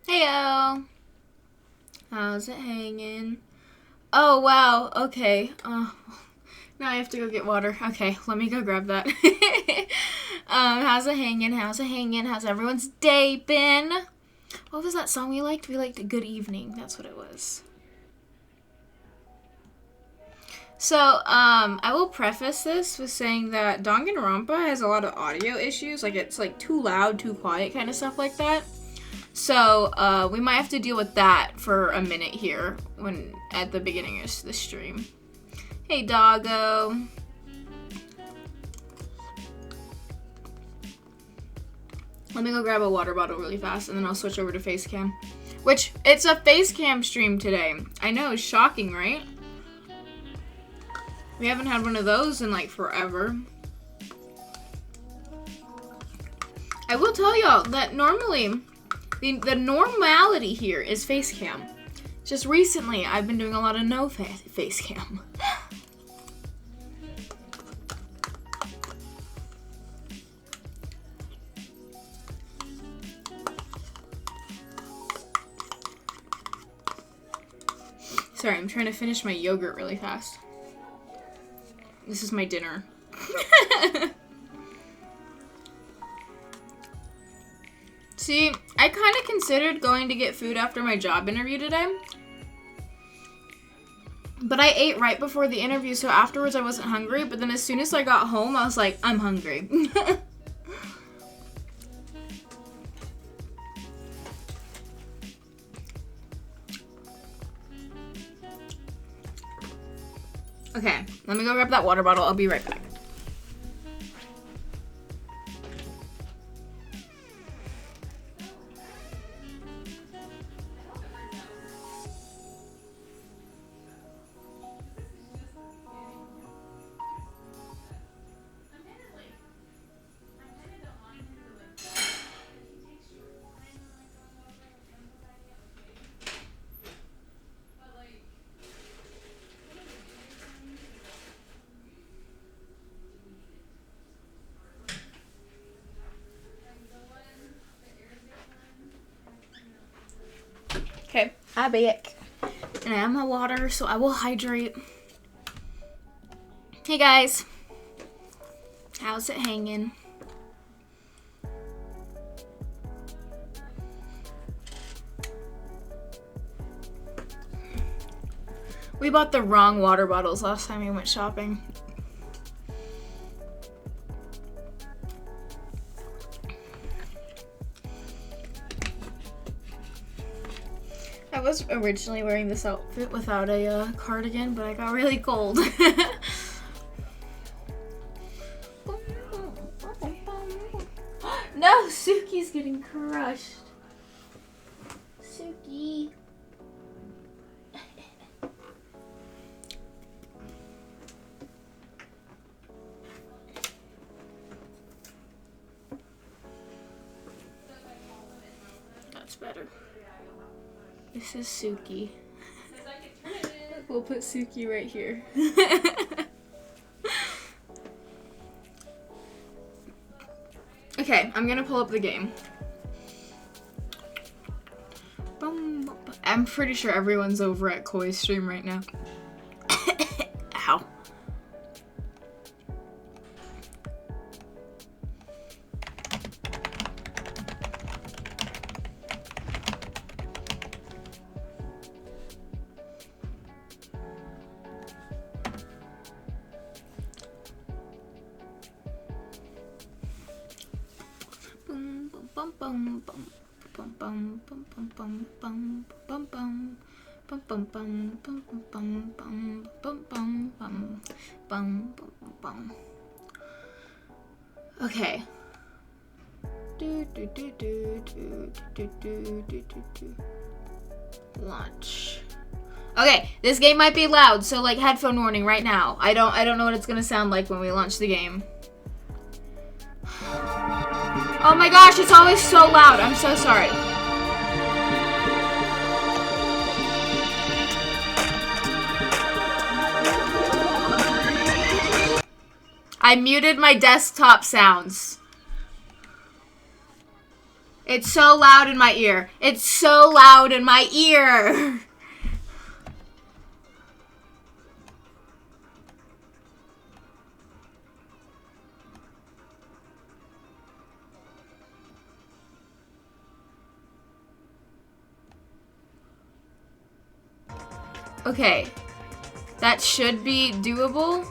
Heyo! How's it hanging? Oh, wow. Okay. Now I have to go get water. Okay, let me go grab that. How's it hanging? How's it hanging? How's everyone's day been? What was that song we liked? We liked Good Evening. That's what it was. So, I will preface this with saying that Daganronpa has a lot of audio issues. Like, it's, like, too loud, too quiet, kind of stuff like that. So, we might have to deal with that for a minute here at the beginning of the stream. Hey, doggo. Let me go grab a water bottle really fast, and then I'll switch over to face cam. Which, it's a face cam stream today. I know, it's shocking, right? We haven't had one of those in, like, forever. I will tell y'all that normally, the normality here is face cam. Just recently, I've been doing a lot of no face cam. Sorry, I'm trying to finish my yogurt really fast. This is my dinner. See, I kind of considered going to get food after my job interview today. But I ate right before the interview, so afterwards I wasn't hungry. But then as soon as I got home, I was like, I'm hungry. Okay, let me go grab that water bottle. I'll be right back. Okay, I'm back. And I have my water, so I will hydrate. Hey guys. How's it hanging? We bought the wrong water bottles last time we went shopping. I was originally wearing this outfit without a cardigan, but I got really cold. No, Suki's getting crushed. Suki. That's better. This is Suki. We'll put Suki right here. Okay, I'm gonna pull up the game. I'm pretty sure everyone's over at Koi's stream right now. Ow. Okay. Launch. Okay, this game might be loud, so like headphone warning right now. I don't know what it's gonna sound like when we launch the game. Oh my gosh, it's always so loud. I'm so sorry. I muted my desktop sounds. It's so loud in my ear. It's so loud in my ear. Okay. That should be doable.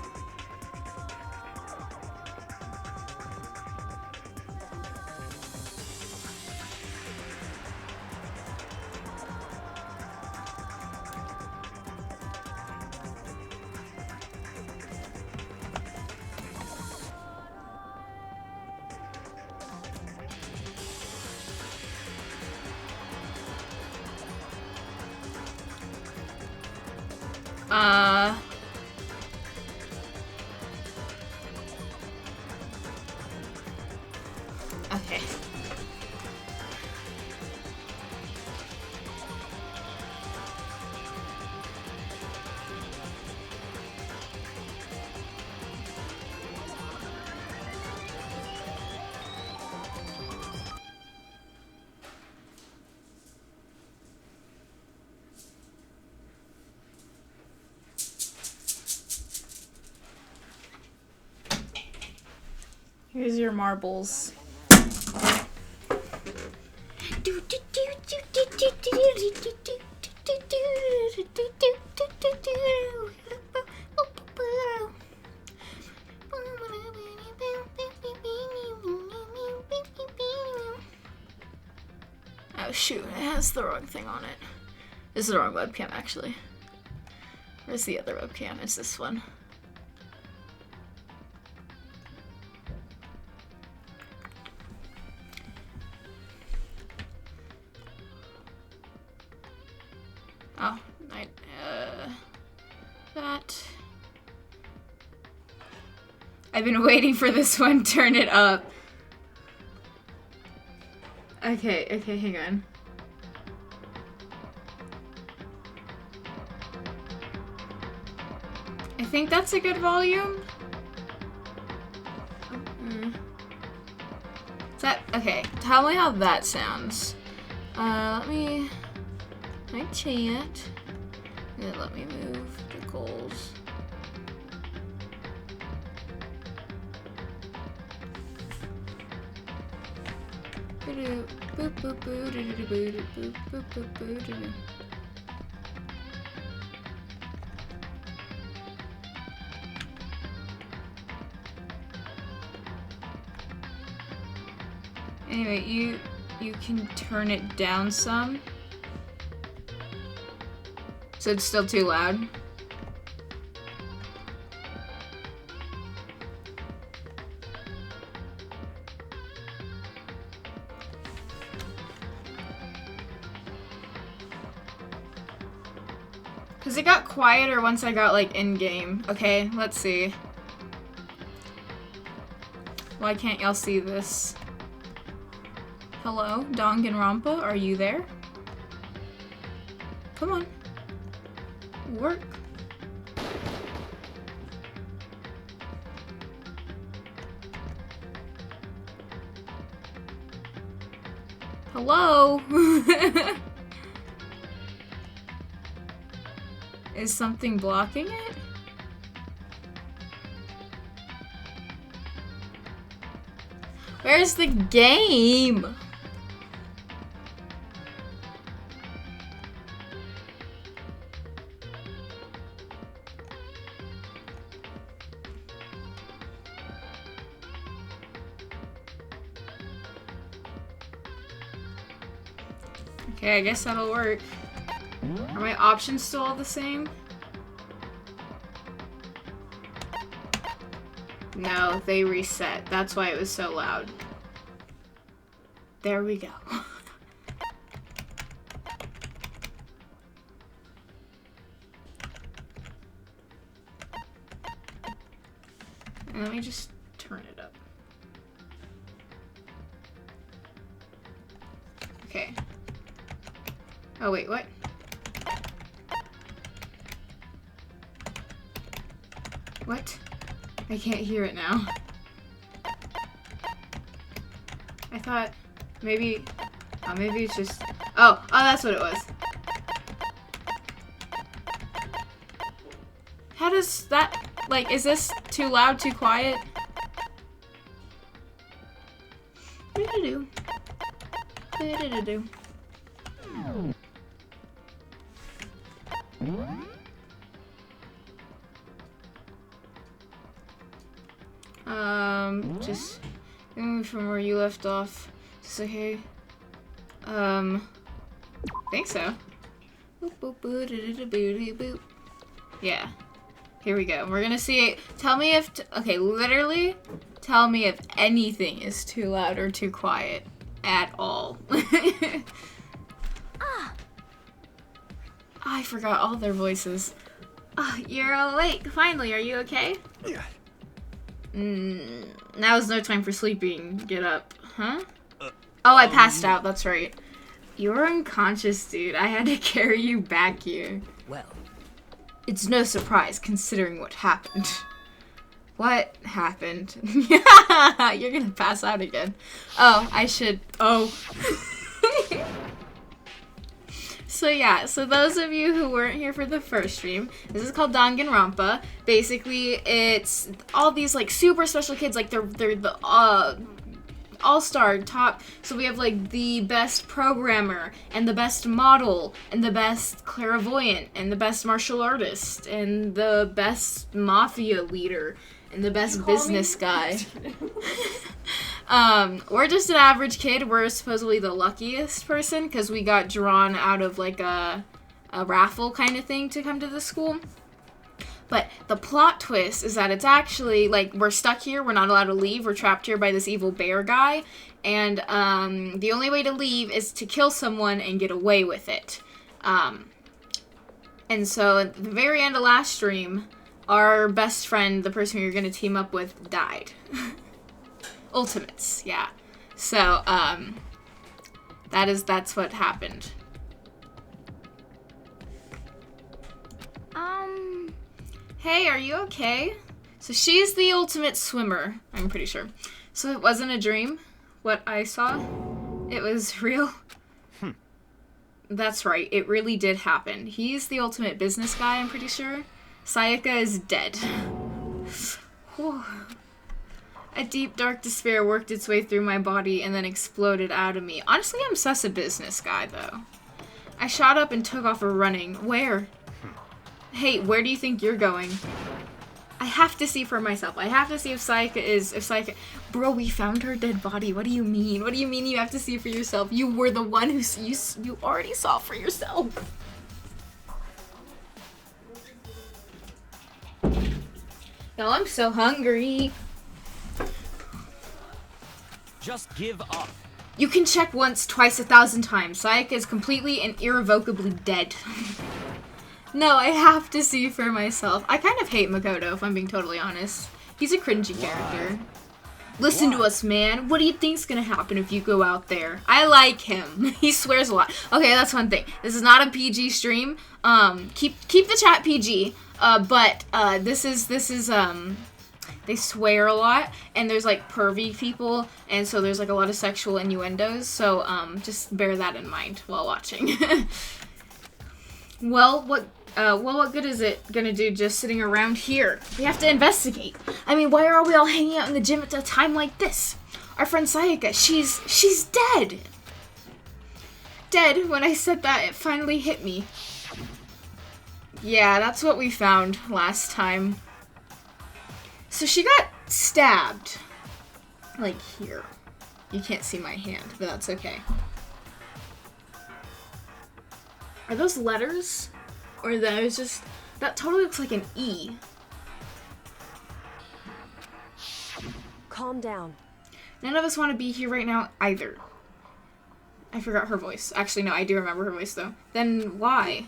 Okay. Here's your marbles. Oh shoot, it has the wrong thing on it. This is the wrong webcam actually. Where's the other webcam? It's this one. Oh, that. I've been waiting for this one. Turn it up. Okay, hang on. I think that's a good volume. Is that okay? Tell me how that sounds. Let me chant. And let me move the goals. Anyway, you can turn it down some. So it's still too loud. Cause it got quieter once I got like in game. Okay, let's see. Why can't y'all see this? Hello, Daganronpa, are you there? Come on. Work. Hello? Is something blocking it? Where's the game? Okay, I guess that'll work. Are my options still all the same? No, they reset. That's why it was so loud. There we go. Let me just turn it up. Okay. Oh wait, what? What? I can't hear it now. I thought maybe, oh, maybe it's just, oh, that's what it was. How does that, like, is this too loud, too quiet? Do-do-do. Do-do-do-do. Just from where you left off. Just okay. Think so. Boop, boop, boop, boop, boop, boop. Yeah. Here we go. We're gonna see it. Tell me if, okay, literally, tell me if anything is too loud or too quiet at all. I forgot all their voices. Oh, you're awake. Finally, are you okay? Yeah. Now is no time for sleeping. Get up. Huh? Oh, I passed out. That's right. You're unconscious, dude. I had to carry you back here. Well. It's no surprise, considering what happened. What happened? You're gonna pass out again. Oh, I should... Oh. So yeah, so those of you who weren't here for the first stream, this is called Daganronpa. Basically, it's all these like super special kids, like they're the all-star top. So we have like the best programmer and the best model and the best clairvoyant and the best martial artist and the best mafia leader and the best business guy. We're just an average kid. We're supposedly the luckiest person because we got drawn out of like a raffle kind of thing to come to the school. But the plot twist is that it's actually like we're stuck here. We're not allowed to leave. We're trapped here by this evil bear guy. And the only way to leave is to kill someone and get away with it. And so at the very end of last stream, our best friend, the person you're going to team up with, died. Ultimates, yeah. So, that's what happened. Hey, are you okay? So she's the ultimate swimmer, I'm pretty sure. So it wasn't a dream, what I saw? It was real? That's right, it really did happen. He's the ultimate business guy, I'm pretty sure. Sayaka is dead. A deep, dark despair worked its way through my body and then exploded out of me. Honestly, I'm sus a business guy, though. I shot up and took off running. Where? Hey, where do you think you're going? I have to see for myself. I have to see if Sayaka... Bro, we found her dead body. What do you mean? What do you mean you have to see for yourself? You were the one who... You already saw for yourself. No, I'm so hungry. Just give up. You can check once, twice, 1,000 times. Sayaka is completely and irrevocably dead. No, I have to see for myself. I kind of hate Makoto, if I'm being totally honest. He's a cringy character. Listen to us, man. What do you think's gonna happen if you go out there? I like him. He swears a lot. Okay, that's one thing. This is not a PG stream. Keep the chat PG. But this is they swear a lot, and there's like pervy people, and so there's like a lot of sexual innuendos, so just bear that in mind while watching. Well, what good is it gonna do just sitting around here? We have to investigate. I mean, why are we all hanging out in the gym at a time like this? Our friend Sayaka, she's dead. Dead. When I said that, it finally hit me. Yeah, that's what we found last time. So she got stabbed. Like here. You can't see my hand, but that's okay. Are those letters? Or those just... That totally looks like an E. Calm down. None of us want to be here right now either. I forgot her voice. Actually, no, I do remember her voice, though. Then why?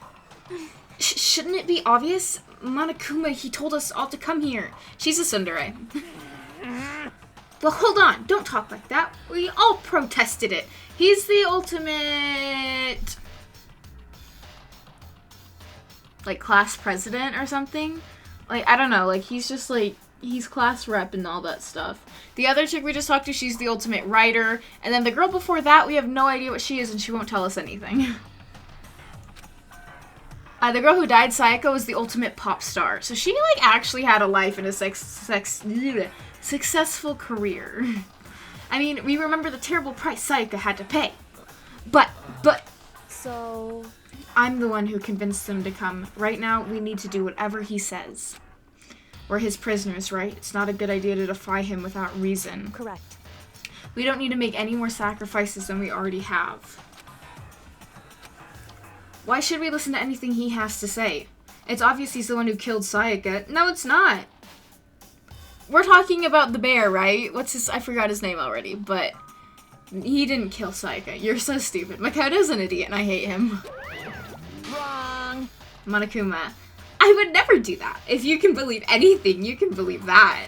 Shouldn't it be obvious? Monokuma, he told us all to come here. She's a tsundere. Well, hold on. Don't talk like that. We all protested it. He's the ultimate... like, class president or something? Like, I don't know. Like, he's just, like... he's class rep and all that stuff. The other chick we just talked to, she's the ultimate writer. And then the girl before that, we have no idea what she is and she won't tell us anything. The girl who died, Sayaka, was the ultimate pop star. So she, like, actually had a life and a successful career. I mean, we remember the terrible price Sayaka had to pay. But... So... I'm the one who convinced them to come. Right now, we need to do whatever he says. We're his prisoners, right? It's not a good idea to defy him without reason. Correct. We don't need to make any more sacrifices than we already have. Why should we listen to anything he has to say? It's obvious he's the one who killed Sayaka. No, it's not. We're talking about the bear, right? What's his... I forgot his name already, but... he didn't kill Sayaka. You're so stupid. Makoto's an idiot, and I hate him. Wrong. Monokuma. I would never do that. If you can believe anything, you can believe that.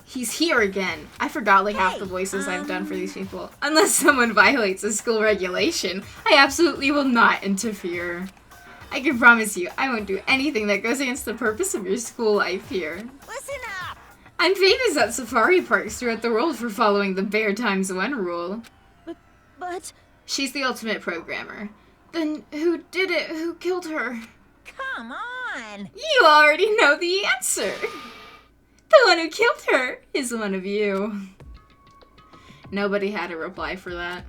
He's here again. I forgot like half the voices I've done for these people. Unless someone violates a school regulation, I absolutely will not interfere. I can promise you, I won't do anything that goes against the purpose of your school life here. Listen up! I'm famous at safari parks throughout the world for following the Bear Times 1 rule. But... She's the ultimate programmer. Then who did it? Who killed her? Come on! You already know the answer! The one who killed her is one of you. Nobody had a reply for that.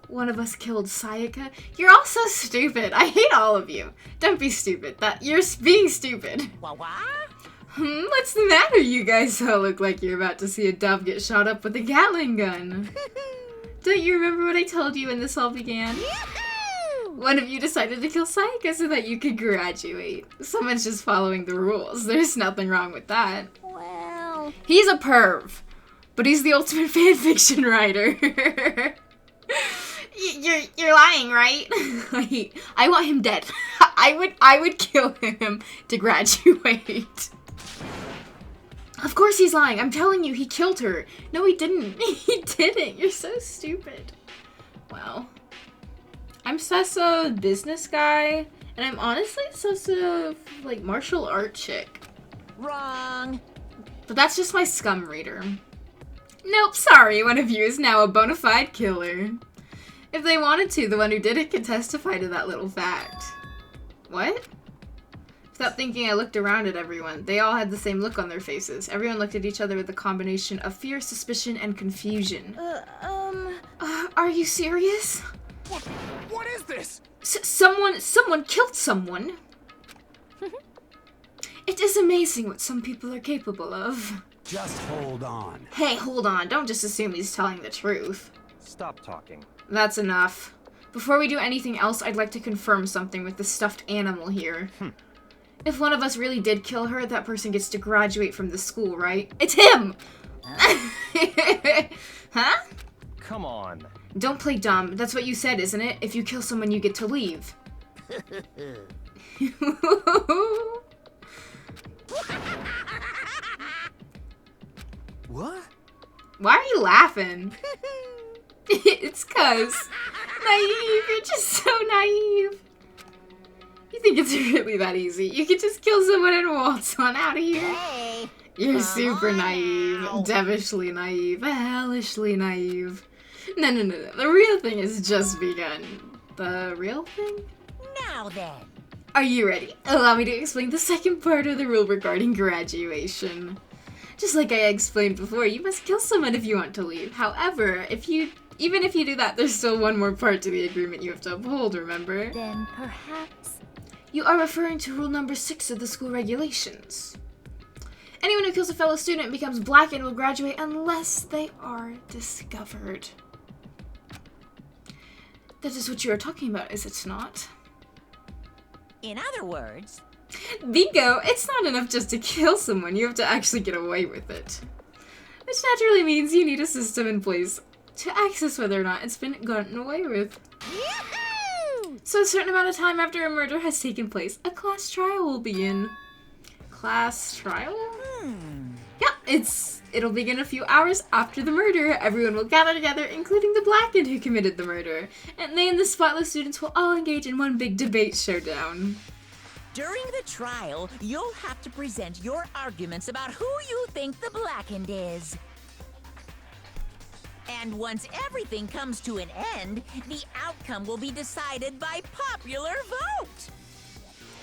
One of us killed Sayaka? You're all so stupid. I hate all of you. Don't be stupid. You're being stupid. What? What's the matter? You guys all look like you're about to see a dove get shot up with a Gatling gun. Don't you remember what I told you when this all began? One of you decided to kill Sayaka so that you could graduate. Someone's just following the rules. There's nothing wrong with that. Well... He's a perv, but he's the ultimate fanfiction writer. You're lying, right? I want him dead. I would kill him to graduate. Of course he's lying. I'm telling you, he killed her. No, he didn't. He didn't. You're so stupid. Wow. I'm Sessa, business guy, and I'm honestly Sessa, like, martial art chick. Wrong. But that's just my scum reader. Nope, sorry, one of you is now a bona fide killer. If they wanted to, the one who did it could testify to that little fact. What? Without thinking, I looked around at everyone. They all had the same look on their faces. Everyone looked at each other with a combination of fear, suspicion, and confusion. Are you serious? What is this? Someone killed someone. It is amazing what some people are capable of. Just hold on. Hey, hold on. Don't just assume he's telling the truth. Stop talking. That's enough. Before we do anything else, I'd like to confirm something with the stuffed animal here. If one of us really did kill her, that person gets to graduate from the school, right? It's him! Huh? Come on. Don't play dumb. That's what you said, isn't it? If you kill someone, you get to leave. What? Why are you laughing? It's 'cause naive. You're just so naive. You think it's really that easy? You could just kill someone and waltz on out of here? Hey. You're Come super on naive. now. Devilishly naive. Hellishly naive. No. The real thing has just begun. The real thing? Now then. Are you ready? Allow me to explain the second part of the rule regarding graduation. Just like I explained before, you must kill someone if you want to leave. However, even if you do that, there's still one more part to the agreement you have to uphold, remember? Then perhaps... You are referring to rule number 6 of the school regulations. Anyone who kills a fellow student becomes black and will graduate unless they are discovered. That is what you are talking about, is it not? In other words... Bingo! It's not enough just to kill someone, you have to actually get away with it. Which naturally means you need a system in place to access whether or not it's been gotten away with. Yahoo! So a certain amount of time after a murder has taken place, a class trial will begin. Class trial? Yeah, it'll begin a few hours after the murder. Everyone will gather together, including the blackened who committed the murder. And they and the spotless students will all engage in one big debate showdown. During the trial, you'll have to present your arguments about who you think the blackened is. And once everything comes to an end, the outcome will be decided by popular vote.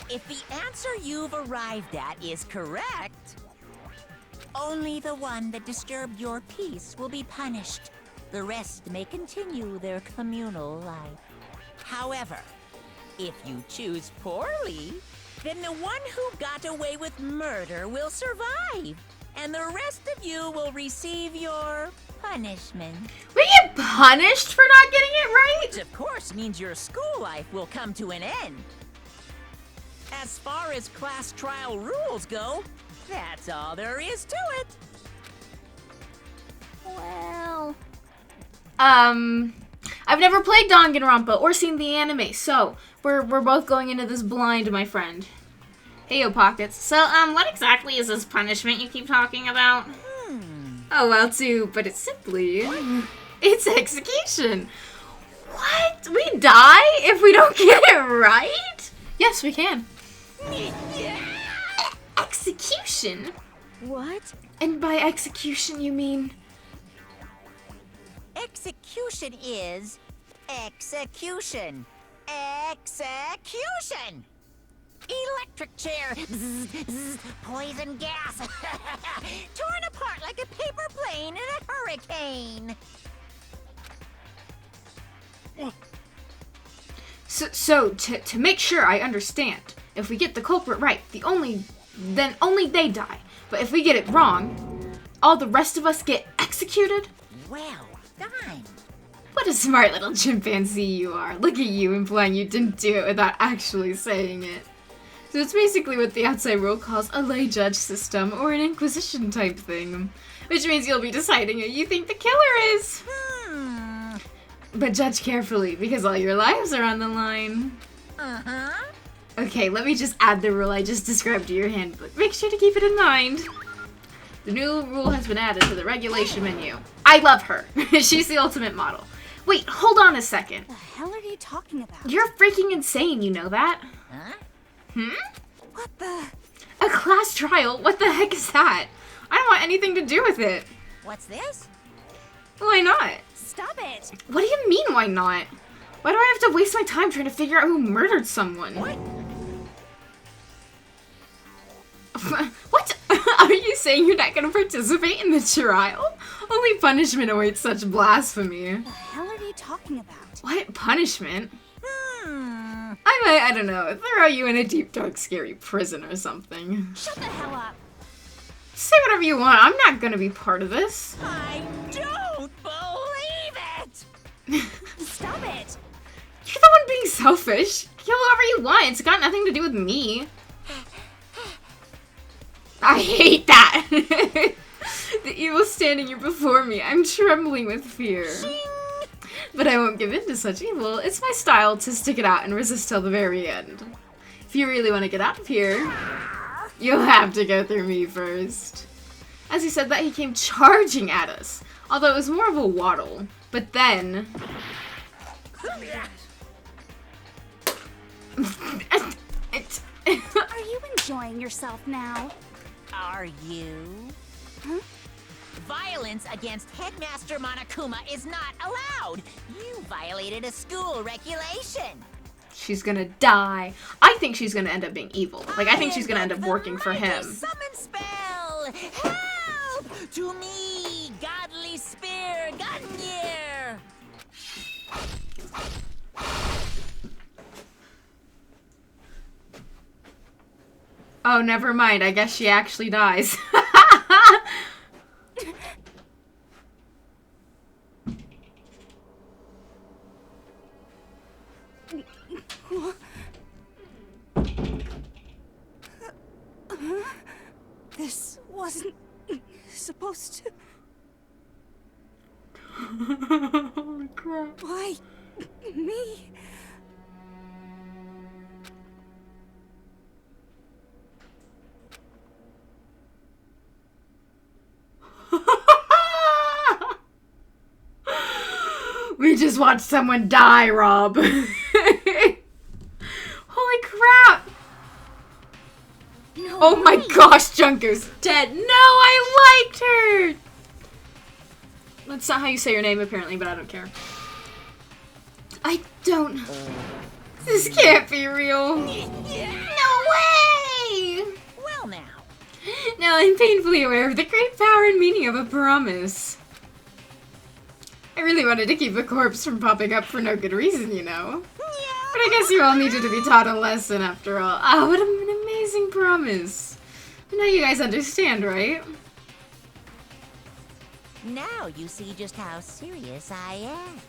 If the answer you've arrived at is correct, only the one that disturbed your peace will be punished. The rest may continue their communal life. However, if you choose poorly, then the one who got away with murder will survive, and the rest of you will receive your punishment. We get punished for not getting it right? Which of course means your school life will come to an end. As far as class trial rules go, that's all there is to it. Well... I've never played Danganronpa or seen the anime, so we're both going into this blind, my friend. Hey, yo, Pockets. So, what exactly is this punishment you keep talking about? Oh, well, too, but it's simply... It's execution. What? We die if we don't get it right? Yes, we can. Execution? What? And by execution, you mean... Execution is... execution. Execution! Electric chair. Zzz, zzz, poison gas. Torn apart like a paper plane in a hurricane. So to make sure I understand, if we get the culprit right, then only they die. But if we get it wrong, all the rest of us get executed? Well done. What a smart little chimpanzee you are. Look at you implying you didn't do it without actually saying it. So it's basically what the outside world calls a lay judge system, or an inquisition type thing. Which means you'll be deciding who you think the killer is. But judge carefully, because all your lives are on the line. Uh-huh. Okay, let me just add the rule I just described to your handbook. Make sure to keep it in mind. The new rule has been added to the regulation menu. I love her. She's the ultimate model. Wait, hold on a second. What the hell are you talking about? You're freaking insane, you know that? Huh? What the... A class trial? What the heck is that? I don't want anything to do with it. What's this? Why not? Stop it! What do you mean, why not? Why do I have to waste my time trying to figure out who murdered someone? What? What? Are you saying you're not going to participate in the trial? Only punishment awaits such blasphemy. What the hell are you talking about? What punishment? I don't know, throw you in a deep, dark, scary prison or something. Shut the hell up! Say whatever you want, I'm not gonna be part of this. I don't believe it! Stop it! You're the one being selfish. Kill whoever you want, it's got nothing to do with me. I hate that! The evil standing here before me, I'm trembling with fear. But I won't give in to such evil. It's my style to stick it out and resist till the very end. If you really want to get out of here, you'll have to go through me first. As he said that, he came charging at us, although it was more of a waddle. But then... Are you enjoying yourself now? Are you? Huh? Violence against Headmaster Monokuma is not allowed. You violated a school regulation. She's gonna die. I think she's gonna end up being evil. Like, I think she's gonna end up working for him. Summon spell! Help! To me, godly spear, Gunyear! Oh, never mind. I guess she actually dies. This wasn't supposed to. Holy crap. Why me? We just watched someone die, Rob. Holy crap. No Oh my way. gosh, Junko's dead. No, I liked her. That's not how you say your name, apparently, but I don't care. I don't... This can't be real. No way! Well now. Now I'm painfully aware of the great power and meaning of a promise. I really wanted to keep a corpse from popping up for no good reason, you know. But I guess you all needed to be taught a lesson after all. Oh, what an amazing promise. But now you guys understand, right? Now you see just how serious I am.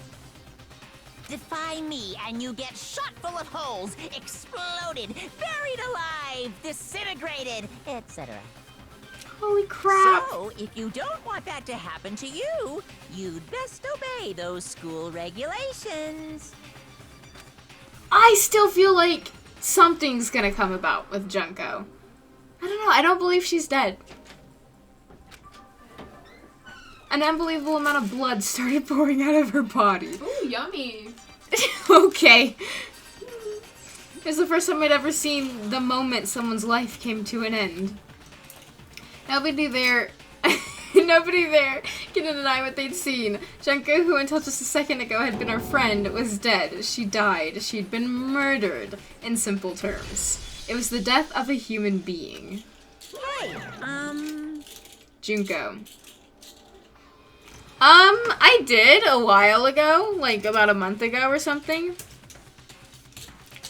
Defy me and you get shot full of holes, exploded, buried alive, disintegrated, etc. Holy crap. So, if you don't want that to happen to you, you'd best obey those school regulations. I still feel like something's gonna come about with Junko. I don't know, I don't believe she's dead. An unbelievable amount of blood started pouring out of her body. Ooh, yummy. Okay. It's the first time I'd ever seen the moment someone's life came to an end. Nobody there can deny what they'd seen. Junko, who until just a second ago had been our friend, was dead. She died. She'd been murdered, in simple terms. It was the death of a human being. Hey, Junko. I did a while ago, like about a month ago or something.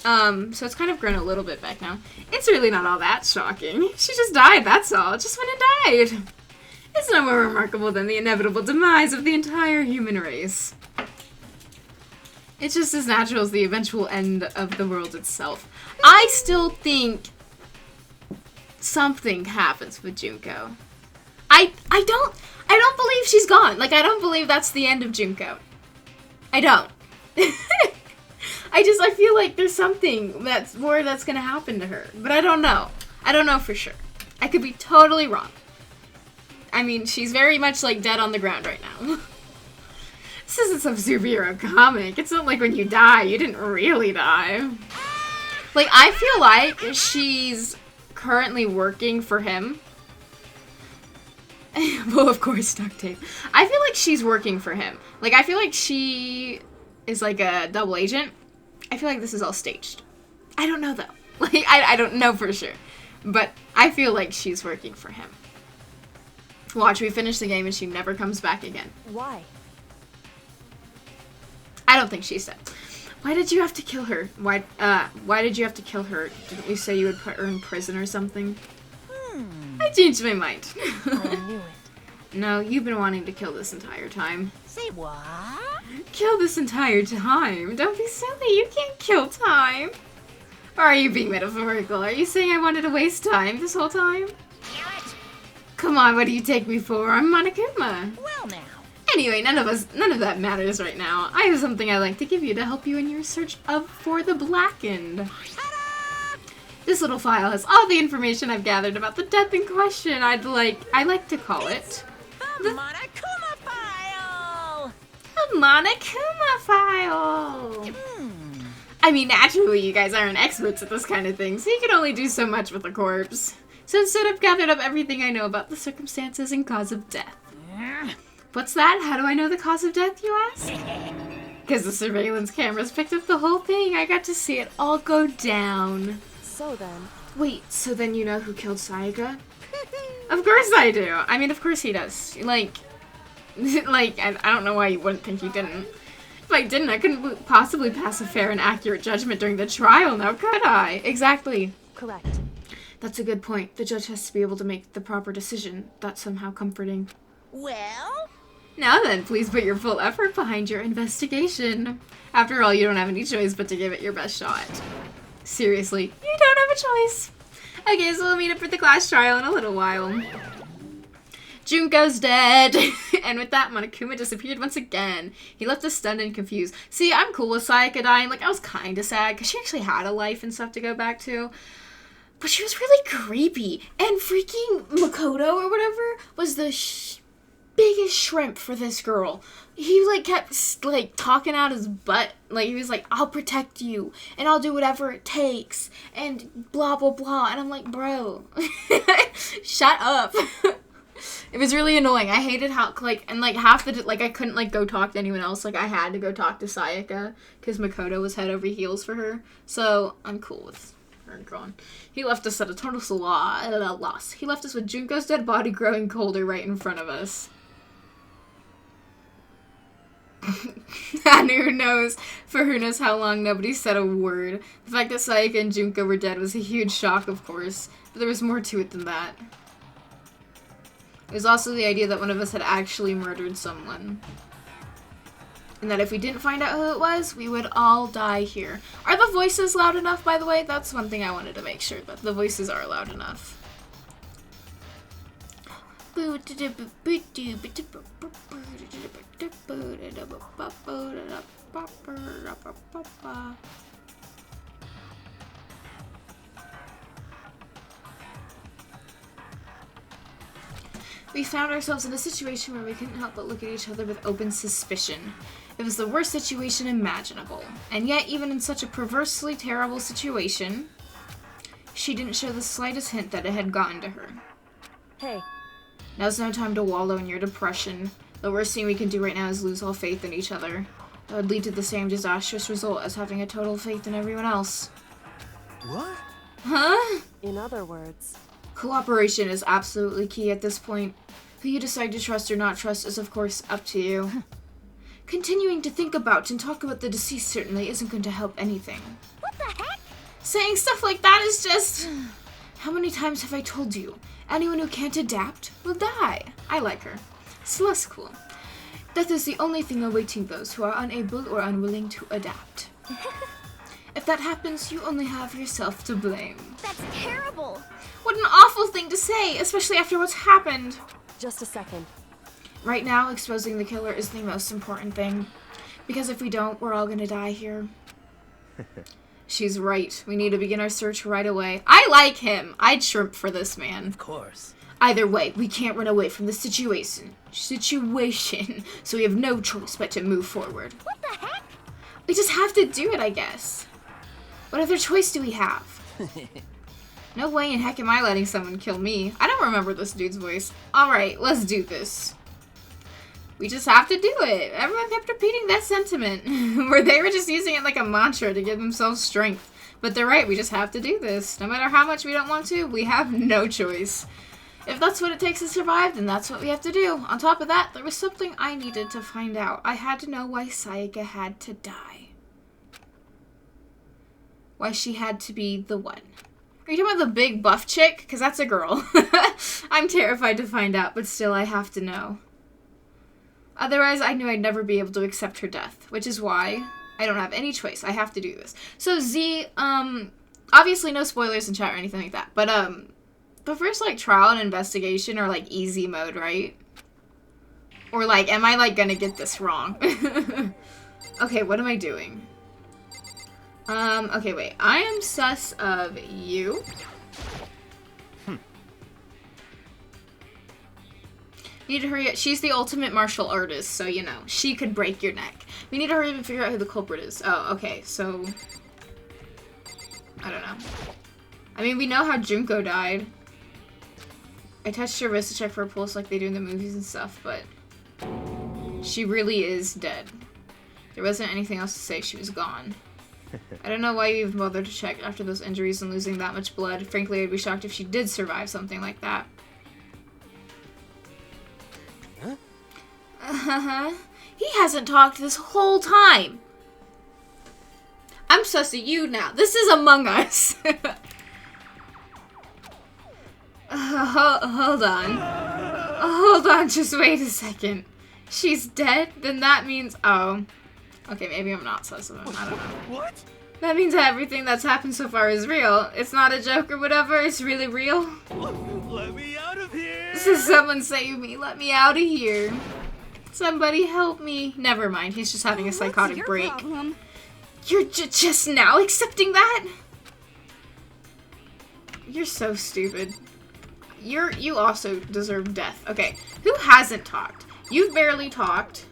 So it's kind of grown a little bit back now. It's really not all that shocking. She just died, that's all. Just went and died. It's no more remarkable than the inevitable demise of the entire human race. It's just as natural as the eventual end of the world itself. I still think something happens with Junko. I don't believe she's gone. Like, I don't believe that's the end of Junko. I don't. I feel like there's something that's gonna happen to her. But I don't know. I don't know for sure. I could be totally wrong. I mean, she's very much, like, dead on the ground right now. This isn't some superhero comic. It's not like when you die, you didn't really die. Like, I feel like she's currently working for him. Well, of course, duct tape. I feel like she's working for him. Like, I feel like she is like a double agent. I feel like this is all staged. I don't know, though. Like, I don't know for sure. But I feel like she's working for him. Watch, we finish the game and she never comes back again. Why? I don't think she's dead. Why did you have to kill her? Why did you have to kill her? Didn't you say you would put her in prison or something? I changed my mind. I knew it. No, you've been wanting to kill this entire time. Say what? Kill this entire time? Don't be silly, you can't kill time. Or are you being metaphorical? Are you saying I wanted to waste time this whole time? Knew it. Come on, what do you take me for? I'm Monokuma. Well now. Anyway, none of that matters right now. I have something I'd like to give you to help you in your search for the Blackened. Ta-da! This little file has all the information I've gathered about the death in question. I like to call it The Monokuma file! the Monokuma file. I mean, naturally, you guys aren't experts at this kind of thing, so you can only do so much with a corpse. So instead, I've gathered up everything I know about the circumstances and cause of death. What's that? How do I know the cause of death, you ask? Because the surveillance cameras picked up the whole thing. I got to see it all go down. So then... Wait, so then you know who killed Sayaka? Of course I do. I mean, of course he does. Like, I don't know why you wouldn't think he didn't. If I didn't, I couldn't possibly pass a fair and accurate judgment during the trial, now could I? Exactly. Correct. That's a good point. The judge has to be able to make the proper decision. That's somehow comforting. Well? Now then, please put your full effort behind your investigation. After all, you don't have any choice but to give it your best shot. Seriously, you don't have a choice. Okay, so we'll meet up for the class trial in a little while. Junko's dead. And with that, Monokuma disappeared once again. He left us stunned and confused. See, I'm cool with Sayaka dying. Like, I was kind of sad because she actually had a life and stuff to go back to. But she was really creepy. And freaking Makoto or whatever was the biggest shrimp for this girl. He, like, kept, like, talking out his butt. Like, he was like, I'll protect you, and I'll do whatever it takes, and blah, blah, blah. And I'm like, bro, shut up. It was really annoying. I hated how, like, and, like, half the, like, I couldn't, like, go talk to anyone else. Like, I had to go talk to Sayaka, because Makoto was head over heels for her. So, I'm cool with her gone. He left us at a total loss. He left us with Junko's dead body growing colder right in front of us. And who knows how long nobody said a word. The fact that Sayaka and Junko were dead was a huge shock, of course, but there was more to it than that. It was also the idea that one of us had actually murdered someone. And that if we didn't find out who it was, we would all die here. Are the voices loud enough, by the way? That's one thing I wanted to make sure, that the voices are loud enough. We found ourselves in a situation where we couldn't help but look at each other with open suspicion. It was the worst situation imaginable. And yet, even in such a perversely terrible situation, she didn't show the slightest hint that it had gotten to her. Hey. Now's no time to wallow in your depression. The worst thing we can do right now is lose all faith in each other. That would lead to the same disastrous result as having a total faith in everyone else. What? Huh? In other words... Cooperation is absolutely key at this point. Who you decide to trust or not trust is, of course, up to you. Continuing to think about and talk about the deceased certainly isn't going to help anything. What the heck? Saying stuff like that is just... How many times have I told you? Anyone who can't adapt will die. I like her. It's less cool. Death is the only thing awaiting those who are unable or unwilling to adapt. If that happens, you only have yourself to blame. That's terrible. What an awful thing to say, especially after what's happened. Just a second. Right now, exposing the killer is the most important thing. Because if we don't, we're all gonna die here. She's right. We need to begin our search right away. I like him. I'd shrimp for this man. Of course. Either way, we can't run away from the situation. So we have no choice but to move forward. What the heck? We just have to do it, I guess. What other choice do we have? No way in heck am I letting someone kill me. I don't remember this dude's voice. Alright, let's do this. We just have to do it. Everyone kept repeating that sentiment. Where they were just using it like a mantra to give themselves strength. But they're right, we just have to do this. No matter how much we don't want to, we have no choice. If that's what it takes to survive, then that's what we have to do. On top of that, there was something I needed to find out. I had to know why Sayaka had to die. Why she had to be the one. Are you talking about the big buff chick? Because that's a girl. I'm terrified to find out, but still I have to know. Otherwise, I knew I'd never be able to accept her death, which is why I don't have any choice. I have to do this. So Z, obviously no spoilers in chat or anything like that, but the first, like, trial and investigation are, like, easy mode, right? Or, like, am I, like, gonna get this wrong? Okay, what am I doing? Okay, wait. I am sus of you. You need to hurry up. She's the ultimate martial artist, so, you know, she could break your neck. We need to hurry up and figure out who the culprit is. Oh, okay, so I don't know. I mean, we know how Junko died. I touched her wrist to check for a pulse like they do in the movies and stuff, but she really is dead. There wasn't anything else to say. She was gone. I don't know why you even bothered to check after those injuries and losing that much blood. Frankly, I'd be shocked if she did survive something like that. Huh? He hasn't talked this whole time. I'm sus of you now. This is Among Us. Hold on. Hold on, just wait a second. She's dead? Then that means... Oh. Okay, maybe I'm not sus of him. I don't know. What? That means that everything that's happened so far is real. It's not a joke or whatever. It's really real. Let me out of here! Someone save me. Let me out of here. Somebody help me. Never mind. He's just having a psychotic break. Problem? You're just now accepting that? You're so stupid. You also deserve death. Okay, who hasn't talked? You've barely talked.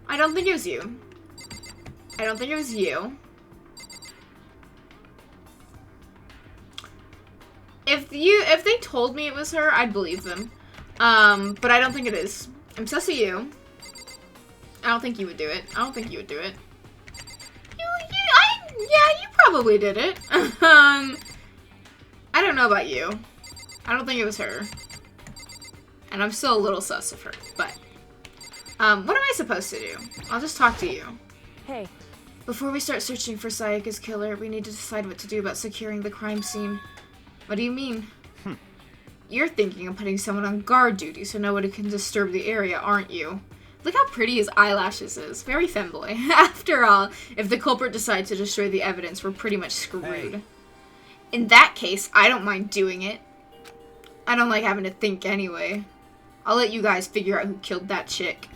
I don't think it was you. I don't think it was you. If they told me it was her, I'd believe them. But I don't think it is. I'm sus of you. I don't think you would do it. I don't think you would do it. Yeah, you probably did it. I don't know about you. I don't think it was her. And I'm still a little sus of her, but... what am I supposed to do? I'll just talk to you. Hey. Before we start searching for Sayaka's killer, we need to decide what to do about securing the crime scene. What do you mean? You're thinking of putting someone on guard duty so nobody can disturb the area, aren't you? Look how pretty his eyelashes is. Very femboy. After all, if the culprit decides to destroy the evidence, we're pretty much screwed. Hey. In that case, I don't mind doing it. I don't like having to think anyway. I'll let you guys figure out who killed that chick.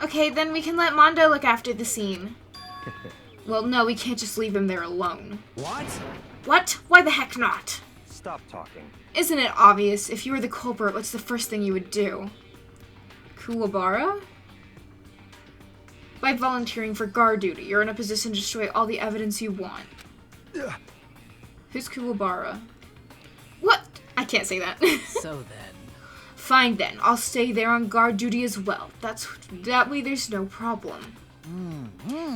Okay, then we can let Mondo look after the scene. Well, no, we can't just leave him there alone. What? What? Why the heck not? Stop talking. Isn't it obvious? If you were the culprit, what's the first thing you would do? Kuwabara? By volunteering for guard duty, you're in a position to destroy all the evidence you want. Who's Kuwabara? What? I can't say that. So then. Fine then, I'll stay there on guard duty as well. That way there's no problem.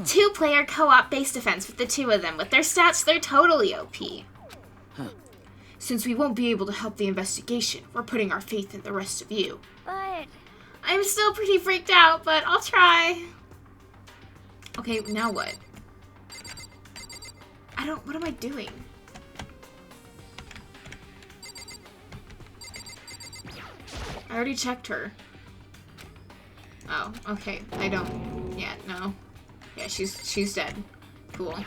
Two-player co-op base defense with the two of them. With their stats, they're totally OP. Since we won't be able to help the investigation, we're putting our faith in the rest of you. But... I'm still pretty freaked out, but I'll try. Okay, now what? What am I doing? I already checked her. Oh, okay. Yeah, no. Yeah, she's dead. Cool.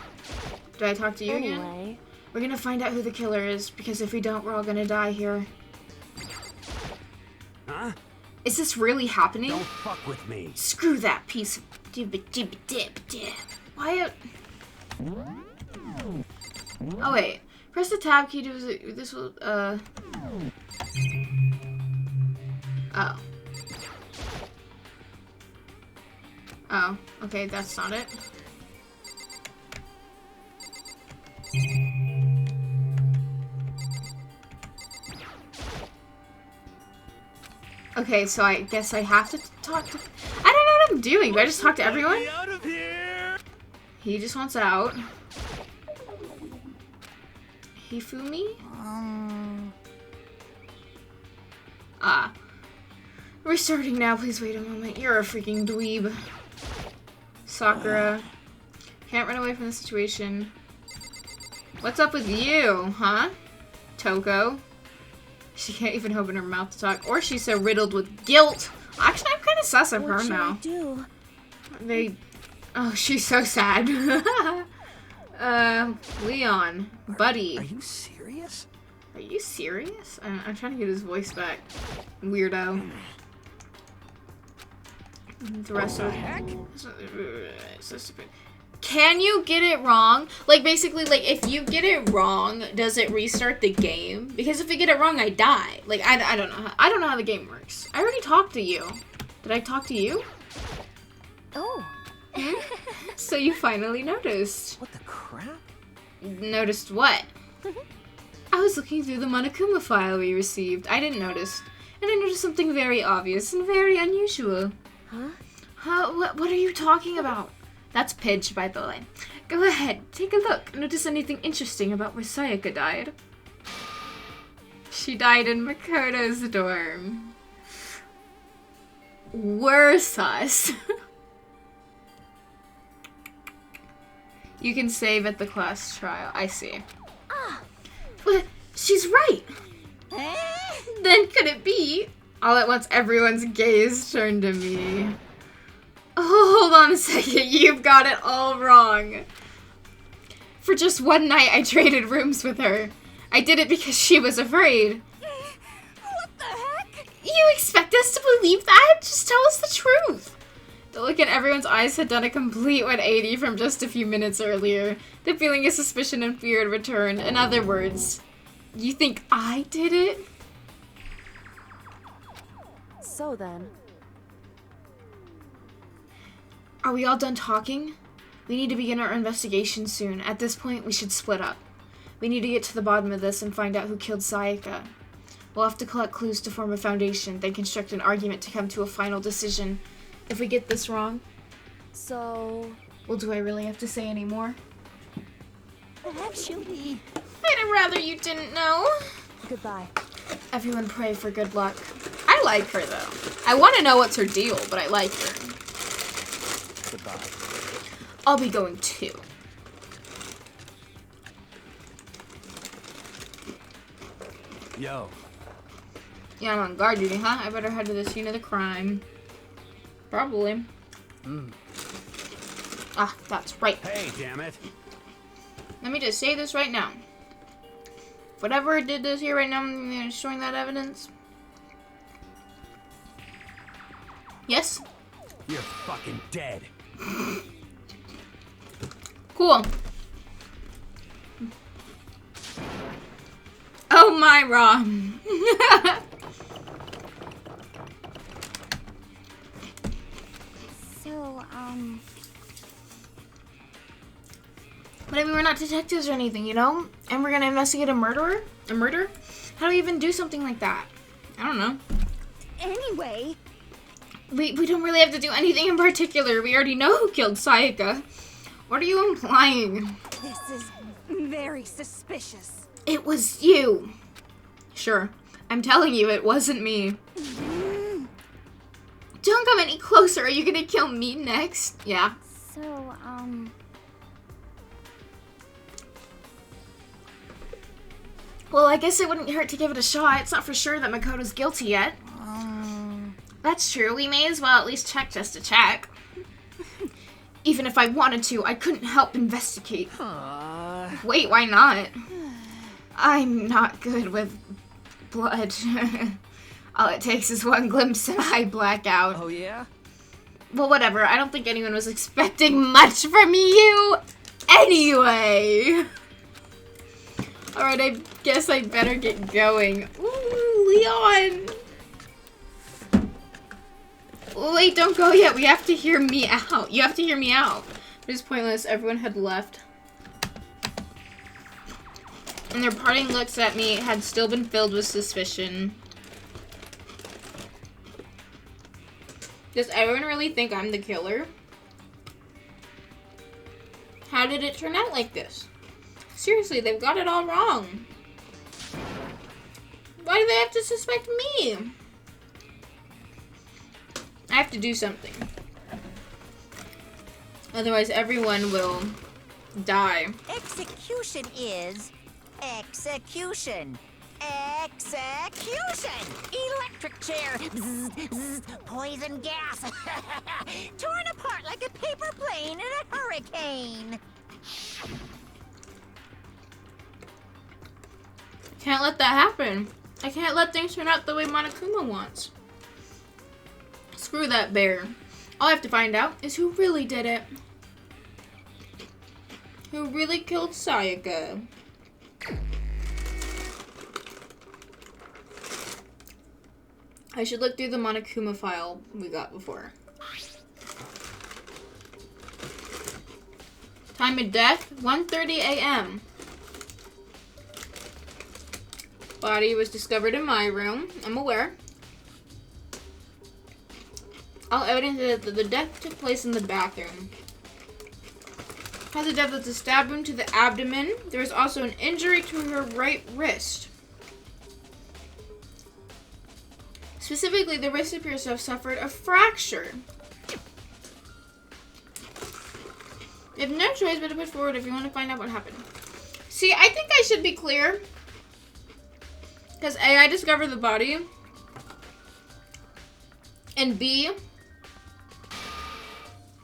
Did I talk to you again? We're gonna find out who the killer is, because if we don't, we're all gonna die here. Huh? Is this really happening? Don't fuck with me. Screw that piece of why? Oh wait. Press the tab key to this will Oh. Oh, okay, that's not it. Okay, so I guess I have to talk to... I don't know what I'm doing. Do I just talk to everyone? Get me out of here! He just wants out. Hifumi? Restarting now. Please wait a moment. You're a freaking dweeb. Sakura. Can't run away from the situation. What's up with you, huh? Toko. She can't even open her mouth to talk. Or she's so riddled with guilt. Actually, I'm kind of sus of her now. Oh, she's so sad. Leon. Buddy. Are you serious? Are you serious? I'm trying to get his voice back. Weirdo. The rest of it. So stupid. Can you get it wrong? Like, basically, like, if you get it wrong, does it restart the game? Because if I get it wrong, I die. Like, I don't know. I don't know how the game works. I already talked to you. Did I talk to you? Oh. So you finally noticed. What the crap? Noticed what? I was looking through the Monokuma file we received. I didn't notice. And I noticed something very obvious and very unusual. Huh? Huh? What are you talking about? That's Pidge, by the way. Go ahead, take a look. Notice anything interesting about where Sayaka died? She died in Makoto's dorm. We're sus. You can save at the class trial. I see. But she's right. Then could it be? All at once, everyone's gaze turned to me. Oh, hold on a second. You've got it all wrong. For just one night, I traded rooms with her. I did it because she was afraid. What the heck? You expect us to believe that? Just tell us the truth. The look in everyone's eyes had done a complete 180 from just a few minutes earlier. The feeling of suspicion and fear had returned. In other words, you think I did it? So then. Are we all done talking? We need to begin our investigation soon. At this point, we should split up. We need to get to the bottom of this and find out who killed Sayaka. We'll have to collect clues to form a foundation, then construct an argument to come to a final decision. If we get this wrong, So... well, do I really have to say any more? Actually, I'd rather you didn't know. Goodbye. Everyone pray for good luck. I like her, though. I want to know what's her deal, but I like her. Goodbye. I'll be going too. Yo. Yeah, I'm on guard duty, huh? I better head to the scene of the crime. Probably. Ah, that's right. Hey, damn it. Let me just say this right now. Whatever did this here right now, I'm destroying that evidence. Yes? You're fucking dead. Cool. Oh my raw. so, But I mean, we're not detectives or anything, you know? And we're gonna investigate a murderer? A murder? How do we even do something like that? I don't know. anyway, We don't really have to do anything in particular. We already know who killed Sayaka. What are you implying? this is very suspicious. It was you. Sure. I'm telling you, it wasn't me. Don't come any closer. Are you gonna kill me next? Yeah. So, Well, I guess it wouldn't hurt to give it a shot. It's not for sure that Makoto's guilty yet. That's true. We may as well at least check just to check. Even if I wanted to, I couldn't help investigate. Wait, why not? I'm not good with blood. All it takes is one glimpse and I black out. Oh, yeah? Well, whatever. I don't think anyone was expecting much from you anyway. Alright, I guess I better get going. Ooh, Leon! Wait, don't go yet. We have to hear me out. You have to hear me out. It is pointless. Everyone had left. And their parting looks at me had still been filled with suspicion. Does everyone really think I'm the killer? How did it turn out like this? Seriously, they've got it all wrong. Why do they have to suspect me? I have to do something. Otherwise, everyone will die. Execution is execution. Execution! Electric chair! Zzz, zzz, poison gas! Torn apart like a paper plane in a hurricane! Can't let that happen. I can't let things turn out the way Monokuma wants. Screw that bear. All I have to find out is who really did it. Who really killed Sayaka. I should look through the Monokuma file we got before. Time of death, 1:30 a.m. Body was discovered in my room. I'm aware. All evidence is that the death took place in the bathroom. Has a death with a stab wound to the abdomen. There is also an injury to her right wrist. Specifically, the wrist appears to have suffered a fracture. You have no choice but to put forward if you want to find out what happened. See, I think I should be clear. Because A, I discovered the body. And B,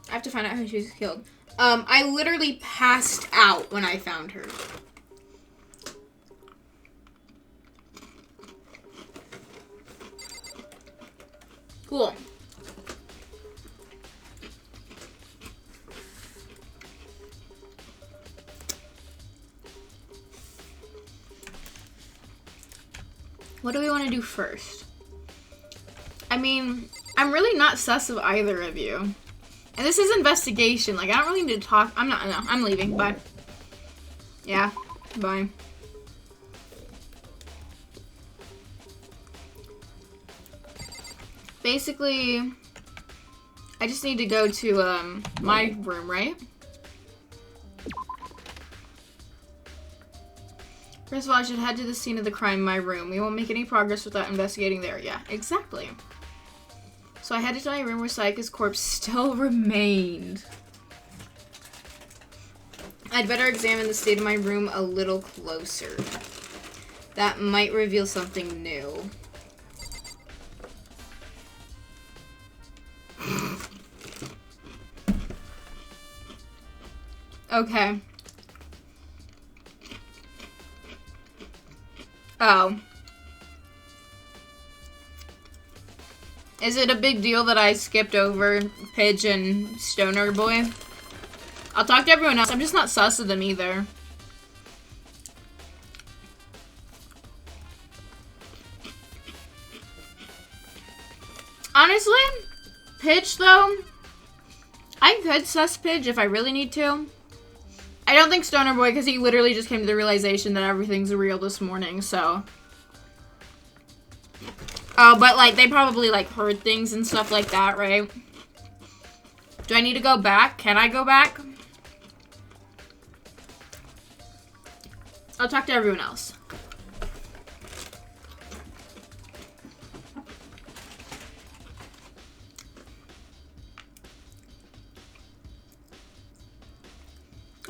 I have to find out how she was killed. I literally passed out when I found her. Cool. What do we want to do first? I mean, I'm really not sus of either of you. And this is investigation. Like, I don't really need to talk. No, I'm leaving. Bye. Yeah, bye. Basically, I just need to go to, my room, right? First of all, I should head to the scene of the crime in my room. We won't make any progress without investigating there. Yeah, exactly. So I headed to my room where Sayaka's corpse still remained. I'd better examine the state of my room a little closer. That might reveal something new. Okay. Oh. Is it a big deal that I skipped over Pidge and Stoner Boy? I'll talk to everyone else. I'm just not sus of them either. Honestly, Pidge though, I could sus Pidge if I really need to. I don't think Stoner Boy, because he literally just came to the realization that everything's real this morning, so. Oh, but like, they probably like heard things and stuff like that, right? Do I need to go back? Can I go back? I'll talk to everyone else.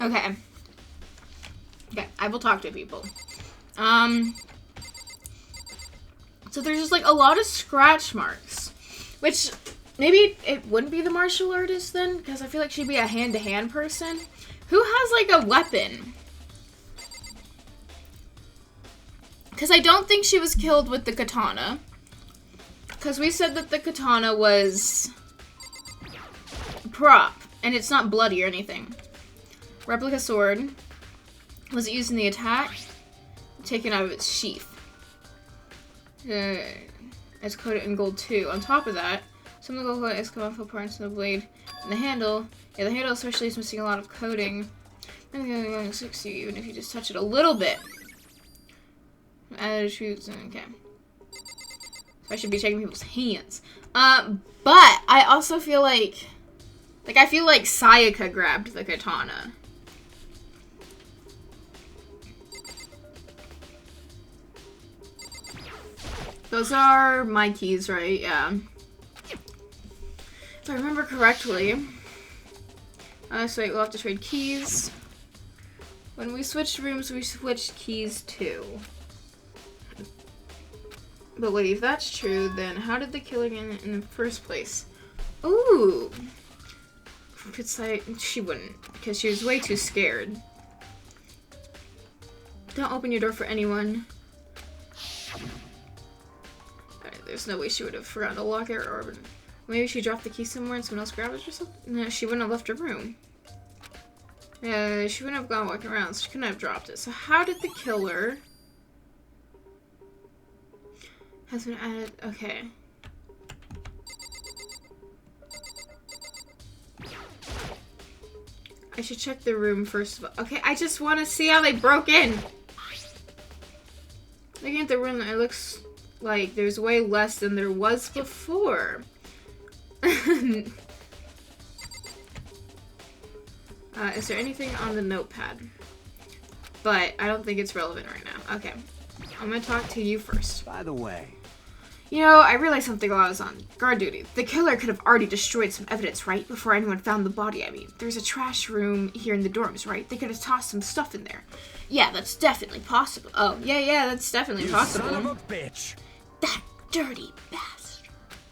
Okay. Okay, I will talk to people. So there's just like a lot of scratch marks, which maybe it wouldn't be the martial artist then, because I feel like she'd be a hand-to-hand person. Who has like a weapon? Because I don't think she was killed with the katana, because we said that the katana was a prop, and it's not bloody or anything. Replica sword. Was it used in the attack? Taken out of its sheath. It's coated in gold too. On top of that, some of the gold is come off the parts of the blade. And the handle, yeah, the handle especially is missing a lot of coating. I'm going to 60 even if you just touch it a little bit. Shoots, okay. So I should be checking people's hands. But I also feel like I feel like Sayaka grabbed the katana. Those are my keys, right? Yeah. If I remember correctly. So we'll have to trade keys. When we switched rooms, we switched keys too. But wait, if that's true, then how did the killer get in the first place? Ooh. She wouldn't, because she was way too scared. Don't open your door for anyone. There's no way she would have forgotten to lock it, or maybe she dropped the key somewhere and someone else grabbed it or something? No, she wouldn't have left her room. Yeah, she wouldn't have gone walking around, so she couldn't have dropped it. So how did the killer... Has been added... Okay. I should check the room first of all. Okay, I just want to see how they broke in. Looking at the room, it looks like there's way less than there was before. Is there anything on the notepad? But I don't think it's relevant right now. Okay. I'm gonna talk to you first. By the way, You know, I realized something while I was on guard duty. The killer could have already destroyed some evidence, right? Before anyone found the body, I mean. There's a trash room here in the dorms, right? They could have tossed some stuff in there. Yeah, that's definitely possible. Oh, yeah, that's definitely you possible. son of a bitch. That dirty bastard.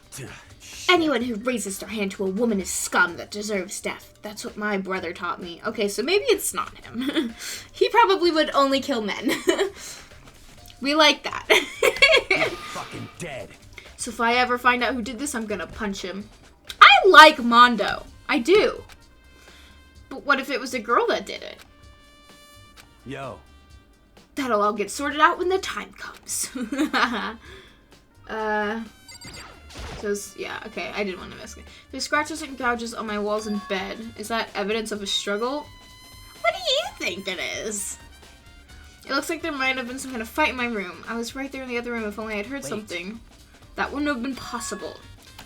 Shit. Anyone who raises their hand to a woman is scum that deserves death. That's what my brother taught me. Okay, so maybe it's not him. He probably would only kill men. We like that. You're fucking dead. So if I ever find out who did this, I'm gonna punch him. I like Mondo. I do. But what if it was a girl that did it? Yo. That'll all get sorted out when the time comes. Yeah, okay, I didn't want to miss it. There's scratches and gouges on my walls and bed. Is that evidence of a struggle? What do you think it is? It looks like there might have been some kind of fight in my room. I was right there in the other room. If only I'd heard something. That wouldn't have been possible.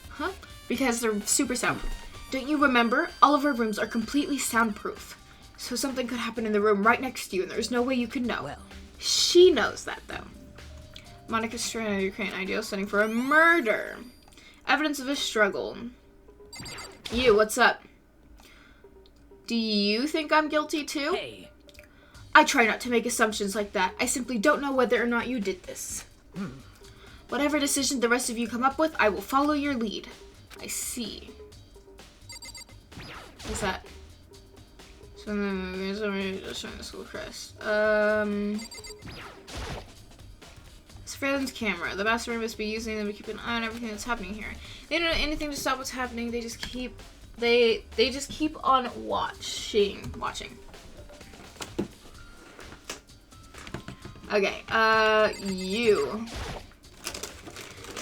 Huh? Because they're super soundproof. Don't you remember? All of our rooms are completely soundproof. So something could happen in the room right next to you and there's no way you could know. Well. She knows that, though. Monica stranded at Ukraine. Ideal setting for a murder. Evidence of a struggle. You, what's up? Do you think I'm guilty, too? Hey. I try not to make assumptions like that. I simply don't know whether or not you did this. Whatever decision the rest of you come up with, I will follow your lead. I see. What's that? Somebody just showing the school crest. Surveillance camera. The master must be using them to keep an eye on everything that's happening here. They don't do anything to stop what's happening. They just keep on watching. Okay, you.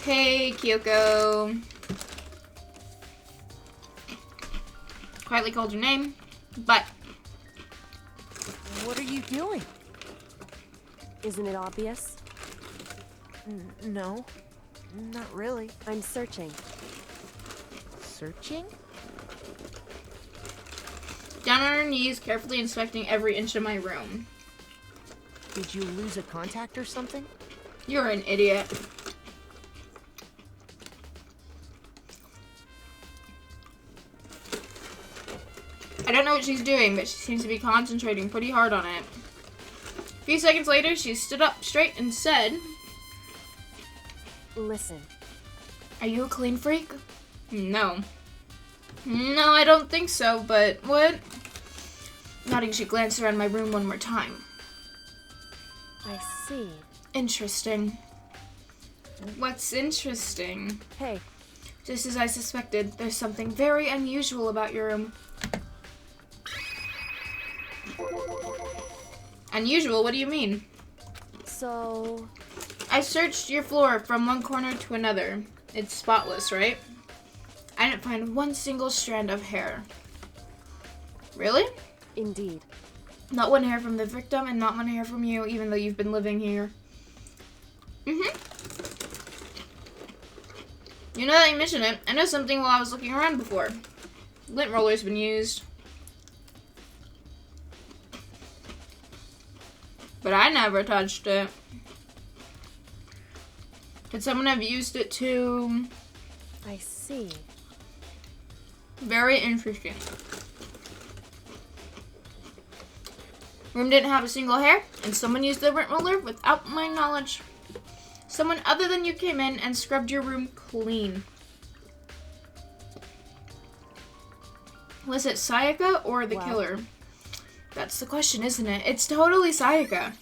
Hey, Kyoko. Quietly called your name, but... What are you doing? Isn't it obvious? No, not really. I'm searching. Searching? Down on her knees, carefully inspecting every inch of my room. Did you lose a contact or something? You're an idiot. I don't know what she's doing, but she seems to be concentrating pretty hard on it. A few seconds later, she stood up straight and said, Listen. "Are you a clean freak?" No. No, I don't think so, but what? Nodding, she glanced around my room one more time. I see. Interesting. What's interesting? Hey, Just as I suspected, there's something very unusual about your room. Unusual? What do you mean? so... I searched your floor from one corner to another. It's spotless, right? I didn't find one single strand of hair. Really? Indeed. Not one hair from the victim and not one hair from you, even though you've been living here. You know that you mentioned it. I know something while I was looking around before. Lint roller's been used. But I never touched it. Could someone have used it to... I see. Very interesting. Room didn't have a single hair, and someone used the lint roller without my knowledge. Someone other than you came in and scrubbed your room clean. Was it Sayaka or the killer? That's the question, isn't it? It's totally Sayaka.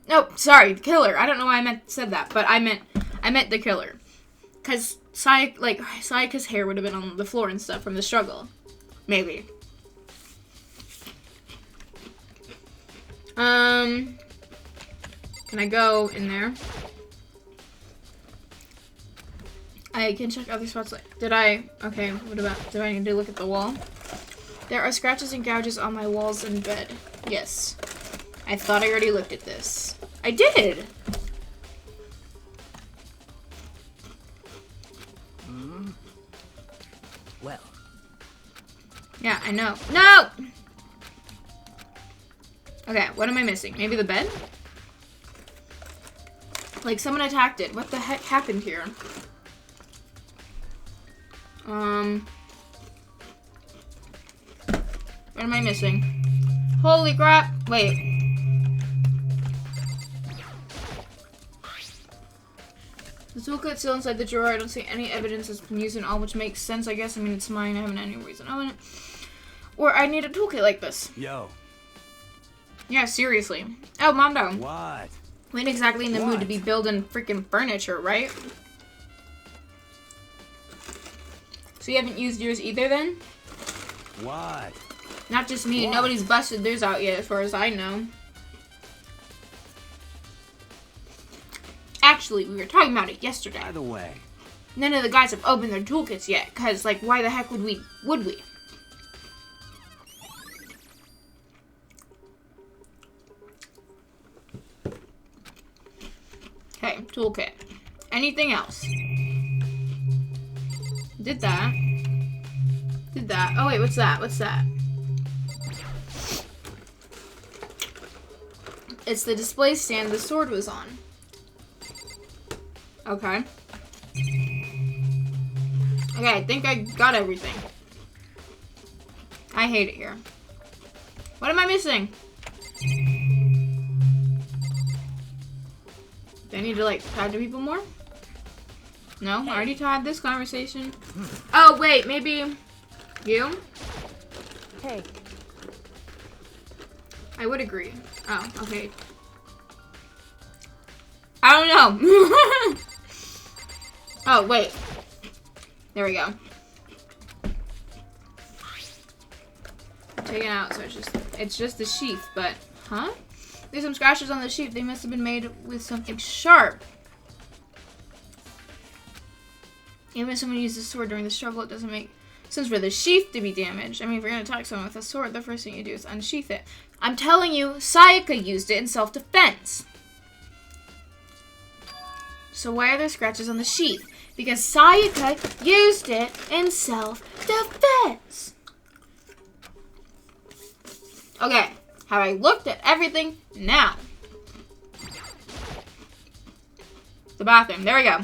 No, sorry, the killer. I don't know why I said that, but I meant the killer. Cause Sayaka's hair would have been on the floor and stuff from the struggle. Maybe. Can I go in there? I can check other spots. Okay, what about, do I need to look at the wall? There are scratches and gouges on my walls and bed. Yes. I thought I already looked at this. I did! Well, Yeah, I know. No! Okay, what am I missing? Maybe the bed? Like, someone attacked it. What the heck happened here? What am I missing? Holy crap! Wait. The toolkit's still inside the drawer. I don't see any evidence it's been used in all, which makes sense, I guess. I mean, it's mine. I haven't any reason to own it. Or I need a toolkit like this. yo, Yeah, seriously. Oh, Mondo. what? We ain't exactly in the mood to What? be building freaking furniture, right? So you haven't used yours either, then? What? Not just me. What? Nobody's busted theirs out yet, as far as I know. Actually, we were talking about it yesterday. By the way, None of the guys have opened their toolkits yet, because, like, why the heck would we? Okay, toolkit. Anything else? Did that. Did that. Oh, wait, what's that? What's that? It's the display stand the sword was on. Okay. Okay, I think I got everything. I hate it here. What am I missing? Do I need to, like, talk to people more? No? I already had this conversation. Oh, wait, maybe you? Hey, I would agree. Oh, okay. I don't know. Oh, wait. There we go. Taken out, so it's just the sheath, but, huh? There's some scratches on the sheath. They must have been made with something sharp. Even if someone used a sword during the struggle, it doesn't make sense for the sheath to be damaged. I mean, if you're gonna attack someone with a sword, the first thing you do is unsheath it. I'm telling you, Sayaka used it in self-defense. So why are there scratches on the sheath? Because Sayaka used it in self-defense. Okay, have I looked at everything? Now. The bathroom, there we go.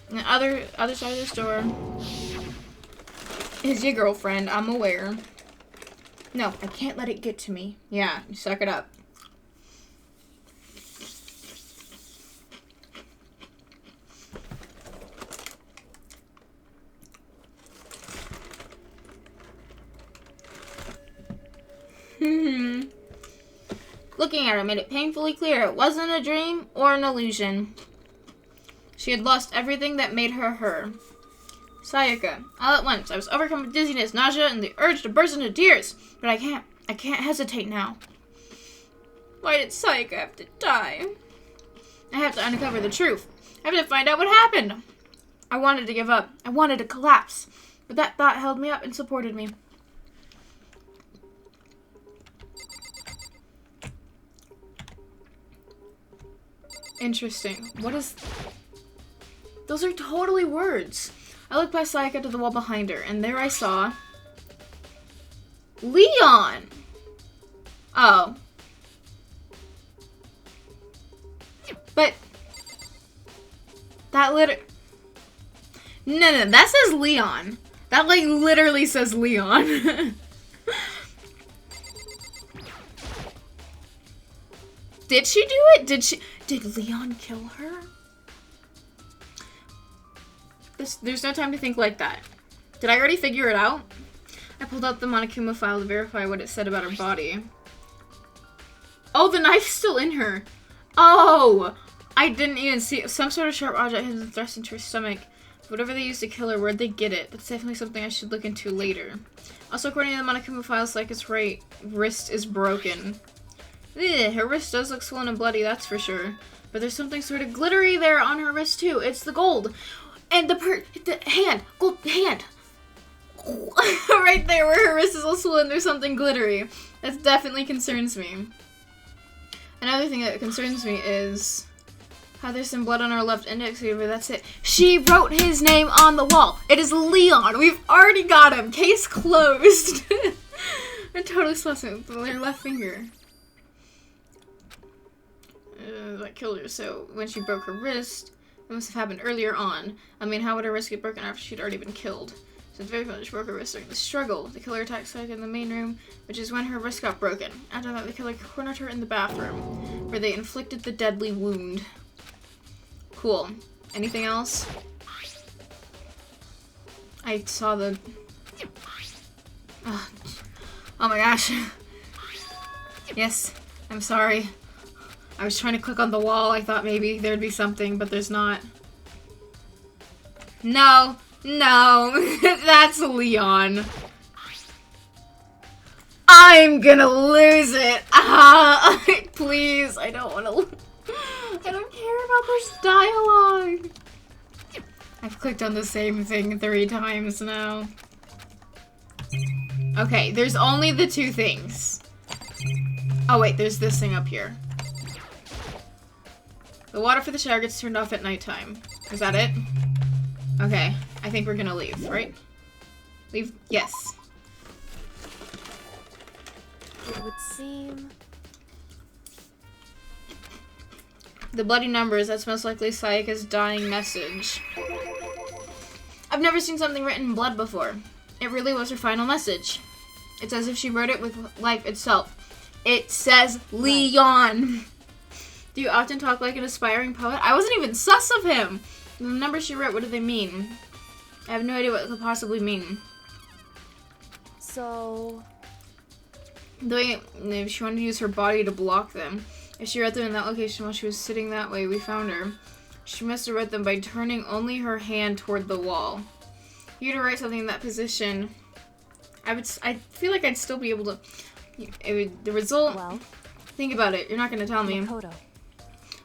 And the other side of the store is your girlfriend, I'm aware. No, I can't let it get to me. Yeah, you suck it up. Looking at her made it painfully clear it wasn't a dream or an illusion. She had lost everything that made her her. Sayaka. All at once, I was overcome with dizziness, nausea, and the urge to burst into tears. But I can't hesitate now. Why did Sayaka have to die? I have to uncover the truth. I have to find out what happened. I wanted to give up. I wanted to collapse. But that thought held me up and supported me. Interesting. What is... Those are totally words. I looked past Sayaka to the wall behind her, and there I saw... Leon! Oh. But... That No, that says Leon. That, like, literally says Leon. Did she do it? Did Leon kill her? There's no time to think like that. Did I already figure it out? I pulled out the Monokuma file to verify what it said about her body. Oh, the knife's still in her. Oh! I didn't even see it. Some sort of sharp object had been thrust into her stomach. Whatever they used to kill her, where'd they get it? That's definitely something I should look into later. Also, according to the Monokuma file, Sayaka's right wrist is broken. Ugh, her wrist does look swollen and bloody, that's for sure. But there's something sort of glittery there on her wrist, too. It's the gold. And the hand. Gold hand. Right there where her wrist is all swollen, there's something glittery. That definitely concerns me. Another thing that concerns me is There's some blood on our left index finger, that's it. She wrote his name on the wall. It is Leon. We've already got him. Case closed. I totally slept with her left finger. That killed her. So when she broke her wrist, it must have happened earlier on. I mean, how would her wrist get broken after she'd already been killed? So it's very funny. She broke her wrist during the struggle. The killer attacked Sayaka in the main room, which is when her wrist got broken. After that, the killer cornered her in the bathroom, where they inflicted the deadly wound. Cool. Anything else? I saw the... Oh my gosh. Yes, I'm sorry. I was trying to click on the wall. I thought maybe there'd be something, but there's not. No. No. That's Leon. I'm gonna lose it. Please. I don't want to... I don't care about this dialogue. I've clicked on the same thing 3 times now. Okay, there's only the 2 things. Oh wait, there's this thing up here. The water for the shower gets turned off at nighttime. Is that it? Okay, I think we're gonna leave, right? Leave? Yes. It would seem... The bloody numbers, that's most likely Sayaka's dying message. I've never seen something written in blood before. It really was her final message. It's as if she wrote it with life itself. It says Leon. Do you often talk like an aspiring poet? I wasn't even sus of him. The numbers she wrote, what do they mean? I have no idea what it could possibly mean. So... The way she wanted to use her body to block them. If she wrote them in that location while she was sitting that way, we found her. She must have wrote them by turning only her hand toward the wall. If you were to write something in that position, I feel like I'd still be able to... the result... Well, think about it. You're not going to tell me. Makoto.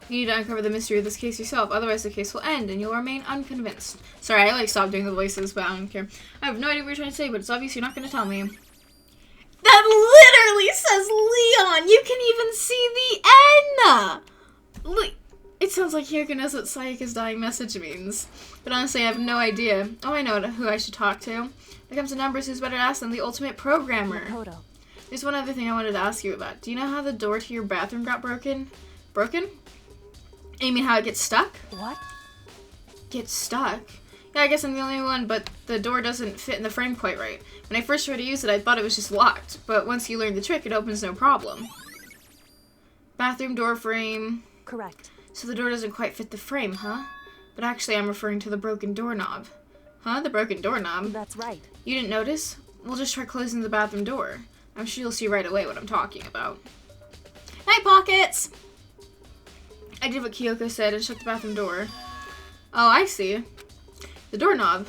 You need to uncover the mystery of this case yourself. Otherwise, the case will end, and you'll remain unconvinced. Sorry, I stopped doing the voices, but I don't care. I have no idea what you're trying to say, but it's obvious you're not going to tell me. That literally says Leon! You can even see the N! It sounds like Hirika knows what Sayaka's dying message means. But honestly, I have no idea. Oh, I know who I should talk to. When it comes to numbers, who's better to ask than the ultimate programmer? Makoto. There's one other thing I wanted to ask you about. Do you know how the door to your bathroom got broken? Broken? You mean how it gets stuck? What? Gets stuck? Yeah, I guess I'm the only one, but the door doesn't fit in the frame quite right. When I first tried to use it, I thought it was just locked. But once you learn the trick, it opens no problem. Bathroom door frame. Correct. So the door doesn't quite fit the frame, huh? But actually, I'm referring to the broken doorknob. Huh? The broken doorknob? That's right. You didn't notice? We'll just try closing the bathroom door. I'm sure you'll see right away what I'm talking about. Night pockets! I did what Kyoko said and shut the bathroom door. Oh, I see. The doorknob.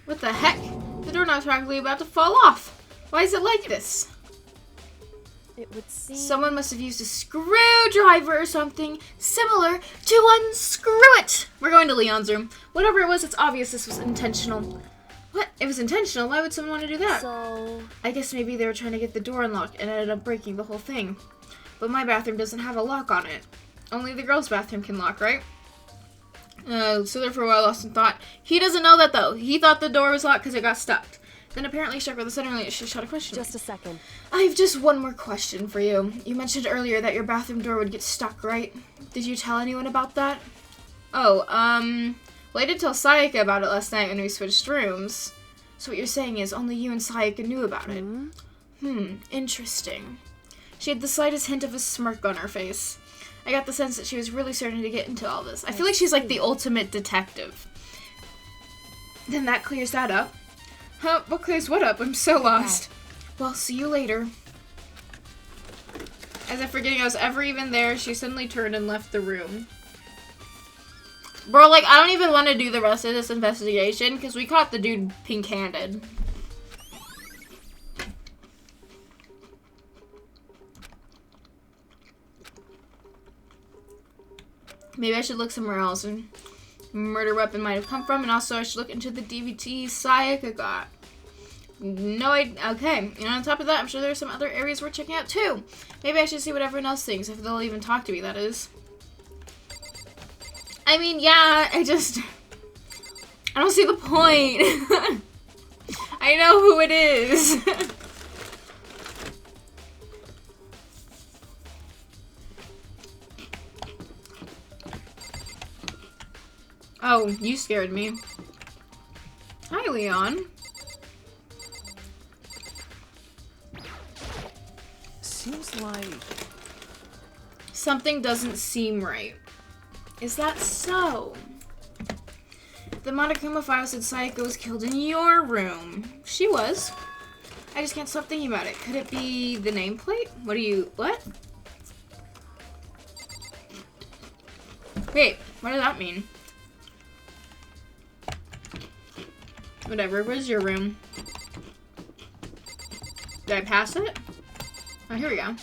What the heck? The doorknob's practically about to fall off. Why is it like this? It would seem... Someone must have used a screwdriver or something similar to unscrew it. We're going to Leon's room. Whatever it was, it's obvious this was intentional. What? It was intentional? Why would someone want to do that? So... I guess maybe they were trying to get the door unlocked and ended up breaking the whole thing. But my bathroom doesn't have a lock on it. Only the girls' bathroom can lock, right? So there for a while, lost in thought. He doesn't know that, though. He thought the door was locked because it got stuck. Then apparently struck with a suddenly she shot a question. Just a second. I have just one more question for you. You mentioned earlier that your bathroom door would get stuck, right? Did you tell anyone about that? Oh, well, I did tell Sayaka about it last night when we switched rooms. So what you're saying is only you and Sayaka knew about it. Interesting. She had the slightest hint of a smirk on her face. I got the sense that she was really starting to get into all this. I feel like she's like the ultimate detective. Then that clears that up. Huh? What clears what up? I'm so lost. Well, see you later. As if forgetting I was ever even there, she suddenly turned and left the room. Bro, like, I don't even want to do the rest of this investigation because we caught the dude pink-handed. Maybe I should look somewhere else and murder weapon might have come from, and also I should look into the DVD Sayaka got. No, okay. And on top of that, I'm sure there's some other areas we're checking out too. Maybe I should see what everyone else thinks, if they'll even talk to me, that is. I mean, yeah, I don't see the point. I know who it is. Oh, you scared me. Hi, Leon. Seems like... Something doesn't seem right. Is that so? The Monokuma file said Sayaka was killed in your room. She was. I just can't stop thinking about it. Could it be the nameplate? What? Wait, what does that mean? Whatever, where's your room? Did I pass it? Oh, here we go.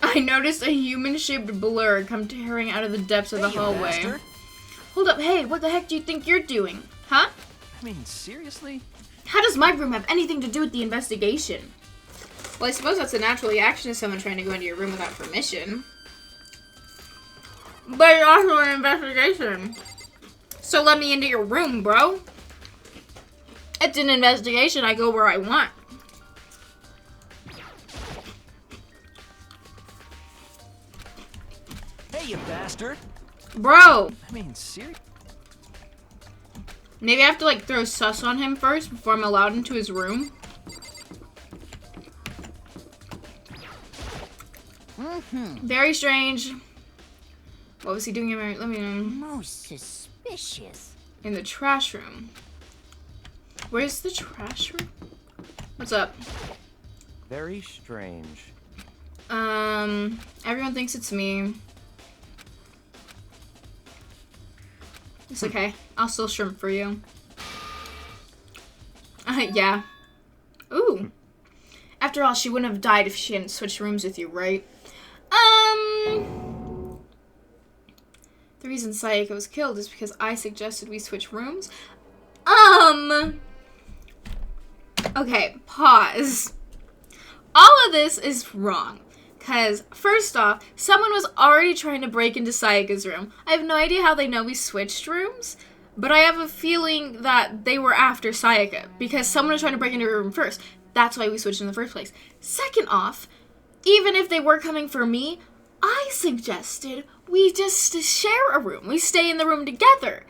I noticed a human-shaped blur come tearing out of the depths of the hallway. Bastard. Hold up, hey, what the heck do you think you're doing? Huh? I mean, seriously? How does my room have anything to do with the investigation? Well, I suppose that's a natural reaction to someone trying to go into your room without permission. But it's also an investigation. So let me into your room, bro. It's an investigation. I go where I want. Hey, you bastard! Bro. I mean, seriously? Maybe I have to, like, throw sus on him first before I'm allowed into his room. Very strange. What was he doing in my... Let me know. Most suspicious. In the trash room. Where's the trash room? What's up? Very strange. Everyone thinks it's me. It's okay. I'll still shrimp for you. Yeah. Ooh. After all, she wouldn't have died if she hadn't switched rooms with you, right? The reason Sayaka was killed is because I suggested we switch rooms. Okay, pause. All of this is wrong. Because, first off, someone was already trying to break into Sayaka's room. I have no idea how they know we switched rooms, but I have a feeling that they were after Sayaka, because someone was trying to break into her room first. That's why we switched in the first place. Second off, even if they were coming for me, I suggested we just share a room. We stay in the room together.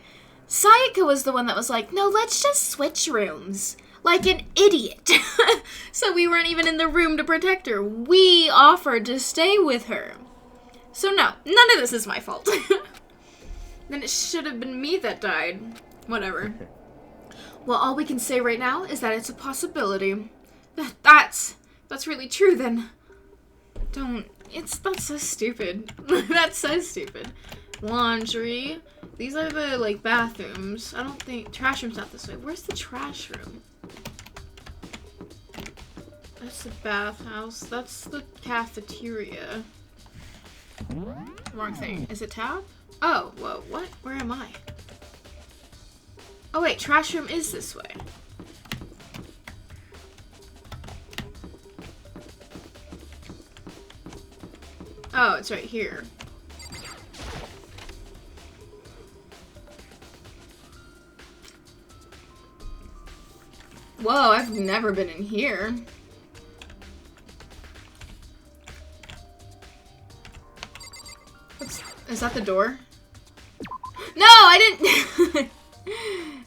Sayaka was the one that was like, no, let's just switch rooms. Like an idiot. So we weren't even in the room to protect her. We offered to stay with her. So no, none of this is my fault. Then it should have been me that died. Whatever. Well, all we can say right now is that it's a possibility. That's really true then. That's so stupid. That's so stupid. Laundry. These are the, like, bathrooms. I don't think, trash room's not this way. Where's the trash room? That's the bathhouse. That's the cafeteria. Wrong thing. Is it tab? Oh, whoa, what? Where am I? Oh wait, trash room is this way. Oh, it's right here. Whoa, I've never been in here. Is that the door? No, I didn't.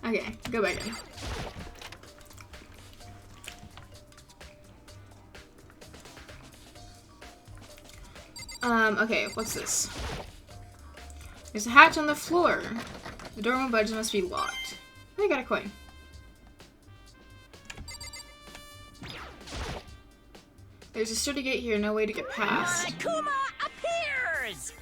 Okay, go back in. Okay, what's this? There's a hatch on the floor. The door won't budge, must be locked. I got a coin. There's a sturdy gate here, no way to get past. Monokuma appears!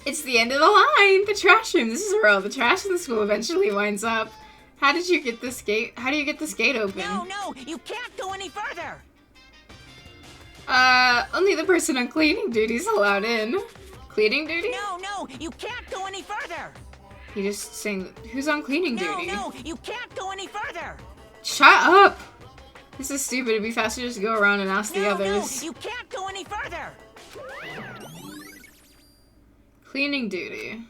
It's the end of the line! The trash room! This is where all the trash in the school eventually winds up. How did you get this gate? How do you get this gate open? No, you can't go any further! Only the person on cleaning duty is allowed in. Cleaning duty? No, you can't go any further! He just saying, who's on cleaning duty? No, you can't go any further. Shut up! This is stupid. It'd be faster just to go around and ask the others. No, you can't go any further. Cleaning duty.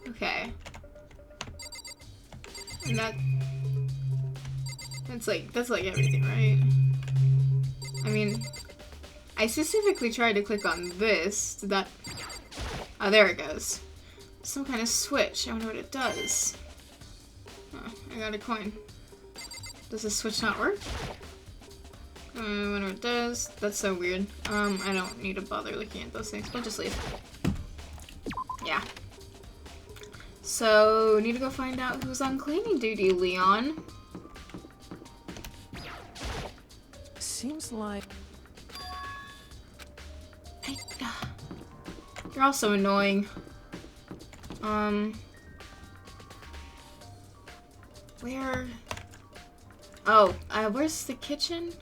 Okay. And that's like everything, right? I mean, I specifically tried to click on this. Did that? Oh, there it goes. Some kind of switch. I wonder what it does. Oh, I got a coin. Does the switch not work? I wonder what it does. That's so weird. I don't need to bother looking at those things. We'll just leave. Yeah. So, need to go find out who's on cleaning duty, Leon. Seems like... You're all so annoying. Where? Oh, where's the kitchen?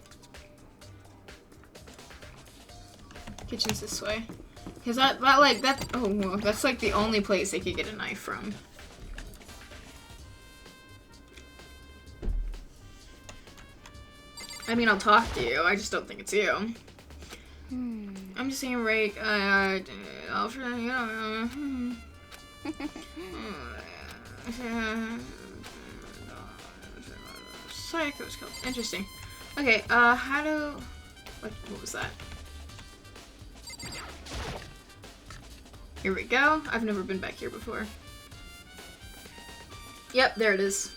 Kitchen's this way. Cause that, oh, well, that's like the only place they could get a knife from. I mean, I'll talk to you. I just don't think it's you. I'm just saying, Rake. I'll try. Psycho's killed. Interesting. Okay. How do? What was that? Here we go. I've never been back here before. Yep, there it is.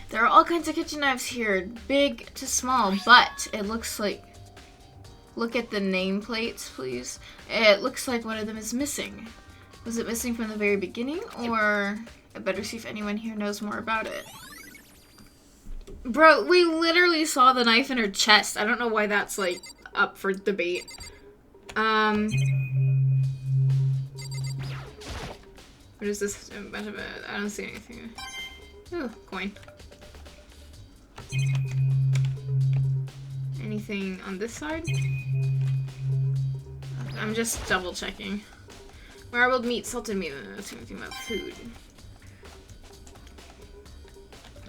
There are all kinds of kitchen knives here, big to small, but it looks like... Look at the nameplates, please. It looks like one of them is missing. Was it missing from the very beginning, or... I better see if anyone here knows more about it. Bro, we literally saw the knife in her chest. I don't know why that's, like, up for debate. What is this? I don't see anything. Ooh, coin. Anything on this side? I'm just double checking. Marbled meat, salted meat. That's anything about food.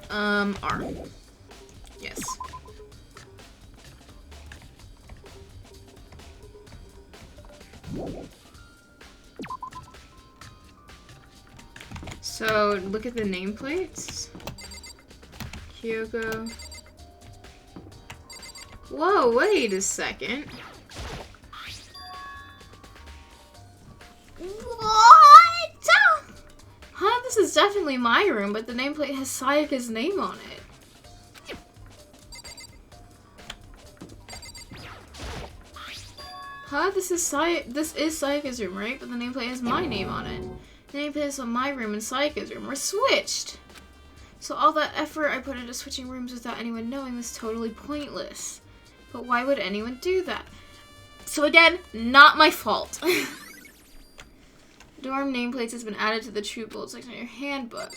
R. Yes. So, look at the nameplates. Kyoko. Whoa, wait a second. What? Huh, this is definitely my room, but the nameplate has Sayaka's name on it. Huh, this is Sayaka's room, right? But the nameplate has my name on it. The nameplate is on my room and Sayaka's room. We're switched! So all that effort I put into switching rooms without anyone knowing was totally pointless. But why would anyone do that? So again, not my fault. Dorm nameplates has been added to the true bold section of your handbook.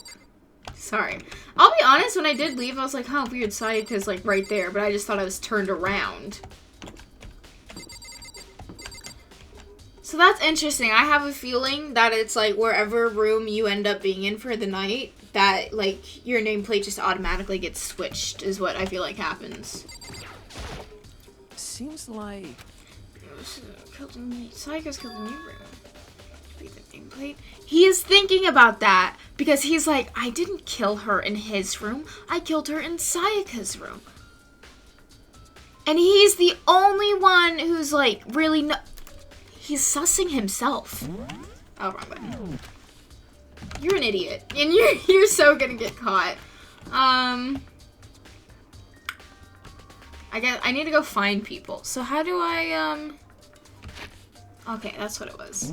Sorry. I'll be honest, when I did leave, I was like, huh, weird, Sayaka's like right there, but I just thought I was turned around. So that's interesting. I have a feeling that it's like wherever room you end up being in for the night, that like your nameplate just automatically gets switched is what I feel like happens. Seems like... Sayaka's killed in your room. Be the nameplate. He is thinking about that because he's like, I didn't kill her in his room. I killed her in Sayaka's room. And he's the only one who's like really he's sussing himself. Oh, wrong button. You're an idiot, and you're so gonna get caught. I need to go find people. So how do I Okay, that's what it was.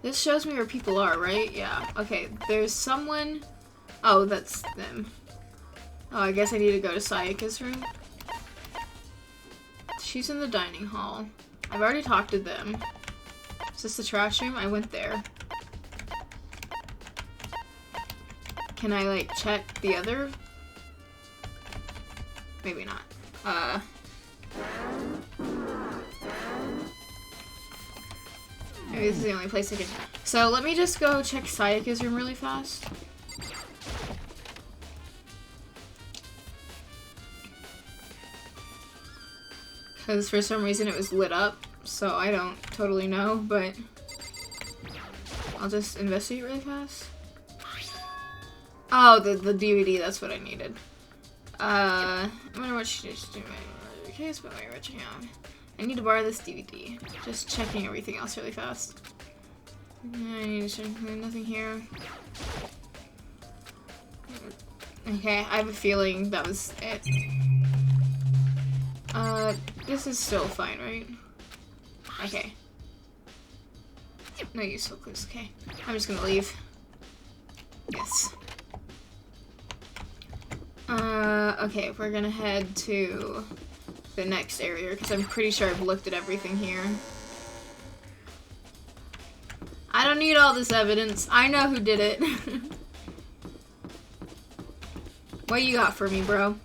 This shows me where people are, right? Yeah. Okay, there's someone. Oh, that's them. Oh, I guess I need to go to Sayaka's room. She's in the dining hall. I've already talked to them. Is this the trash room? I went there. Can I, like, check the other? Maybe not. Maybe this is the only place I can... So let me just go check Sayaka's room really fast. Because for some reason it was lit up, so I don't totally know, but I'll just investigate really fast. Oh, the DVD, that's what I needed. I wonder what she just did. Case, but my rich account. I need to borrow this DVD. Just checking everything else really fast. I need to check nothing here. Okay, I have a feeling that was it. This is still fine, right? Okay. No useful clues, okay. I'm just gonna leave. Yes. Okay, we're gonna head to the next area, because I'm pretty sure I've looked at everything here. I don't need all this evidence. I know who did it. What you got for me, bro?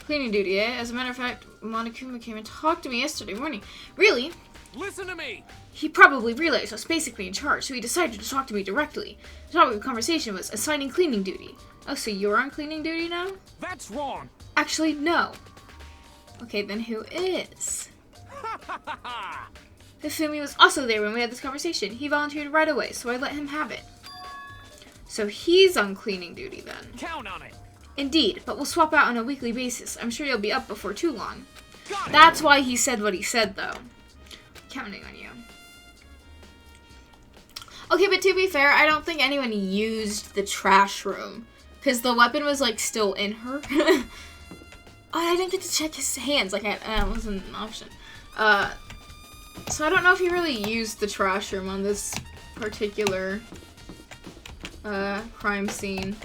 Cleaning duty, eh? As a matter of fact, Monokuma came and talked to me yesterday morning. Really? Listen to me! He probably realized I was basically in charge, so he decided to talk to me directly. The topic of the conversation was assigning cleaning duty. Oh, so you're on cleaning duty now? That's wrong! Actually, no. Okay, then who is? Hifumi was also there when we had this conversation. He volunteered right away, so I let him have it. So he's on cleaning duty then. Count on it! Indeed, but we'll swap out on a weekly basis. I'm sure you'll be up before too long. That's why he said what he said, though. Counting on you. Okay, but to be fair, I don't think anyone used the trash room. Because the weapon was, like, still in her. Oh, I didn't get to check his hands. Like, that wasn't an option. So I don't know if he really used the trash room on this particular crime scene.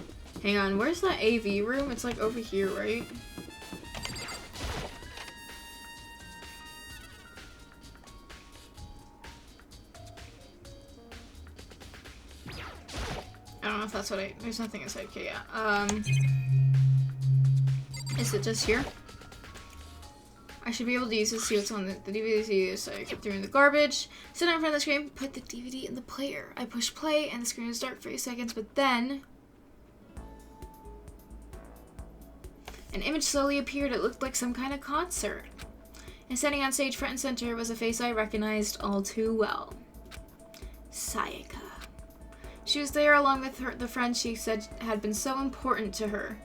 Hang on, where's that AV room? It's like over here, right? I don't know if that's what there's nothing inside. Okay, yeah. Is it just here? I should be able to use this to see what's on the DVD, so I get through in the garbage. Sit down in front of the screen, put the DVD in the player. I push play, and the screen is dark for a few seconds, but then an image slowly appeared. It looked like some kind of concert. And standing on stage front and center was a face I recognized all too well. Sayaka. She was there along with the friends she said had been so important to her.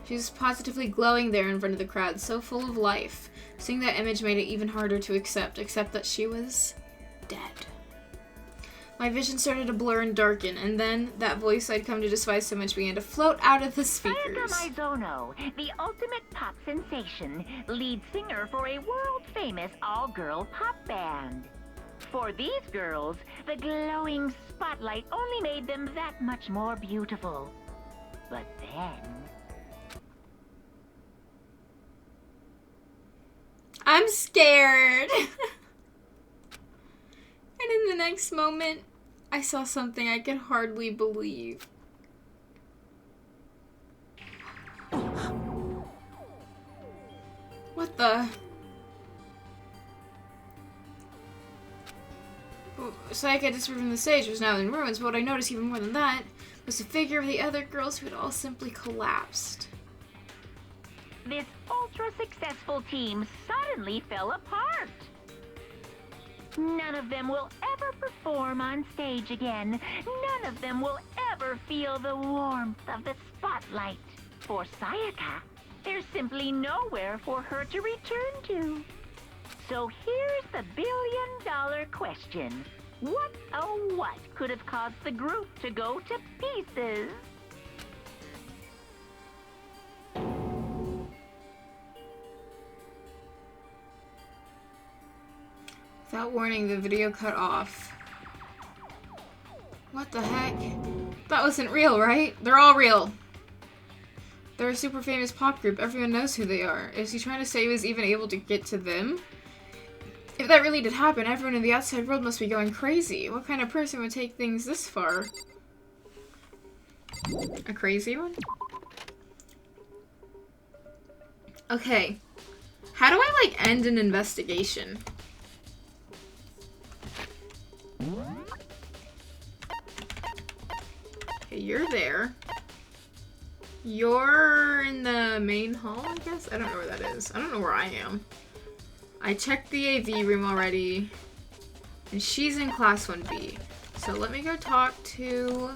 She was positively glowing there in front of the crowd, so full of life. Seeing that image made it even harder to accept that she was dead. My vision started to blur and darken, and then that voice I'd come to despise so much began to float out of the speakers. Sayaka Maizono, the ultimate pop sensation, lead singer for a world-famous all-girl pop band. For these girls, the glowing spotlight only made them that much more beautiful. But then... I'm scared! And in the next moment, I saw something I could hardly believe. What the? Sayaka disappeared from the stage, was now in ruins, but what I noticed even more than that was the figure of the other girls who had all simply collapsed. This ultra-successful team suddenly fell apart. None of them will ever perform on stage again. None of them will ever feel the warmth of the spotlight. For Sayaka, there's simply nowhere for her to return to. So here's the billion-dollar question. What, oh what, could have caused the group to go to pieces? Without warning, the video cut off. What the heck? That wasn't real, right? They're all real. They're a super famous pop group. Everyone knows who they are. Is he trying to say he was even able to get to them? If that really did happen, everyone in the outside world must be going crazy. What kind of person would take things this far? A crazy one? Okay. How do I, like, end an investigation? you're there. You're in the main hall, I guess? I don't know where that is. I don't know where I am. I checked the AV room already. And she's in class 1B. So let me go talk to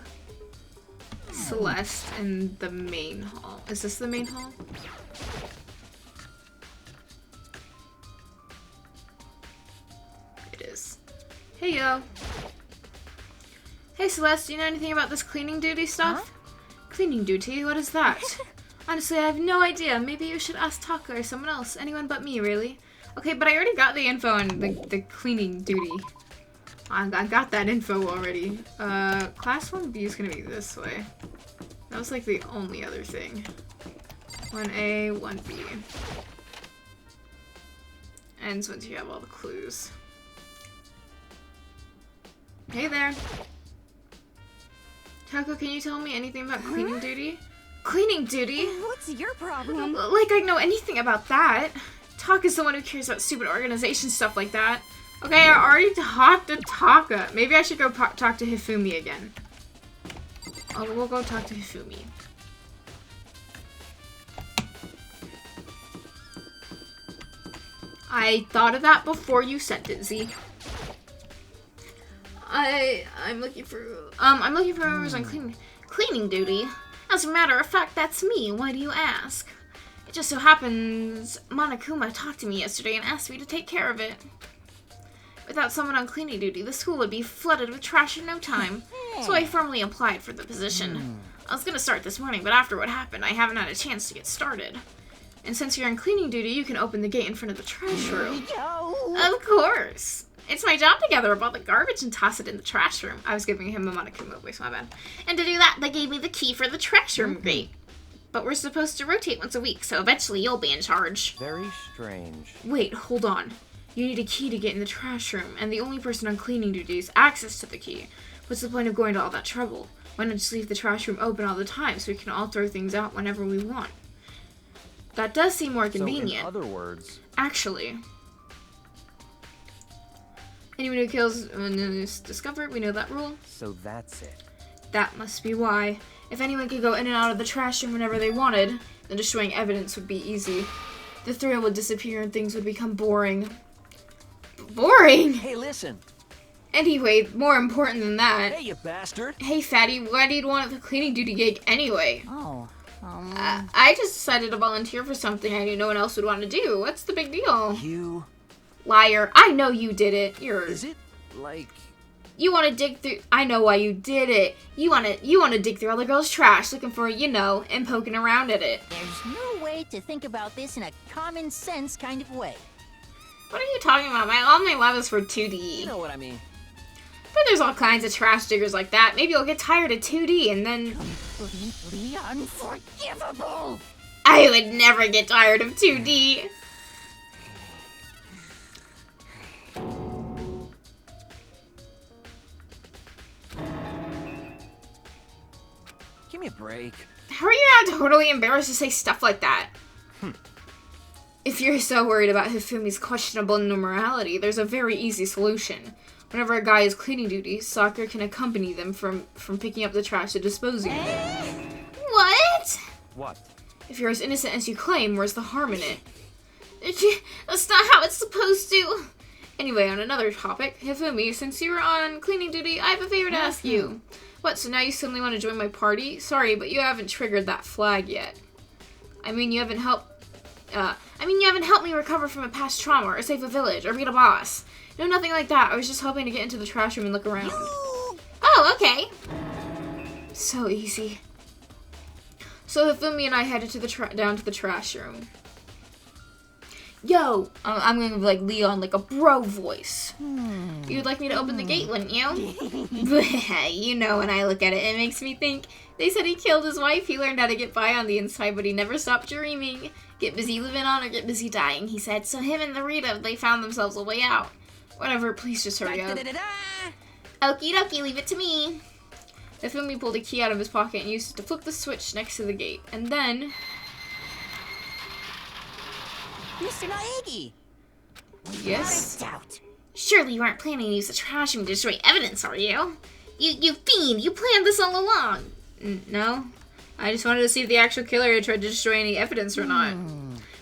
Celeste in the main hall. Is this the main hall? It is. Hey, yo. Hey, Celeste, do you know anything about this cleaning duty stuff? Huh? Cleaning duty? What is that? Honestly, I have no idea. Maybe you should ask Taka or someone else. Anyone but me, really. Okay, but I already got the info on the cleaning duty. I got that info already. Class 1B is gonna be this way. That was like the only other thing. 1A, 1B. Ends once you have all the clues. Hey there. Taco, can you tell me anything about cleaning duty? Cleaning duty? What's your problem? Like I know anything about that. Taka's the one who cares about stupid organization stuff like that. Okay, I already talked to Taka. Maybe I should go talk to Hifumi again. Oh, we'll go talk to Hifumi. I thought of that before you said it, Z. I'm looking for members on cleaning duty. As a matter of fact, that's me. Why do you ask? It just so happens Monokuma talked to me yesterday and asked me to take care of it. Without someone on cleaning duty, the school would be flooded with trash in no time. So I firmly applied for the position. I was gonna start this morning, but after what happened, I haven't had a chance to get started. And since you're on cleaning duty, you can open the gate in front of the trash room. Of course. It's my job to gather up all the garbage and toss it in the trash room. I was giving him a Monokuma voice, my bad. And to do that, they gave me the key for the trash room gate. But we're supposed to rotate once a week, so eventually you'll be in charge. Very strange. Wait, hold on. You need a key to get in the trash room, and the only person on cleaning duty has access to the key. What's the point of going to all that trouble? Why not just leave the trash room open all the time so we can all throw things out whenever we want? That does seem more convenient. So in other words... Actually... Anyone who kills is discovered, we know that rule. So that's it. That must be why. If anyone could go in and out of the trash room whenever they wanted, then destroying evidence would be easy. The thrill would disappear and things would become boring. Boring? Hey, listen. Anyway, more important than that. Hey, you bastard. Hey, fatty, why do you want the cleaning duty gig anyway? Oh, I just decided to volunteer for something I knew no one else would want to do. What's the big deal? You... Liar. I know you did it. Is it, like... You want to dig through... I know why you did it. You want to dig through all the girls' trash looking for, you know, and poking around at it. there's no way to think about this in a common sense kind of way. What are you talking about? All my love is for 2D. You know what I mean. But there's all kinds of trash diggers like that. Maybe you'll get tired of 2D and then... Completely unforgivable! I would never get tired of 2D. Give me a break. How are you not totally embarrassed to say stuff like that? If you're so worried about Hifumi's questionable immorality, there's a very easy solution. Whenever a guy is cleaning duty, Sakura can accompany them from picking up the trash to disposing of it. What? What? If you're as innocent as you claim, where's the harm in it? That's not how it's supposed to. Anyway, on another topic, Hifumi, since you were on cleaning duty, I have a favor to ask you. What, so now you suddenly want to join my party? Sorry, but you haven't triggered that flag yet. I mean, you haven't helped me recover from a past trauma, or save a village, or beat a boss. No, nothing like that. I was just hoping to get into the trash room and look around. Oh, okay. So easy. So Hifumi and I headed to down to the trash room. Yo, I'm gonna like Leon, like a bro voice. You'd like me to open the gate, wouldn't you? You know, when I look at it, it makes me think. They said he killed his wife. He learned how to get by on the inside, but he never stopped dreaming. Get busy living on or get busy dying, he said. So him and the Rita, they found themselves a way out. Whatever, please just hurry up. Okie dokie, leave it to me. Hifumi pulled a key out of his pocket and used it to flip the switch next to the gate. And then... Mr. Naegi! Yes? Doubt. Surely you aren't planning to use the trash room to destroy evidence, are you? You fiend! You planned this all along! No? I just wanted to see if the actual killer had tried to destroy any evidence or not.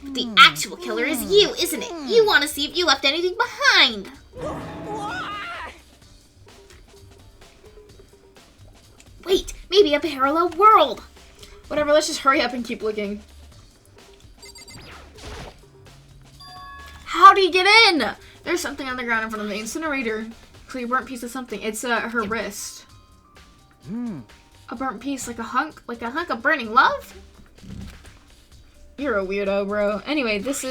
The actual killer is you, isn't it? You want to see if you left anything behind. Wait, maybe a parallel world. Whatever, let's just hurry up and keep looking. How do you get in? There's something on the ground in front of the incinerator. Clearly a burnt piece of something. It's her wrist. A burnt piece, like a hunk of burning love? You're a weirdo, bro. Anyway, it looks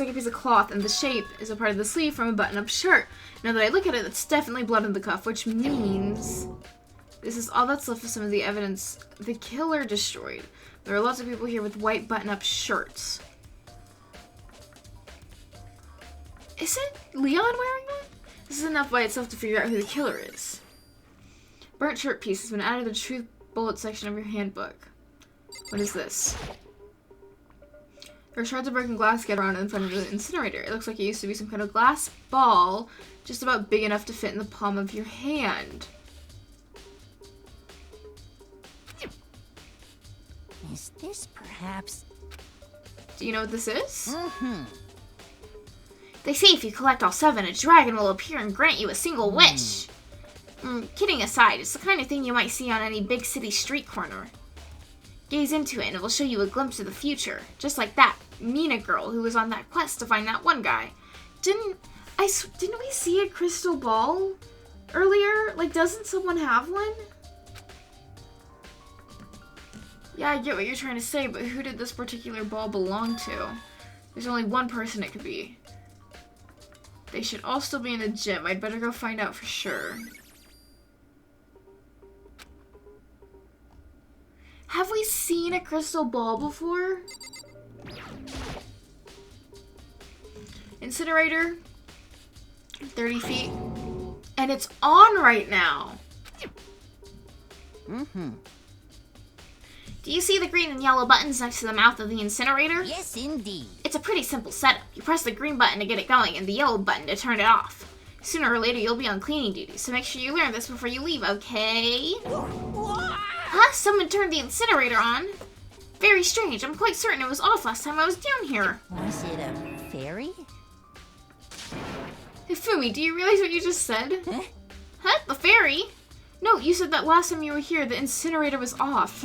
like a piece of cloth, and the shape is a part of the sleeve from a button-up shirt. Now that I look at it, it's definitely blood on the cuff, which means this is all that's left of some of the evidence the killer destroyed. There are lots of people here with white button-up shirts. Isn't Leon wearing one? This is enough by itself to figure out who the killer is. Burnt shirt piece has been added to the truth bullet section of your handbook. What is this? There are shards of broken glass scattered around in front of the incinerator. It looks like it used to be some kind of glass ball, just about big enough to fit in the palm of your hand. Is this perhaps... Do you know what this is? They say if you collect all 7, a dragon will appear and grant you a single wish. Kidding aside, it's the kind of thing you might see on any big city street corner. Gaze into it and it will show you a glimpse of the future. Just like that Mina girl who was on that quest to find that one guy. Didn't we see a crystal ball earlier? Like, doesn't someone have one? Yeah, I get what you're trying to say, but who did this particular ball belong to? There's only one person it could be. They should all still be in the gym. I'd better go find out for sure. Have we seen a crystal ball before? Incinerator. 30 feet. And it's on right now. Do you see the green and yellow buttons next to the mouth of the incinerator? Yes, indeed. It's a pretty simple setup. You press the green button to get it going and the yellow button to turn it off. Sooner or later, you'll be on cleaning duty, so make sure you learn this before you leave, okay? Huh? Someone turned the incinerator on? Very strange. I'm quite certain it was off last time I was down here. Was it a fairy? Hifumi, do you realize what you just said? Huh? The fairy? No, you said that last time you were here, the incinerator was off.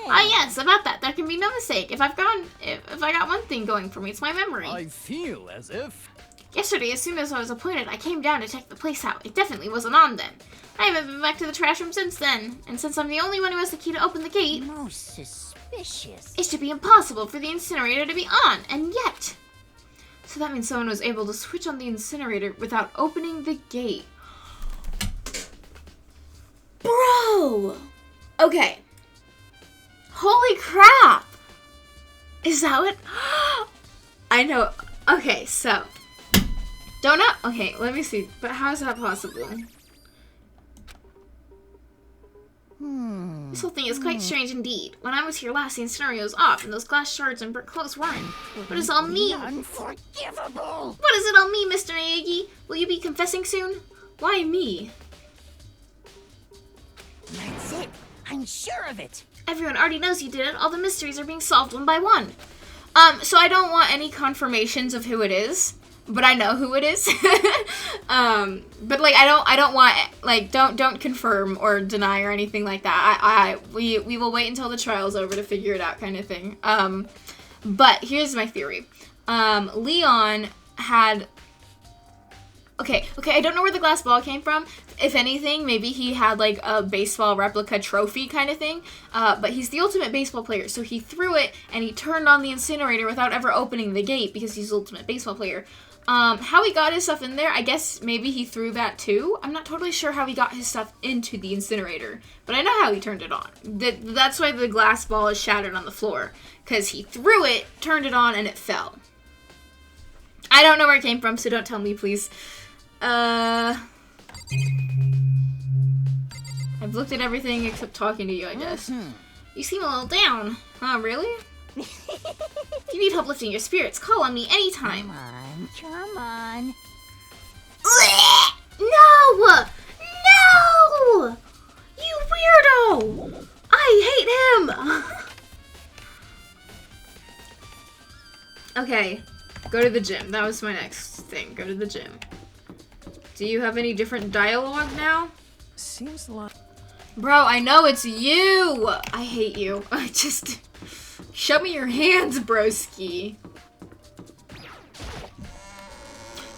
Ah, yes, about that. There can be no mistake. If I got one thing going for me, it's my memory. I feel as if... Yesterday, as soon as I was appointed, I came down to check the place out. It definitely wasn't on then. I haven't been back to the trash room since then. And since I'm the only one who has the key to open the gate, Most suspicious. it should be impossible for the incinerator to be on. And yet... So that means someone was able to switch on the incinerator without opening the gate. Bro! Okay. Holy crap! Is that what... I know. Okay, so... Don't know... Okay, let me see. But how is that possible? This whole thing is quite strange indeed. When I was here last, the incinerator was off, and those glass shards and burnt clothes weren't. What does it all mean? Unforgivable! What does it all mean, Mr. Naegi? Will you be confessing soon? Why me? That's it. I'm sure of it. Everyone already knows you did it. All the mysteries are being solved one by one. So I don't want any confirmations of who it is, but I know who it is. But like I don't want like don't confirm or deny or anything like that. We will wait until the trial's over to figure it out, kind of thing. But here's my theory. Leon had. Okay, I don't know where the glass ball came from. If anything, maybe he had like a baseball replica trophy kind of thing. But he's the ultimate baseball player, so he threw it and he turned on the incinerator without ever opening the gate because he's the ultimate baseball player. How he got his stuff in there, I guess maybe he threw that too. I'm not totally sure how he got his stuff into the incinerator, but I know how he turned it on. That's why the glass ball is shattered on the floor, because he threw it, turned it on, and it fell. I don't know where it came from, so don't tell me, please. I've looked at everything except talking to you, I guess. You seem a little down. Huh, really? If you need help lifting your spirits, call on me anytime. Come on. No! No! You weirdo! I hate him! Okay, go to the gym. That was my next thing. Go to the gym. Do you have any different dialogue now? Seems like... Bro, I know it's you! I hate you. I just... Show me your hands, broski.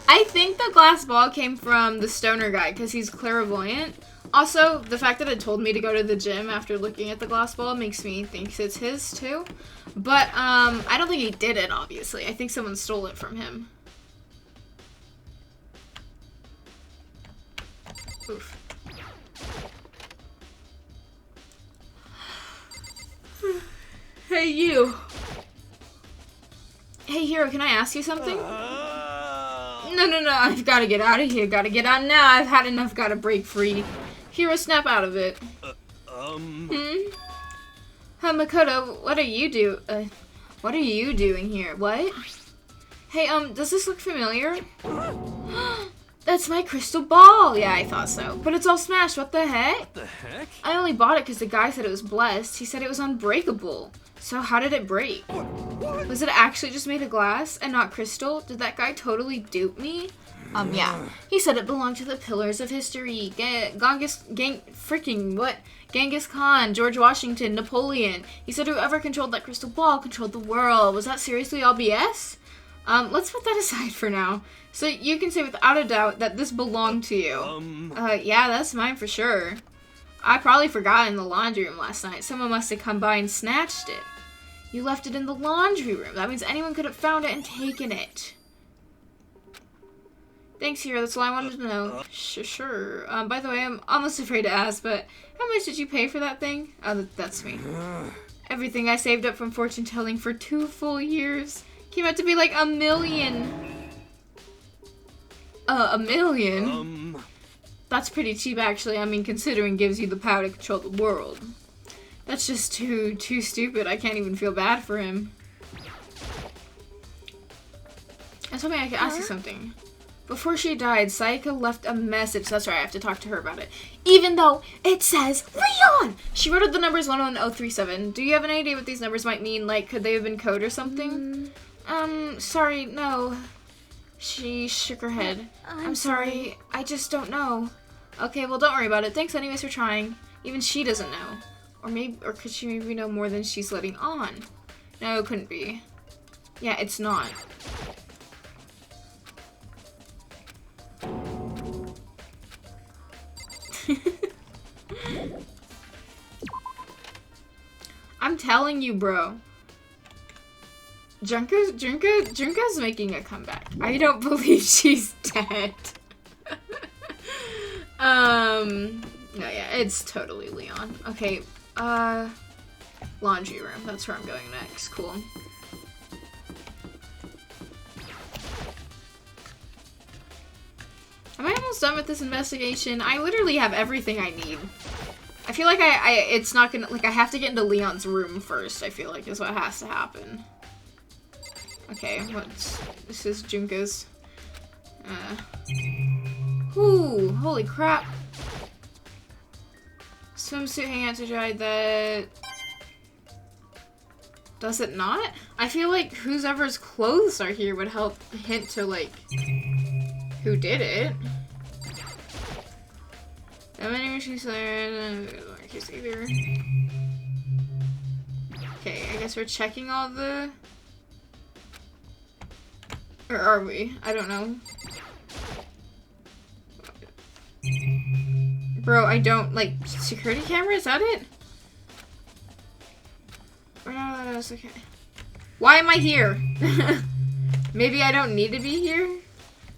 I think the glass ball came from the stoner guy because he's clairvoyant. Also, the fact that it told me to go to the gym after looking at the glass ball makes me think it's his too. But I don't think he did it, obviously. I think someone stole it from him. Oof. Hey, you. Hey, Hero, can I ask you something? No, I've got to get out of here. Gotta get out now. I've had enough. Gotta break free. Hero, snap out of it. Makoto, what are you doing here? What? Hey, does this look familiar? That's my crystal ball! Yeah, I thought so. But it's all smashed. What the heck? What the heck? I only bought it because the guy said it was blessed. He said it was unbreakable. So how did it break? Was it actually just made of glass and not crystal? Did that guy totally dupe me? Yeah. He said it belonged to the pillars of history. Genghis Khan, George Washington, Napoleon. He said whoever controlled that crystal ball controlled the world. Was that seriously all BS? Let's put that aside for now. So you can say without a doubt that this belonged to you. Yeah, that's mine for sure. I probably forgot in the laundry room last night. Someone must have come by and snatched it. You left it in the laundry room. That means anyone could have found it and taken it. Thanks, Hero. That's all I wanted to know. Sure. By the way, I'm almost afraid to ask, but how much did you pay for that thing? Oh, that's me. Everything I saved up from fortune telling for 2 full years came out to be like $1 million. $1 million? That's pretty cheap, actually. I mean, considering gives you the power to control the world. That's just too stupid. I can't even feel bad for him. And something I could ask you something. Before she died, Sayaka left a message. That's right, I have to talk to her about it. Even though it says Leon! She wrote the numbers 11037. Do you have any idea what these numbers might mean? Like, could they have been code or something? Sorry, no. She shook her head. I'm sorry, I just don't know. Okay, well, don't worry about it. Thanks anyways for trying. Even she doesn't know. Or could she maybe know more than she's letting on? No, it couldn't be. Yeah, it's not. I'm telling you, bro. Junko's making a comeback. I don't believe she's dead. No, yeah, it's totally Leon. Okay, laundry room. That's where I'm going next. Cool. Am I almost done with this investigation? I literally have everything I need. I feel like it's not gonna, like, I have to get into Leon's room first, I feel like is what has to happen. Okay, this is Junko's. Ooh, holy crap. Swimsuit hang out to dry, that... Does it not? I feel like whoever's clothes are here would help hint to, like, who did it. That many machines there. Okay, I guess we're checking all the... Or are we? I don't know. Bro, I don't, like, security camera? Is that it? Or no, that was okay. Why am I here? Maybe I don't need to be here?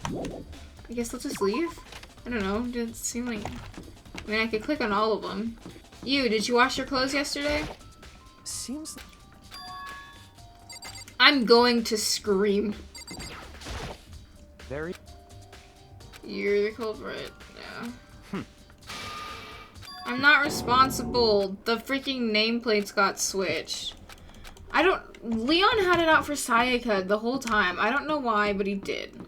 I guess I'll just leave? I don't know. Didn't seem like... I mean, I could click on all of them. You, did you wash your clothes yesterday? Seems... I'm going to scream. Very... You're the culprit. Yeah. I'm not responsible. The freaking nameplates got switched. Leon had it out for Sayaka the whole time. I don't know why, but he did.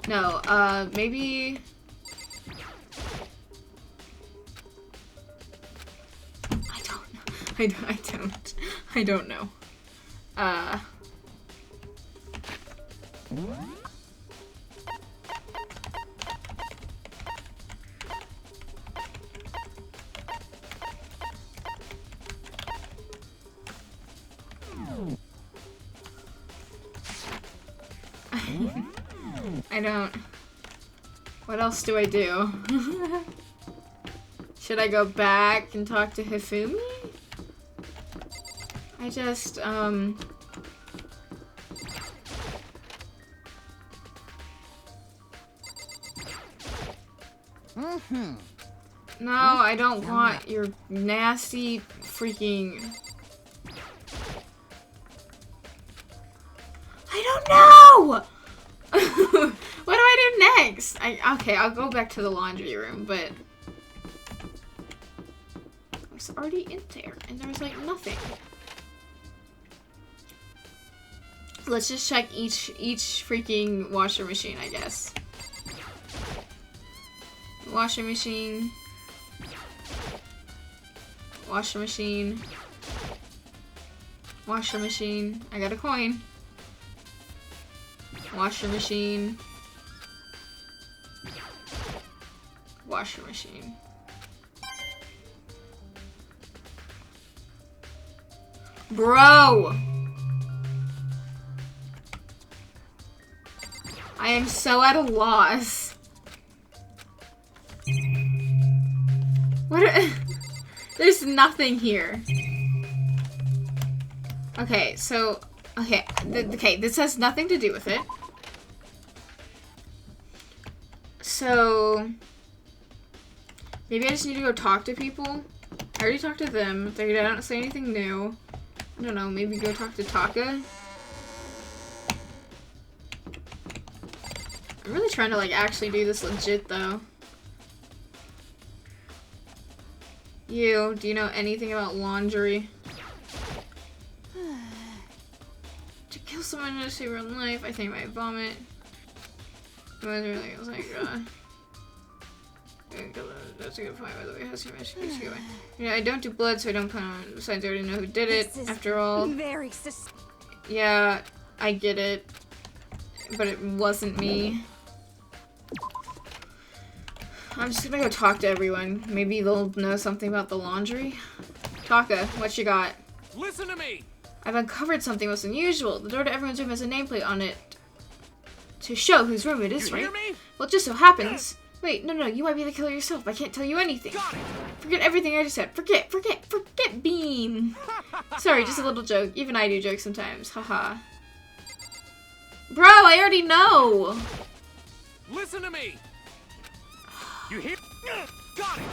No, maybe... I don't know. I don't. What else do I do? Should I go back and talk to Hifumi? I just, No, I don't want your nasty freaking... I don't know! What do I do next? Okay, I'll go back to the laundry room, but... I was already in there, and there was, like, nothing. Let's just check each freaking washer machine, I guess. Washing machine. Washer machine. Washer machine. I got a coin. Washer machine. Washer machine. Bro! I am so at a loss. What there's nothing here. Okay, so... Okay, okay, this has nothing to do with it. So... Maybe I just need to go talk to people. I already talked to them. They don't say anything new. I don't know, maybe go talk to Taka. I'm really trying to, like, actually do this legit, though. You, do you know anything about laundry? To kill someone to save real life, I think I might vomit. It was really, I was like, that's a good point, by the way. How's your mission? Yeah, I don't do blood, so I don't plan on. Besides, I already know who did it. After all. Very Yeah, I get it. But it wasn't me. I'm just gonna go talk to everyone. Maybe they'll know something about the laundry. Taka, what you got? Listen to me! I've uncovered something most unusual. The door to everyone's room has a nameplate on it to show whose room it is, You right? hear me? Well, it just so happens. Wait, no, you might be the killer yourself. I can't tell you anything. Got it! Forget everything I just said. Forget Bean. Sorry, just a little joke. Even I do jokes sometimes. Haha. Bro, I already know. Listen to me! You hear? Got it!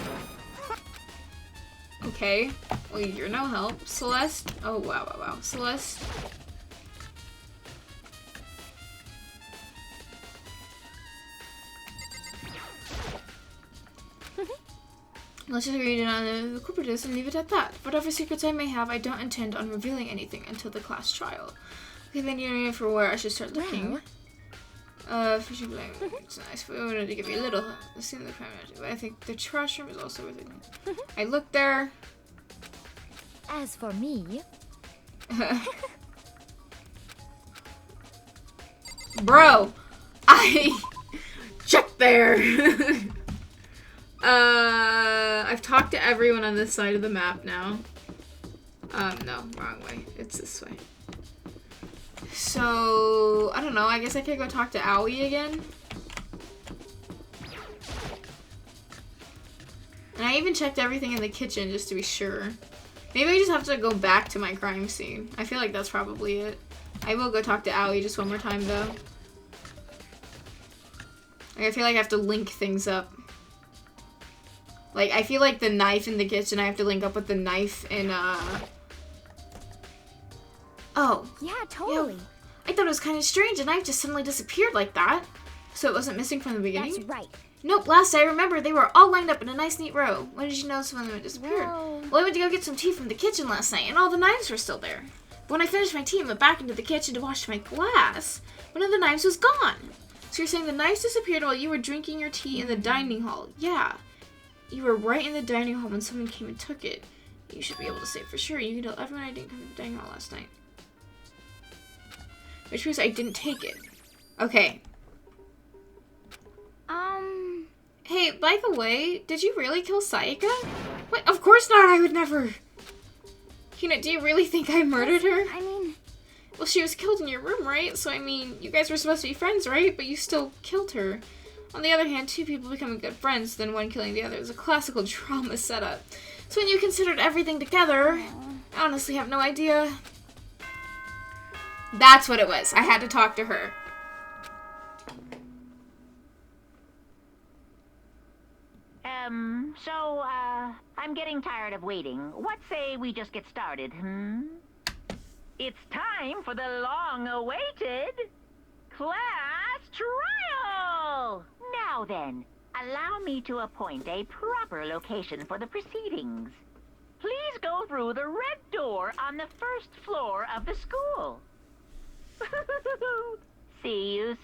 Okay. Well, you're no help. Celeste. Oh, wow. Celeste. Let's just read it on the corporates and leave it at that. Whatever secrets I may have, I don't intend on revealing anything until the class trial. Okay, then you know for where I should start looking. Fishy blank. It's nice food to give you a little. Let's see the primary, but I think the trash room is also worth it. I looked there. As for me, Bro, I checked there. I've talked to everyone on this side of the map now. No, wrong way. It's this way. So, I don't know. I guess I could go talk to Aoi again. And I even checked everything in the kitchen just to be sure. Maybe I just have to go back to my crime scene. I feel like that's probably it. I will go talk to Aoi just one more time, though. Like, I feel like I have to link things up. Like, I feel like the knife in the kitchen, I have to link up with the knife in, Oh. yeah, totally. Yo, I thought it was kind of strange. A knife just suddenly disappeared like that. So it wasn't missing from the beginning? That's right. Nope, last I remember, they were all lined up in a nice, neat row. When did you know some of them had disappeared? Well, I went to go get some tea from the kitchen last night, and all the knives were still there. But when I finished my tea and went back into the kitchen to wash my glass, one of the knives was gone. So you're saying the knives disappeared while you were drinking your tea in the dining hall? Yeah. You were right in the dining hall when someone came and took it. You should be able to say for sure. You can tell everyone I didn't come to Daganronpa last night. Which means I didn't take it. Okay. Hey, by the way, did you really kill Sayaka? What? Of course not, I would never. Hina, do you really think I murdered her? I mean, Well, she was killed in your room, right? So, I mean, you guys were supposed to be friends, right? But you still killed her. On the other hand, two people becoming good friends, then one killing the other is a classical drama setup. So when you considered everything together, I honestly have no idea. That's what it was. I had to talk to her. I'm getting tired of waiting. What say we just get started, It's time for the long-awaited class trial! Now then, allow me to appoint a proper location for the proceedings. Please go through the red door on the first floor of the school. See you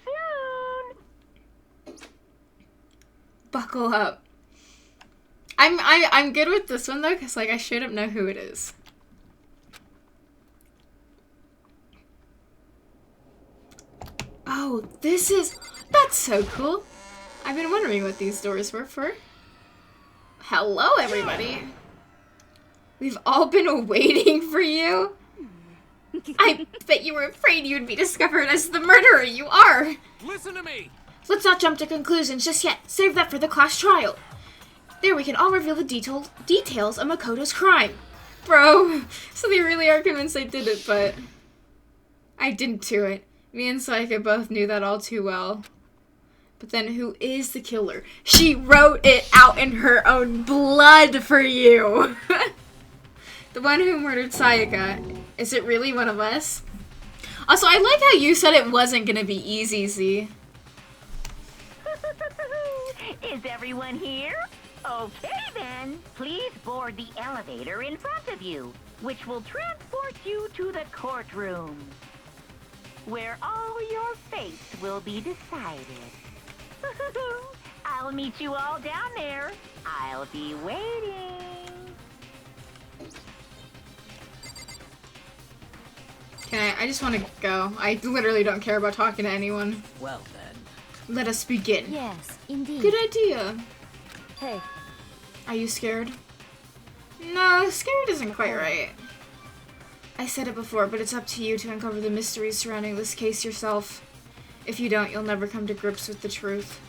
soon! Buckle up. I'm good with this one though, because like I straight up know who it is. Oh, that's so cool. I've been wondering what these doors were for. Hello, everybody. We've all been waiting for you. I bet you were afraid you would be discovered as the murderer you are. Listen to me! Let's not jump to conclusions just yet. Save that for the class trial. There we can all reveal the details of Makoto's crime. Bro, so they really are convinced I did it, but I didn't do it. Me and Sayaka both knew that all too well. But then who is the killer? She wrote it out in her own blood for you. The one who murdered Sayaka. Is it really one of us? Also, I like how you said it wasn't gonna be easy, Z. Is everyone here? Okay then, please board the elevator in front of you, which will transport you to the courtroom, where all your fates will be decided. I'll meet you all down there. I'll be waiting. Okay, I just want to go. I literally don't care about talking to anyone. Well then. Let us begin. Yes, indeed. Good idea. Hey, Are you scared? No, scared isn't quite right. I said it before, but it's up to you to uncover the mysteries surrounding this case yourself. If you don't, you'll never come to grips with the truth.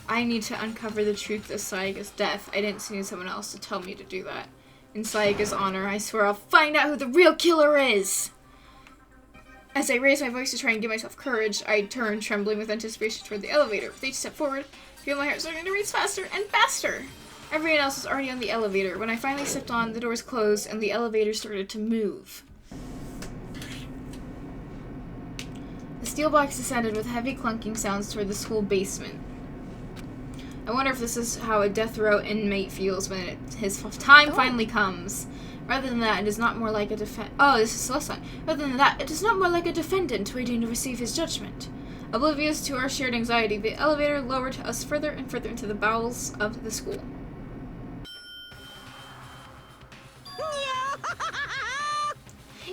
I need to uncover the truth of Sayaka's death. I didn't need someone else to tell me to do that. In Sayaka's honor, I swear I'll find out who the real killer is! As I raise my voice to try and give myself courage, I turn, trembling with anticipation toward the elevator. With each step forward, I feel my heart starting to race faster and faster! Everyone else was already on the elevator. When I finally stepped on, the doors closed and the elevator started to move. The steel box descended with heavy clunking sounds toward the school basement. I wonder if this is how a death row inmate feels when his time finally comes. Rather than that, it is not more like a this is the last line. Rather than that, it is not more like a defendant waiting to receive his judgment. Oblivious to our shared anxiety, the elevator lowered us further and further into the bowels of the school.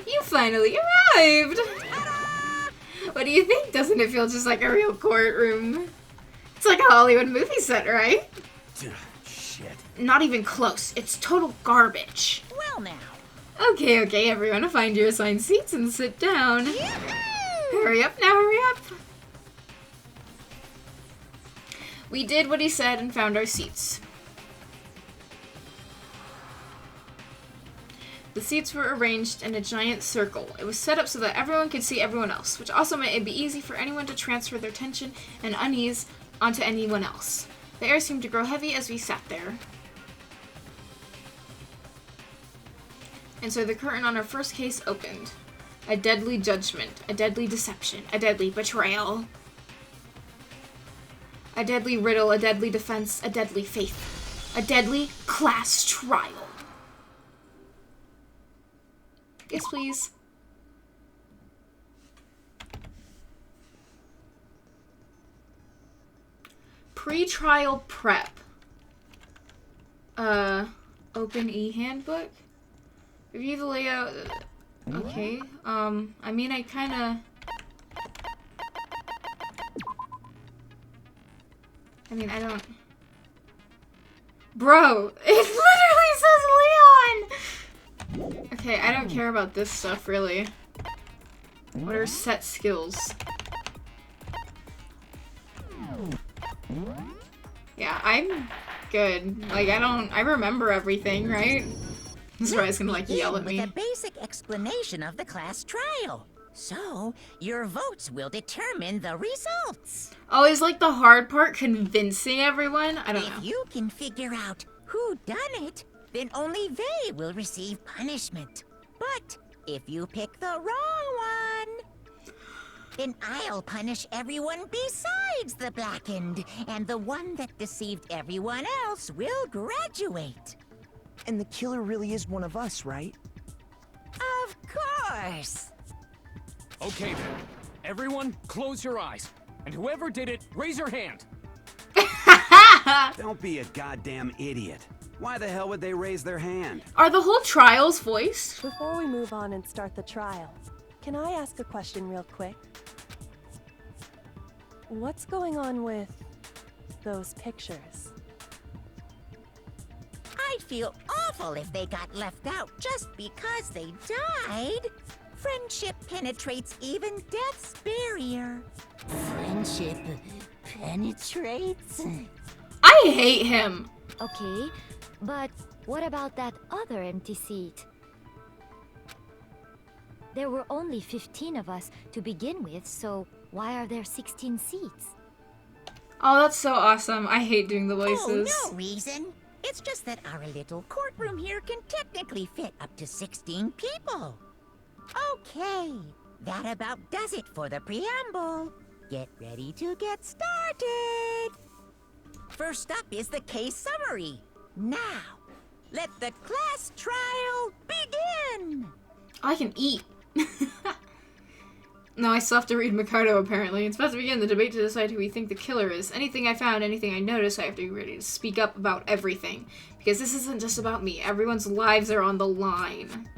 You finally arrived! What do you think? Doesn't it feel just like a real courtroom? It's like a Hollywood movie set, right? Shit. Not even close. It's total garbage. Well now. Okay, everyone, find your assigned seats and sit down. Hurry up now, hurry up. We did what he said and found our seats. The seats were arranged in a giant circle. It was set up so that everyone could see everyone else, which also meant it'd be easy for anyone to transfer their tension and unease onto anyone else. The air seemed to grow heavy as we sat there. And so the curtain on our first case opened. A deadly judgment, a deadly deception, a deadly betrayal. A deadly riddle, a deadly defense, a deadly faith. A deadly class trial. Yes, please. Pre-trial prep. Open e-handbook. Review the layout. Okay. I mean, I kind of. I mean, I don't. Bro, it literally says Leon. Okay, I don't care about this stuff really. What are set skills? Yeah, I'm good. Like, I remember everything, right? This is probably gonna, like, yell at me. With a basic explanation of the class trial. So, your votes will determine the results. Oh, is, like, the hard part convincing everyone? I don't know. If you can figure out who done it, then only they will receive punishment. But if you pick the wrong one, then I'll punish everyone besides the blackened, and the one that deceived everyone else will graduate. And the killer really is one of us, right? Of course. Okay then. Everyone, close your eyes. And whoever did it, raise your hand. Don't be a goddamn idiot. Why the hell would they raise their hand? Are the whole trials voiced? Before we move on and start the trial, can I ask a question real quick? What's going on with those pictures? I'd feel awful if they got left out just because they died. Friendship penetrates even death's barrier. Friendship penetrates? I hate him. Okay, but what about that other empty seat? There were only 15 of us to begin with, so why are there 16 seats? Oh, that's so awesome. I hate doing the voices. Oh, no reason. It's just that our little courtroom here can technically fit up to 16 people. Okay, that about does it for the preamble. Get ready to get started. First up is the case summary. Now, let the class trial begin. I can eat. No, I still have to read Mikado, apparently. It's about to begin the debate to decide who we think the killer is. Anything I found, anything I noticed, I have to be ready to speak up about everything. Because this isn't just about me. Everyone's lives are on the line.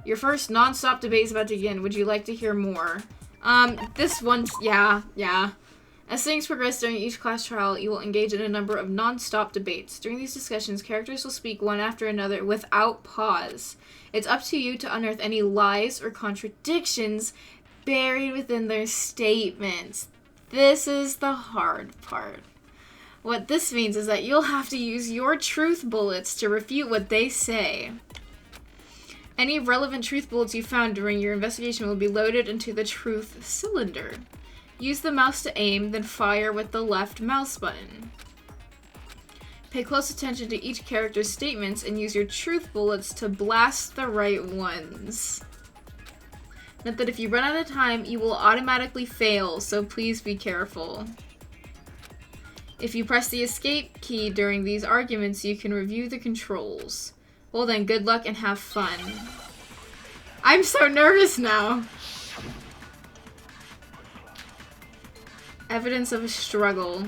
Your first non-stop debate is about to begin. Would you like to hear more? This one's... Yeah. As things progress during each class trial, you will engage in a number of non-stop debates. During these discussions, characters will speak one after another without pause. It's up to you to unearth any lies or contradictions buried within their statements. This is the hard part. What this means is that you'll have to use your truth bullets to refute what they say. Any relevant truth bullets you found during your investigation will be loaded into the truth cylinder. Use the mouse to aim, then fire with the left mouse button. Pay close attention to each character's statements and use your truth bullets to blast the right ones. Note that if you run out of time, you will automatically fail, so please be careful. If you press the escape key during these arguments, you can review the controls. Well then, good luck and have fun. I'm so nervous now. Evidence of a struggle.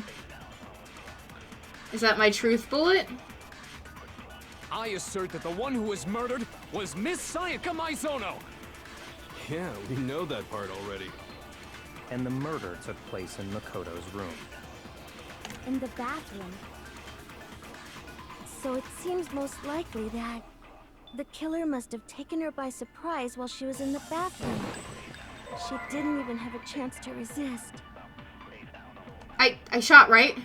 Is that my truth bullet? I assert that the one who was murdered was Miss Sayaka Maizono. Yeah, we know that part already. And the murder took place in Makoto's room. In the bathroom. So it seems most likely that the killer must have taken her by surprise while she was in the bathroom. She didn't even have a chance to resist. I shot, right?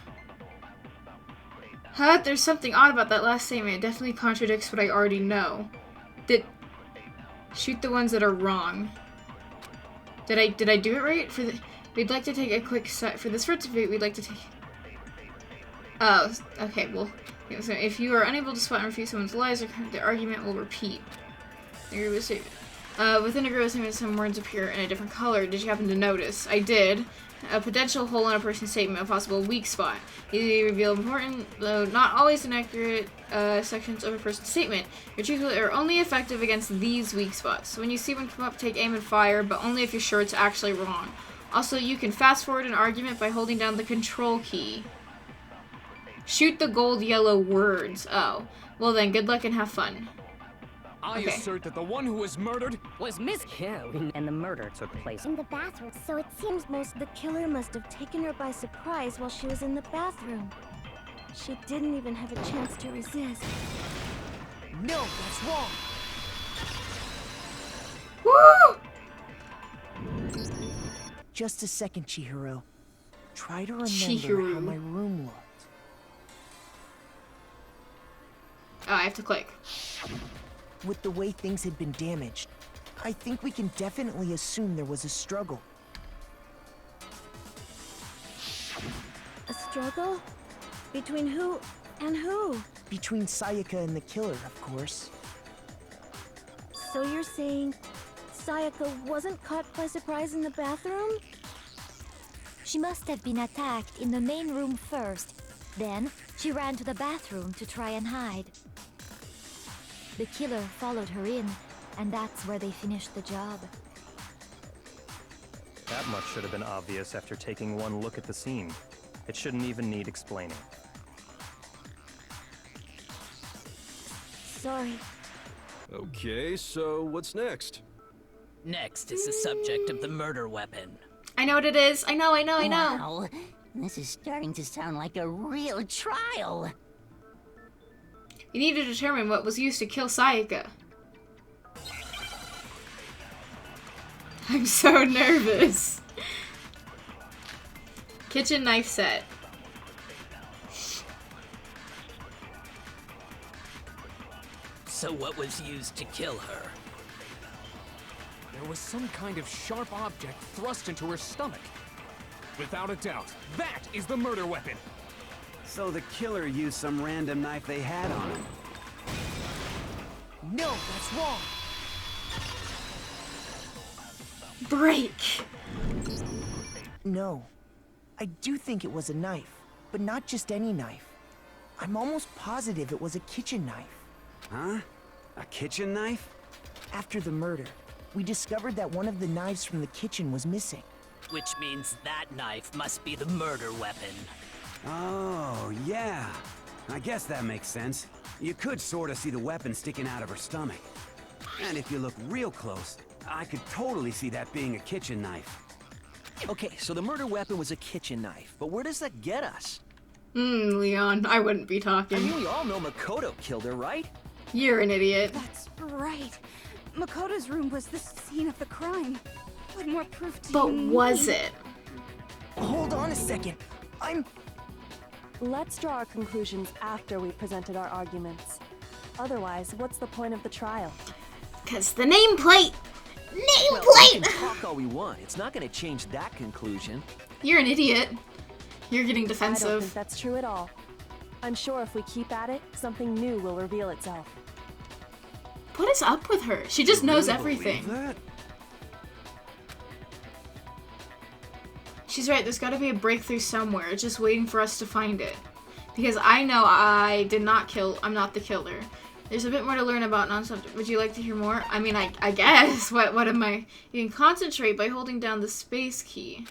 Huh? There's something odd about that last statement. It definitely contradicts what I already know. Shoot the ones that are wrong. Did I do it right? We'd like to take a quick set for this first debate. We'd like to take. Oh, okay. Well, yeah, so if you are unable to spot and refute someone's lies, the argument will repeat. Within a group statement, some words appear in a different color. Did you happen to notice? I did. A potential hole in a person's statement, a possible weak spot. These reveal important, though not always inaccurate, sections of a person's statement. Your truth are only effective against these weak spots. So when you see one come up, take aim and fire, but only if you're sure it's actually wrong. Also, you can fast forward an argument by holding down the control key. Shoot the gold yellow words. Oh. Well then, good luck and have fun. I assert that the one who was murdered was Miss... Yeah, and the murder took place In the bathroom, so it seems the killer must have taken her by surprise while she was in the bathroom. She didn't even have a chance to resist. No, that's wrong. Woo! Just a second, Chihiro. Try to remember Chihiro. how my room looked. Oh, I have to click. With the way things had been damaged, I think we can definitely assume there was a struggle. A struggle? Between who and who? Between Sayaka and the killer, of course. So you're saying Sayaka wasn't caught by surprise in the bathroom? She must have been attacked in the main room first. Then, she ran to the bathroom to try and hide. The killer followed her in, and that's where they finished the job. That much should have been obvious after taking one look at the scene. It shouldn't even need explaining. Sorry. Okay, so what's next? Next is the subject of the murder weapon. I know what it is. I know. Wow, this is starting to sound like a real trial. You need to determine what was used to kill Sayaka. I'm so nervous. Kitchen knife set. So what was used to kill her? There was some kind of sharp object thrust into her stomach. Without a doubt, that is the murder weapon. So the killer used some random knife they had on him. No, that's wrong. Break. No. I do think it was a knife, but not just any knife. I'm almost positive it was a kitchen knife. Huh? A kitchen knife? After the murder, we discovered that one of the knives from the kitchen was missing. Which means that knife must be the murder weapon. Oh, yeah. I guess that makes sense. You could sort of see the weapon sticking out of her stomach. And if you look real close, I could totally see that being a kitchen knife. Okay, so the murder weapon was a kitchen knife, but where does that get us? Leon, I wouldn't be I talking. mean, we all know Makoto killed her, right? You're an idiot. That's right. Makoto's room was the scene of the crime. What more proof do But you need? was it? Hold on a second. Let's draw our conclusions after we've presented our arguments. Otherwise, what's the point of the trial? Because the nameplate! Well, we can talk all we want. It's not going to change that conclusion. You're an idiot. You're getting I don't defensive. think that's true at all. I'm sure if we keep at it, something new will reveal itself. What is up with her? She just knows Really everything. believe that? She's right, there's gotta be a breakthrough somewhere. It's just waiting for us to find it. Because I know I did not kill, I'm not the killer. There's a bit more to learn about non-subject. Would you like to hear more? I mean, I guess. What am I? You can concentrate by holding down the space key.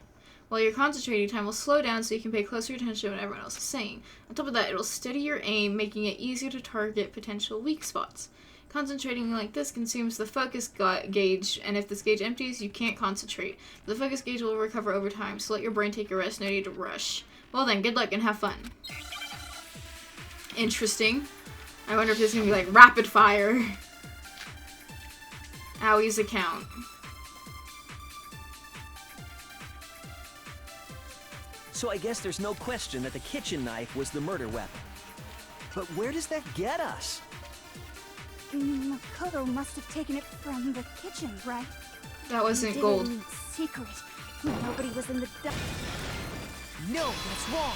While you're concentrating, time will slow down so you can pay closer attention to what everyone else is saying. On top of that, it'll steady your aim, making it easier to target potential weak spots. Concentrating like this consumes the focus gauge, and if this gauge empties, you can't concentrate. The focus gauge will recover over time, so let your brain take a rest, no need to rush. Well then, good luck and have fun. Interesting. I wonder if this is gonna be like rapid fire. Awie's account. So I guess there's no question that the kitchen knife was the murder weapon. But where does that get us? Makoto must have taken it from the kitchen, right? That wasn't He did gold. it in secret. Nobody was in the No, that's wrong.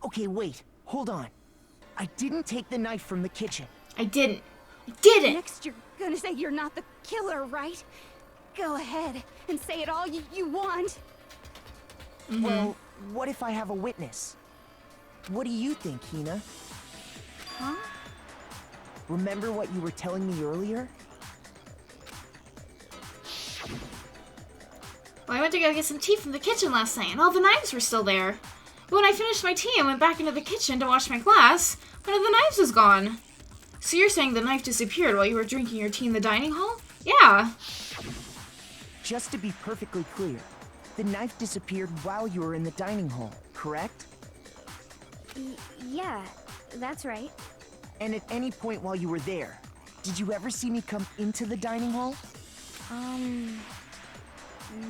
Okay, wait. Hold on. I didn't take the knife from the kitchen. I didn't. I didn't! Next you're gonna say you're not the killer, right? Go ahead and say it all you want. Well, what if I have a witness? What do you think, Hina? Huh? Remember what you were telling me earlier? Well, I went to go get some tea from the kitchen last night, and all the knives were still there. But when I finished my tea and went back into the kitchen to wash my glass, one of the knives was gone. So you're saying the knife disappeared while you were drinking your tea in the dining hall? Yeah. Just to be perfectly clear, the knife disappeared while you were in the dining hall, correct? Yeah, that's right. And at any point while you were there, did you ever see me come into the dining hall?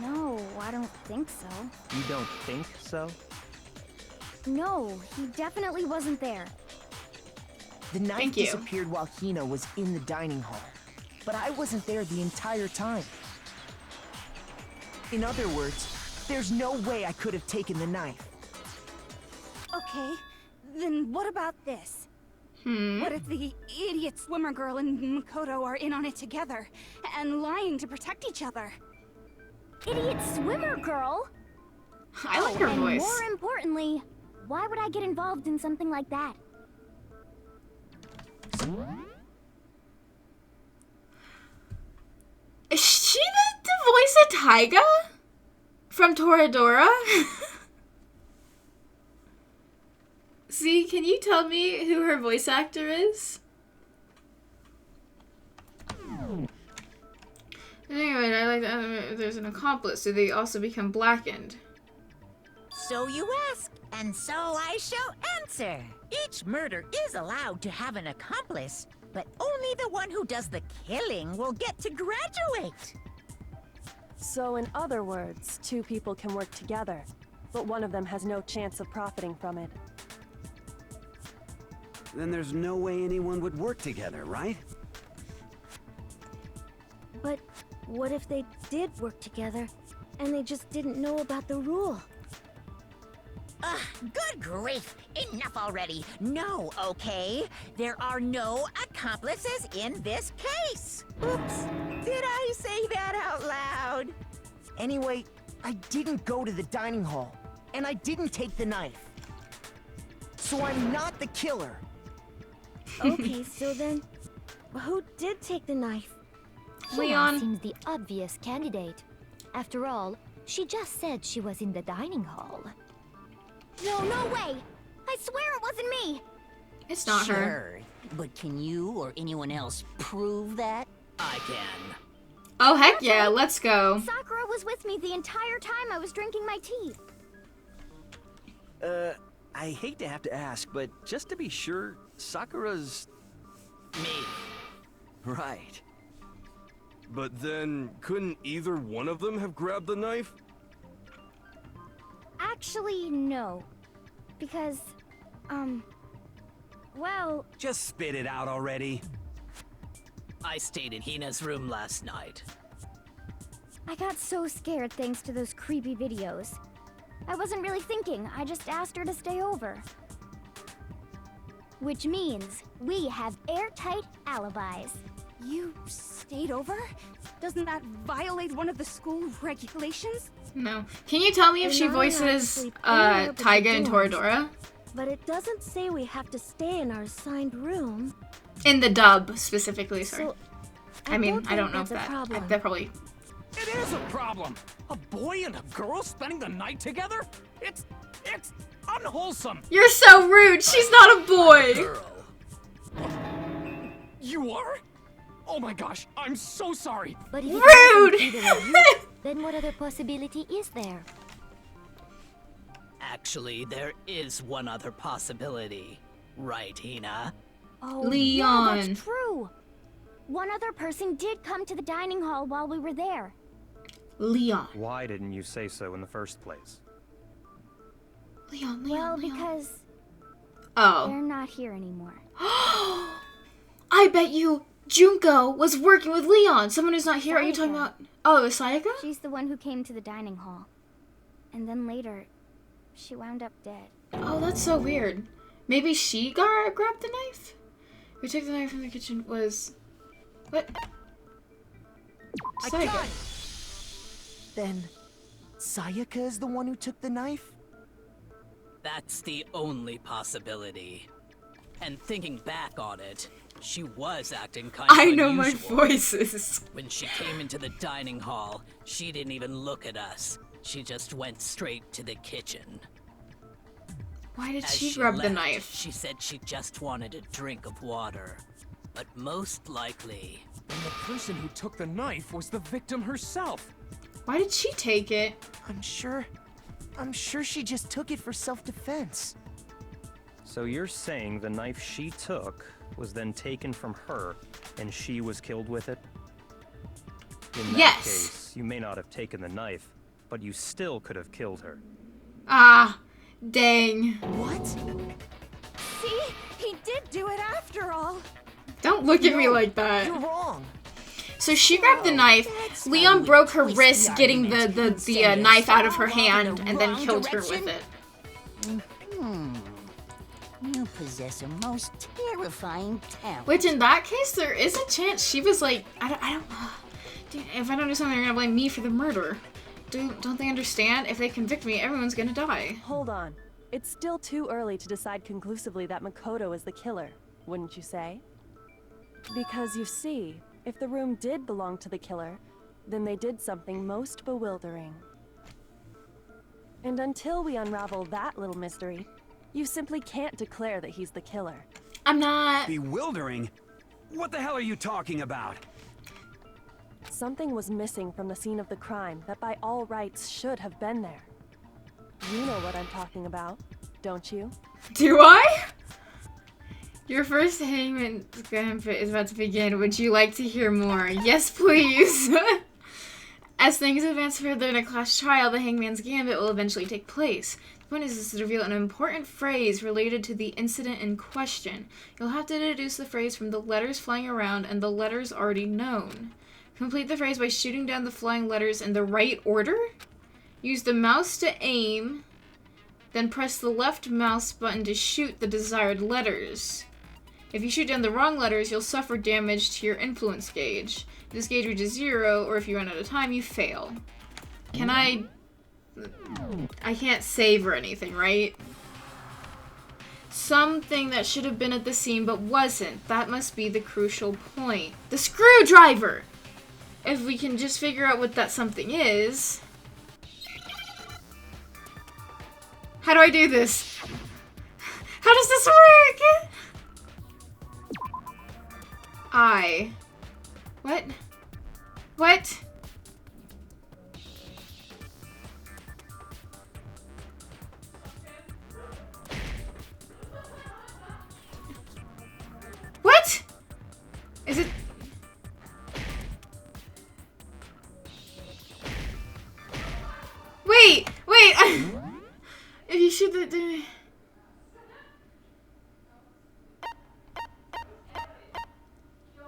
No, I don't think so. You don't think so? No, he definitely wasn't there. The knife disappeared while Hina was in the dining hall, but I wasn't there the entire time. In other words, there's no way I could have taken the knife. Okay, then what about this? Hmm. What if the idiot swimmer girl and Makoto are in on it together, and lying to protect each other? Idiot swimmer girl? I like her and voice. More importantly, why would I get involved in something like that? Is she the voice of Taiga? From Toradora? See, can you tell me who her voice actor is? Anyway, I like that there's an accomplice, so they also become blackened. So you ask, and so I shall answer. Each murder is allowed to have an accomplice, but only the one who does the killing will get to graduate. So in other words, two people can work together, but one of them has no chance of profiting from it. Then there's no way anyone would work together, right? But what if they did work together, and they just didn't know about the rule? Ugh, good grief! Enough already! No, okay? There are no accomplices in this case! Oops! Did I say that out loud? Anyway, I didn't go to the dining hall, and I didn't take the knife. So I'm not the killer. Okay, so then, who did take the knife? Leon seems the obvious candidate. After all, she just said she was in the dining hall. No way! I swear it wasn't me! It's not her. Sure, but can you or anyone else prove that? I can. Oh, heck yeah, let's go. Sakura was with me the entire time I was drinking my tea. I hate to have to ask, but just to be sure, Sakura's... Me. Right. But then, couldn't either one of them have grabbed the knife? Actually, no. Because, well... Just spit it out already. I stayed in Hina's room last night. I got so scared thanks to those creepy videos. I wasn't really thinking, I just asked her to stay over. Which means we have airtight alibis. You stayed over? Doesn't that violate one of the school regulations? No. Can you tell me if she voices Taiga in Toradora? But it doesn't say we have to stay in our assigned room. In the dub, specifically, sorry. So, I mean, I don't know if that probably... It is a problem! A boy and a girl spending the night together? It's unwholesome! You're so rude! She's not a boy! You are? Oh my gosh, I'm so sorry! But if Rude! Then what other possibility is there? Actually, there is one other possibility. Right, Hina? Oh, Leon. Yeah, that's true. One other person did come to the dining hall while we were there. Leon. Why didn't you say so in the first place? Leon, Well, because... Oh. They're not here anymore. I bet you Junko was working with Leon. Someone who's not here. Are you talking about... Oh, it was Sayaka? She's the one who came to the dining hall. And then later, she wound up dead. Oh, that's so weird. Maybe she grabbed the knife? Who took the knife from the kitchen was... What? Sayaka. Then, Sayaka is the one who took the knife? That's the only possibility. And thinking back on it, She was acting kind I of know my unusual. voices. When she came into the dining hall, she didn't even look at us. She just went straight to the kitchen. Why did As she grab the left, knife? She said she just wanted a drink of water. But most likely... And the person who took the knife was the victim herself. Why did she take it? I'm sure she just took it for self-defense. So you're saying the knife she took was then taken from her, and she was killed with it? In that Yes. case, you may not have taken the knife, but you still could have killed her. Ah, dang. What? See? He did do it after all. Don't look at me like that. You're wrong. So she grabbed the knife. Leon broke her wrist getting the knife out of her hand and then killed her with it. You possess a most terrifying talent. Which in that case, there is a chance she was like, I don't dude, if I don't do something, they're gonna blame me for the murder. Don't they understand? If they convict me, everyone's gonna die. Hold on. It's still too early to decide conclusively that Makoto is the killer, wouldn't you say? Because you see, if the room did belong to the killer, then they did something most bewildering. And until we unravel that little mystery, you simply can't declare that he's the killer. I'm not... Bewildering? What the hell are you talking about? Something was missing from the scene of the crime that by all rights should have been there. You know what I'm talking about, don't you? Do I? Your first hangman's gambit is about to begin. Would you like to hear more? Yes, please. As things advance further in a class trial, the hangman's gambit will eventually take place. The point is to reveal an important phrase related to the incident in question. You'll have to deduce the phrase from the letters flying around and the letters already known. Complete the phrase by shooting down the flying letters in the right order. Use the mouse to aim, then press the left mouse button to shoot the desired letters. If you shoot down the wrong letters, you'll suffer damage to your influence gauge. If this gauge reaches 0, or if you run out of time, you fail. Can I can't save or anything, right? Something that should have been at the scene but wasn't. That must be the crucial point. The screwdriver! If we can just figure out what that something is. How do I do this? How does this work? What? What? What? Is it? Wait! If you shoot the...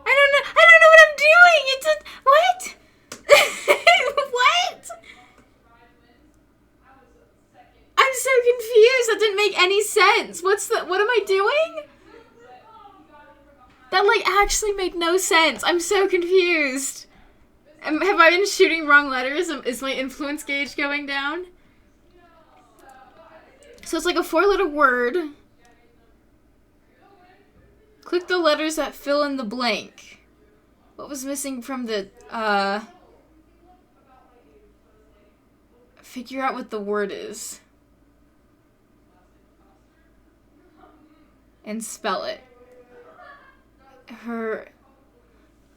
I don't know what I'm doing! It's a... What? What? I'm so confused! That didn't make any sense! What am I doing? That, like, actually made no sense. I'm so confused. Have I been shooting wrong letters? Is my influence gauge going down? So it's like a 4-letter word. Click the letters that fill in the blank. What was missing from the, figure out what the word is. And spell it.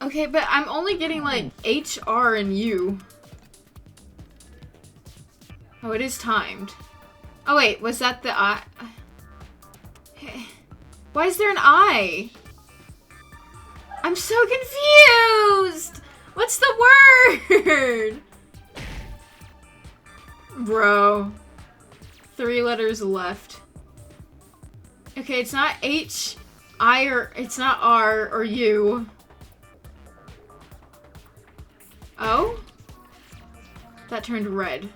Okay, but I'm only getting like H, R, and U. Oh, it is timed. Oh wait, was that the I? Why is there an I? I'm so confused! What's the word? Bro. 3 letters left. Okay, it's not H, I, or it's not R or U. Oh? That turned red.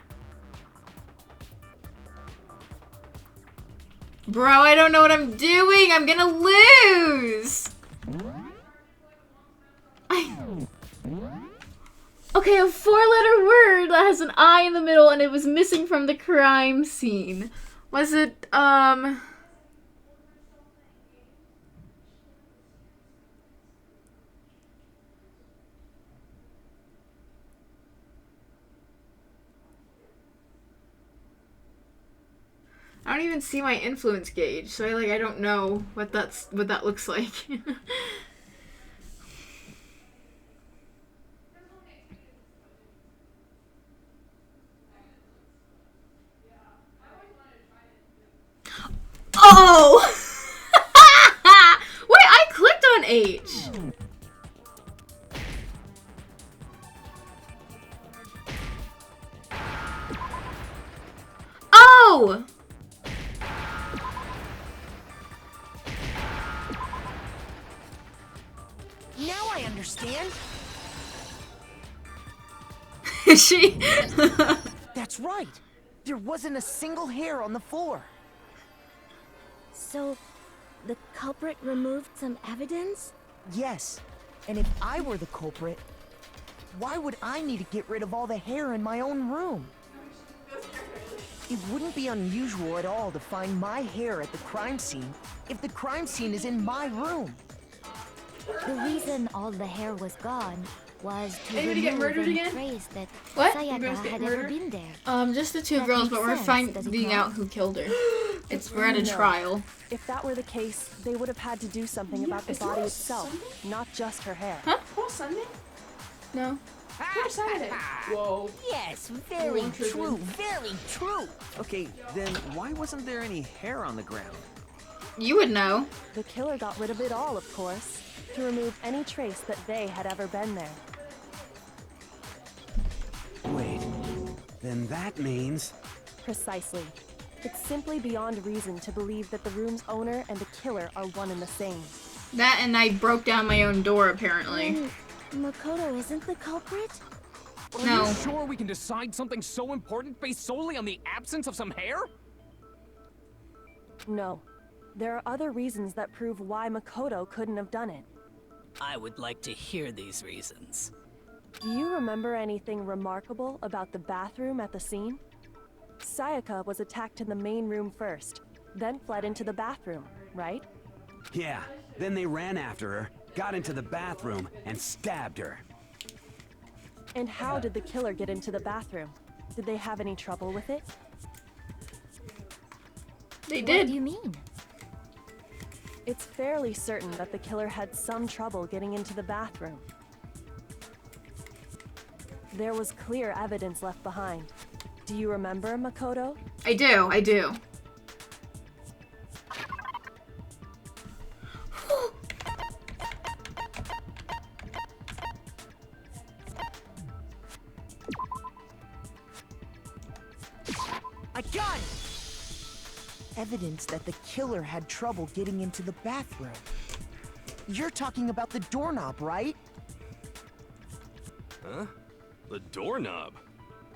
Bro, I don't know what I'm doing. I'm gonna lose. Okay, a 4-letter word that has an I in the middle and it was missing from the crime scene. Was it, don't even see my influence gauge, so I don't know what that looks like. Oh! Wait, I clicked on H. Oh! Now I understand. She... That's right. There wasn't a single hair on the floor. So, the culprit removed some evidence? Yes. And if I were the culprit, why would I need to get rid of all the hair in my own room? It wouldn't be unusual at all to find my hair at the crime scene if the crime scene is in my room. The reason all the hair was gone was to Anybody get remove murdered any again? trace that What? Sayaka You guys get had ever murdered? been there. Just the two That girls, makes but we're sense, does it finding not? out who killed her. We're at a No. trial. If that were the case, they would have had to do something about the is body tomorrow itself, Sunday? not just her hair. Huh? Tomorrow Sunday? No. Tomorrow Saturday. Whoa. Yes, very Wrong person. true, very true. Okay, then why wasn't there any hair on the ground? You would know. The killer got rid of it all, of course, to remove any trace that they had ever been there. Wait, then that means... Precisely. It's simply beyond reason to believe that the room's owner and the killer are one and the same. That and I broke down my own door, apparently. Makoto isn't the culprit? Are No. you sure we can decide something so important based solely on the absence of some hair? No. There are other reasons that prove why Makoto couldn't have done it. I would like to hear these reasons. Do you remember anything remarkable about the bathroom at the scene? Sayaka was attacked in the main room first, then fled into the bathroom, right? Yeah, then they ran after her, got into the bathroom, and stabbed her. And how did the killer get into the bathroom? Did they have any trouble with it? They What did. do you mean? It's fairly certain that the killer had some trouble getting into the bathroom. There was clear evidence left behind. Do you remember, Makoto? I do. I got it! Evidence that the killer had trouble getting into the bathroom. You're talking about the doorknob, right? Huh? The doorknob?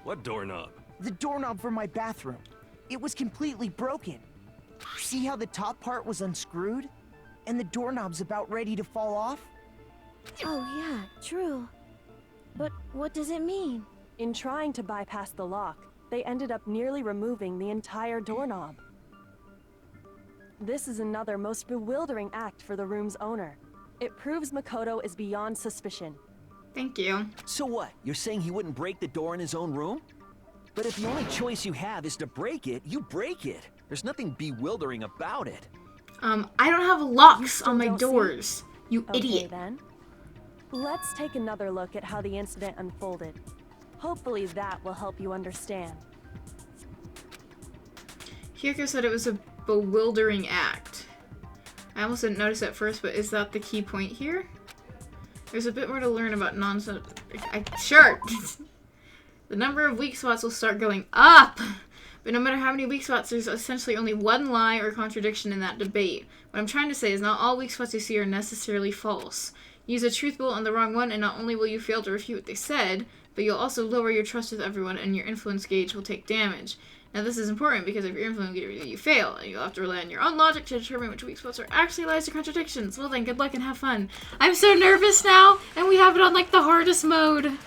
What doorknob? The doorknob for my bathroom. It was completely broken. See how the top part was unscrewed? And the doorknob's about ready to fall off? Oh yeah, true. But what does it mean? In trying to bypass the lock, they ended up nearly removing the entire doorknob. This is another most bewildering act for the room's owner. It proves Makoto is beyond suspicion. Thank you. So what? You're saying he wouldn't break the door in his own room? But if the only choice you have is to break it, you break it. There's nothing bewildering about it. I don't have locks still on my don't see- doors. You Okay, idiot. then. Let's take another look at how the incident unfolded. Hopefully that will help you understand. Hyuko said it was a bewildering act. I almost didn't notice at first, but is that the key point here? There's a bit more to learn about nonsense. Sure! The number of weak spots will start going up! But no matter how many weak spots, there's essentially only one lie or contradiction in that debate. What I'm trying to say is not all weak spots you see are necessarily false. Use a truth bullet on the wrong one, and not only will you fail to refute what they said, but you'll also lower your trust with everyone, and your influence gauge will take damage. Now this is important because if your influence gauge you fail, and you'll have to rely on your own logic to determine which weak spots are actually lies or contradictions. Well then, good luck and have fun. I'm so nervous now, and we have it on like the hardest mode.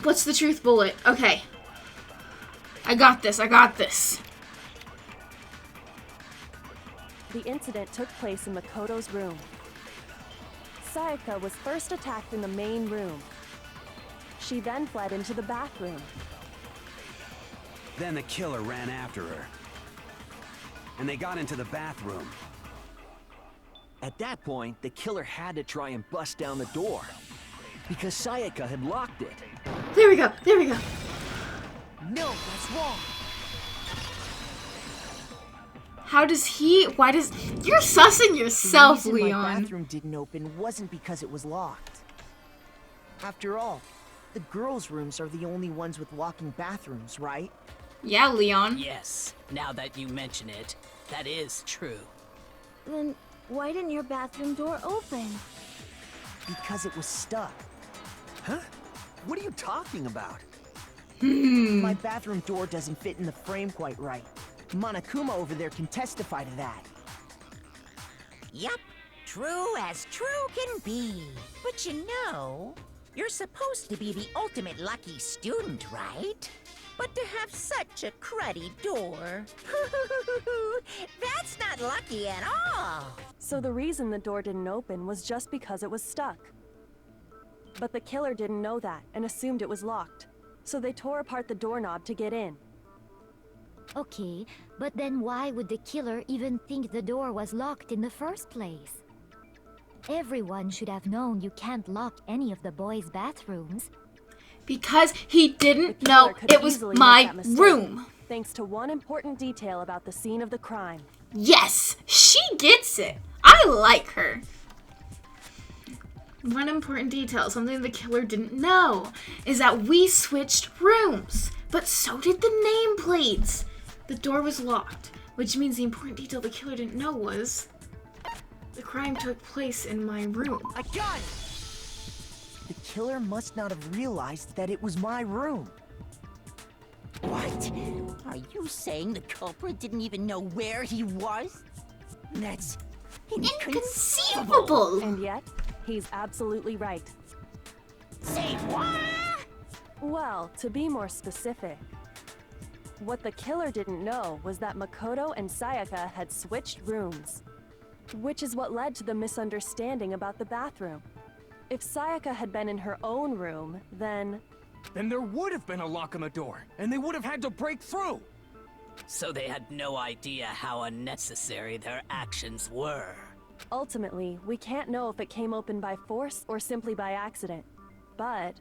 What's the truth bullet? Okay. I got this. The incident took place in Makoto's room. Sayaka was first attacked in the main room. She then fled into the bathroom. Then the killer ran after her. And they got into the bathroom. At that point, the killer had to try and bust down the door. Because Sayaka had locked it. There we go. There we go. No, that's wrong. How does he? Why does? You're sussing yourself, The reason Leon. my bathroom didn't open wasn't because it was locked. After all, the girls' rooms are the only ones with locking bathrooms, right? Yeah, Leon. Yes, now that you mention it, that is true. Then why didn't your bathroom door open? Because it was stuck. Huh? What are you talking about? My bathroom door doesn't fit in the frame quite right. Monokuma over there can testify to that. Yup, true as true can be. But you know, you're supposed to be the ultimate lucky student, right? But to have such a cruddy door, that's not lucky at all. So the reason the door didn't open was just because it was stuck. But the killer didn't know that and assumed it was locked. So they tore apart the doorknob to get in. Okay, but then why would the killer even think the door was locked in the first place? Everyone should have known you can't lock any of the boys' bathrooms. Because he didn't know it was my room. Thanks to one important detail about the scene of the crime. Yes, she gets it. I like her. One important detail, something the killer didn't know, is that we switched rooms. But so did the nameplates. The door was locked, which means the important detail the killer didn't know was the crime took place in my room. I got it! The killer must not have realized that it was my room. What? Are you saying the culprit didn't even know where he was? That's inconceivable! And yet, he's absolutely right. Say what? Well, to be more specific, what the killer didn't know was that Makoto and Sayaka had switched rooms, which is what led to the misunderstanding about the bathroom. If Sayaka had been in her own room, then there would have been a lock on the door, and they would have had to break through. So they had no idea how unnecessary their actions were. Ultimately, we can't know if it came open by force or simply by accident. But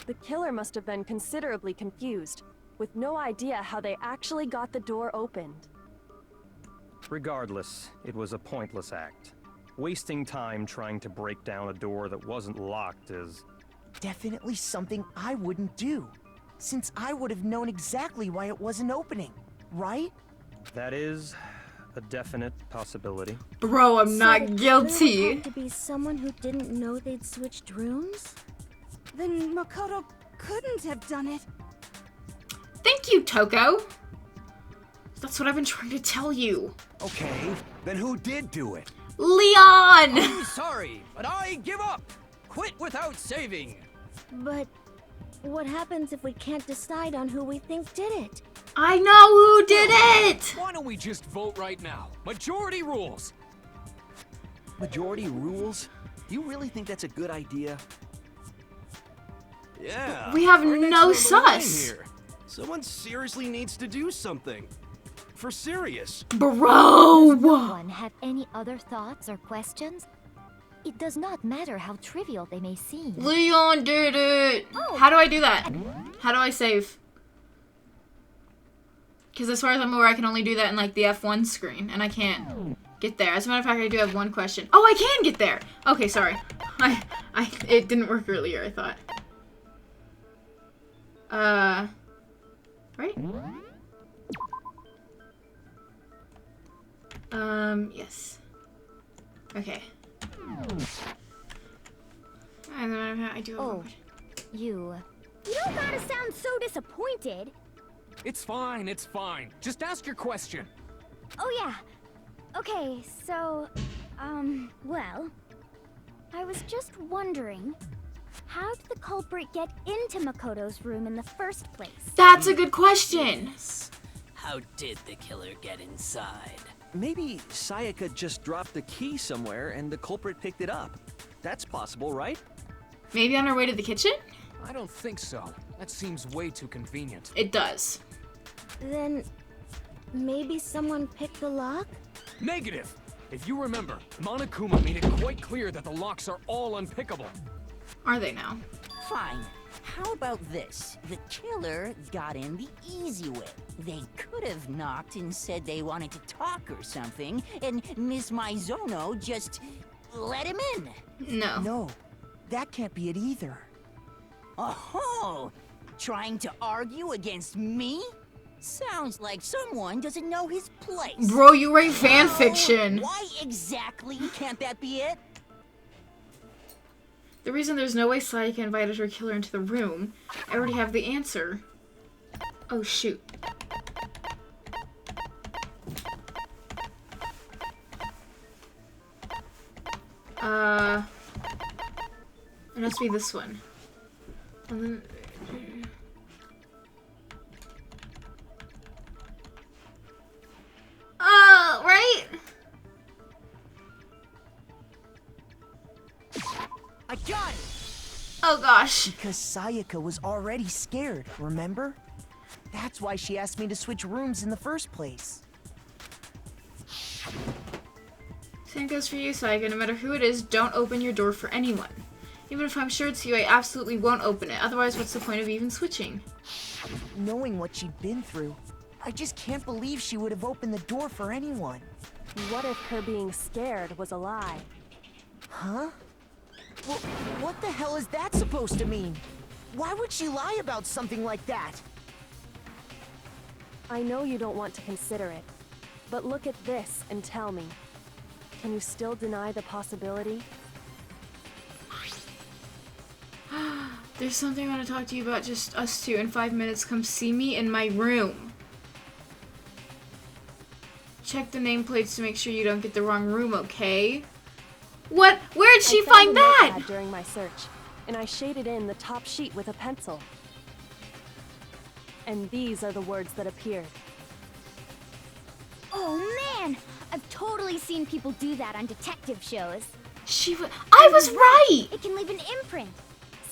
the killer must have been considerably confused, with no idea how they actually got the door opened. Regardless, it was a pointless act. Wasting time trying to break down a door that wasn't locked is... Definitely something I wouldn't do, since I would have known exactly why it wasn't opening, right? That is a definite possibility. Bro, I'm not guilty. There had to be someone who didn't know they'd switched rooms? Then Makoto couldn't have done it. Thank you, Toko. That's what I've been trying to tell you. Okay, then who did do it? Leon! I'm sorry, but I give up. Quit without saving. But what happens if we can't decide on who we think did it? I know who did it! Why don't we just vote right now? Majority rules. Majority rules? You really think that's a good idea? Yeah. We have our next no number line sus. here. Someone seriously needs to do something. For serious. Bro! Does no one have any other thoughts or questions? It does not matter how trivial they may seem. Leon did it! Oh. How do I do that? How do I save? Because as far as I'm aware, I can only do that in like the F1 screen, and I can't get there. As a matter of fact, I do have one question. Oh, I can get there! Okay, sorry. It didn't work earlier, I thought. Right? Yes. Okay. As a matter of fact, I do have one question. You. You don't gotta sound so disappointed. It's fine, it's fine. Just ask your question. Oh yeah. Okay, so, well, I was just wondering, how did the culprit get into Makoto's room in the first place? That's a good question. How did the killer get inside? Maybe Sayaka just dropped the key somewhere and the culprit picked it up. That's possible, right? Maybe on our way to the kitchen? I don't think so. That seems way too convenient. It does. Then maybe someone picked the lock? Negative! If you remember, Monokuma made it quite clear that the locks are all unpickable. Are they now? Fine. How about this? The killer got in the easy way. They could have knocked and said they wanted to talk or something, and Miss Maizono just let him in. No. No, that can't be it either. Oh, trying to argue against me? Sounds like someone doesn't know his place. Bro, you write fan fiction. Why exactly can't that be it? The reason there's no way Sayaka invited her killer into the room, I already have the answer. Oh, shoot. It must be this one. And then... right? I got it! Oh gosh. Because Sayaka was already scared, remember? That's why she asked me to switch rooms in the first place. Same goes for you, Sayaka. No matter who it is, don't open your door for anyone. Even if I'm sure it's you, I absolutely won't open it. Otherwise, what's the point of even switching? Knowing what she'd been through, I just can't believe she would have opened the door for anyone. What if her being scared was a lie? Huh? Well, what the hell is that supposed to mean? Why would she lie about something like that? I know you don't want to consider it, but look at this and tell me. Can you still deny the possibility? There's something I want to talk to you about, just us two. In 5 minutes, come see me in my room. Check the nameplates to make sure you don't get the wrong room, okay? What? Where'd she find that? During my search, and I shaded in the top sheet with a pencil. And these are the words that appeared. Oh man! I've totally seen people do that on detective shows. I was right! It can leave an imprint.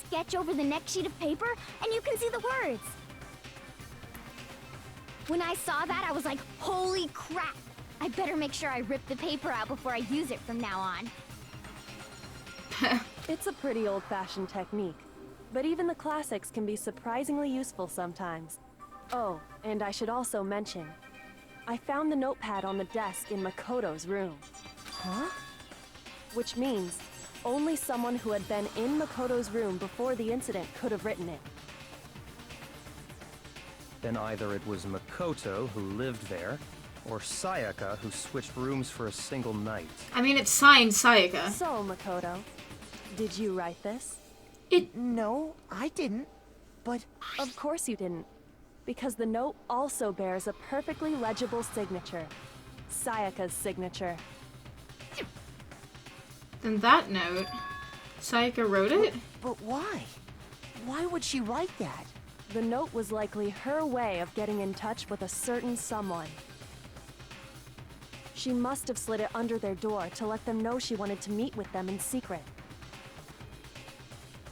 Sketch over the next sheet of paper, and you can see the words. When I saw that, I was like, holy crap! I better make sure I rip the paper out before I use it from now on. It's a pretty old-fashioned technique, but even the classics can be surprisingly useful sometimes. Oh, and I should also mention, I found the notepad on the desk in Makoto's room. Huh? Which means only someone who had been in Makoto's room before the incident could have written it. Then either it was Makoto who lived there, or Sayaka who switched rooms for a single night. I mean, it's signed Sayaka. So, Makoto, did you write this? No, I didn't. But... Of course you didn't. Because the note also bears a perfectly legible signature. Sayaka's signature. Then that note, Sayaka wrote it? But why? Why would she write that? The note was likely her way of getting in touch with a certain someone. She must have slid it under their door to let them know she wanted to meet with them in secret.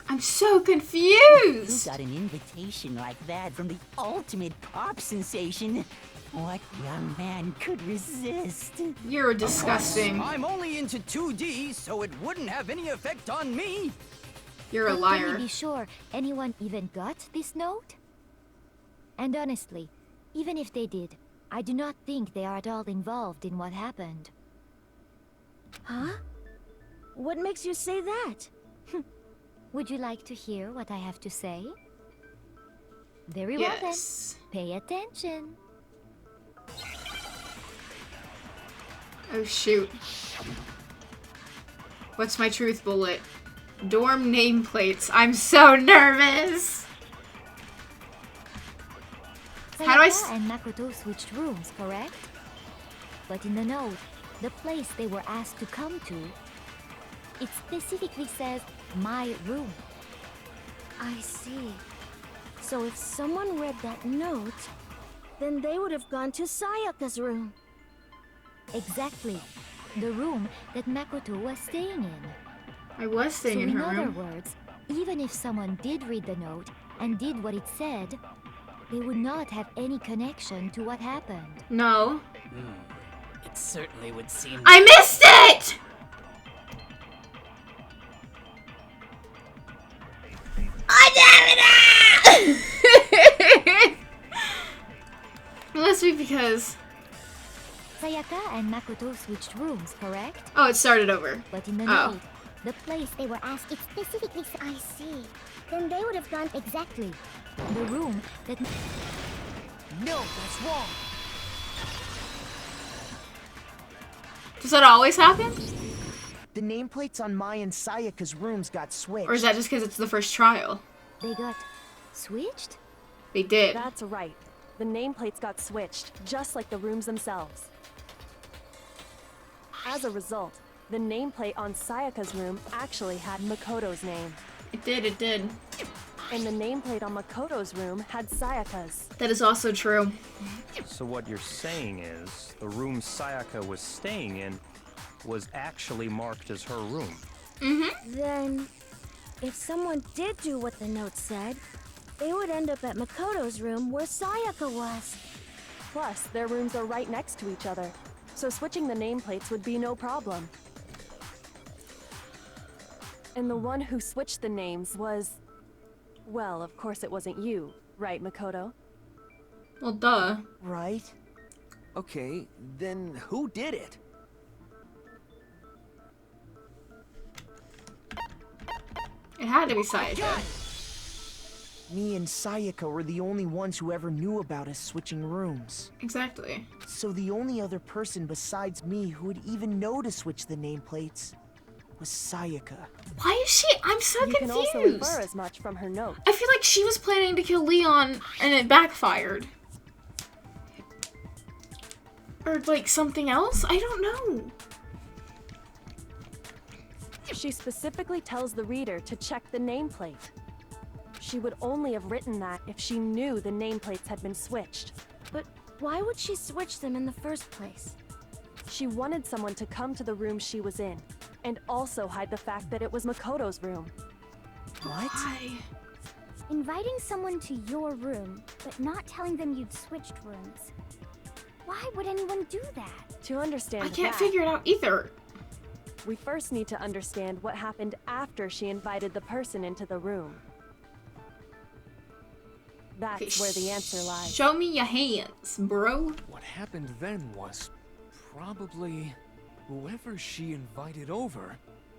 I'm so confused! You got an invitation like that from the ultimate pop sensation. What young man could resist? You're disgusting. I'm only into 2D, so it wouldn't have any effect on me. You're a But liar. Can we be sure anyone even got this note? And honestly, even if they did, I do not think they are at all involved in what happened. Huh? What makes you say that? Would you like to hear what I have to say? Very well then. Pay attention. Oh shoot. What's my truth bullet? Dorm nameplates. I'm so nervous! How do I Sayaka and Makoto switched rooms, correct? But in the note, the place they were asked to come to, it specifically says, my room. I see. So if someone read that note, then they would have gone to Sayaka's room. Exactly. The room that Makoto was staying in. I was staying in her room. In other words, even if someone did read the note and did what it said, they would not have any connection to what happened. No. It certainly would seem. I missed it! It must be because... Sayaka and Makoto switched rooms, correct? Oh, it started over. But in the Oh. night, the place They were asked it specifically. I see. Then they would have gone exactly. the room that No, that's wrong. Does that always happen? The nameplates on Mai and Sayaka's rooms got switched. Or is that just because it's the first trial? they got switched? They did. That's right. The nameplates got switched, just like the rooms themselves. As a result, the nameplate on Sayaka's room actually had Makoto's name. It did. And the nameplate on Makoto's room had Sayaka's. That is also true. So what you're saying is, the room Sayaka was staying in was actually marked as her room. Then, if someone did do what the note said, they would end up at Makoto's room where Sayaka was. Plus, their rooms are right next to each other, so switching the nameplates would be no problem. And the one who switched the names was... Well, of course it wasn't you, right, Makoto? Well, duh. Right. Okay, then who did it? It had to be Sayaka. Me and Sayaka were the only ones who ever knew about us switching rooms. Exactly. So the only other person besides me who would even know to switch the nameplates was Sayaka. Why is she? I'm so You confused. can also infer as much from her note. I feel like she was planning to kill Leon and it backfired. Or like something else? I don't know. She specifically tells the reader to check the nameplate. She would only have written that if she knew the nameplates had been switched. But why would she switch them in the first place? She wanted someone to come to the room she was in, and also hide the fact that it was Makoto's room. What? Why? Inviting someone to your room, but not telling them you'd switched rooms. Why would anyone do that? To understand I can't that, figure it out either. we first need to understand what happened after she invited the person into the room. That's where the answer lies. Show me your hands, bro. What happened then was probably whoever she invited over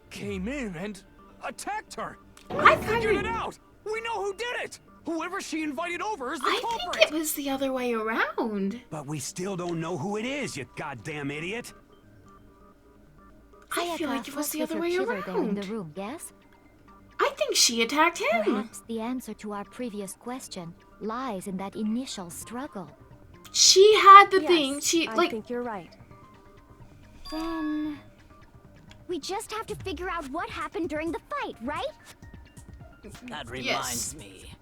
came in and attacked her. I figured it out. We know who did it. Whoever she invited over is the I culprit. think it was the other way around. But we still don't know who it is, you goddamn idiot. I feel Sayaka like it was fought the with other her way killer there in the around. room, yes? I think she attacked him. Perhaps the answer to our previous question lies in that initial struggle. She had the Yes, thing. She I like. think you're right. Then... we just have to figure out what happened during the fight, right? That reminds me.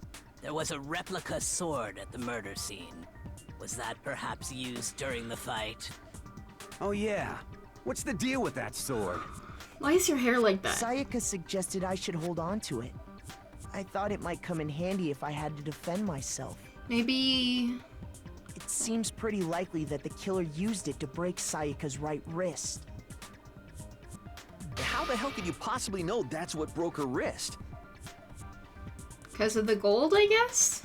There was a replica sword at the murder scene. Was that perhaps used during the fight? Oh yeah. What's the deal with that sword? Why is your hair like that? Sayaka suggested I should hold on to it. I thought it might come in handy if I had to defend myself. Maybe. It seems pretty likely that the killer used it to break Sayaka's right wrist. How the hell could you possibly know that's what broke her wrist? Because of the gold, I guess?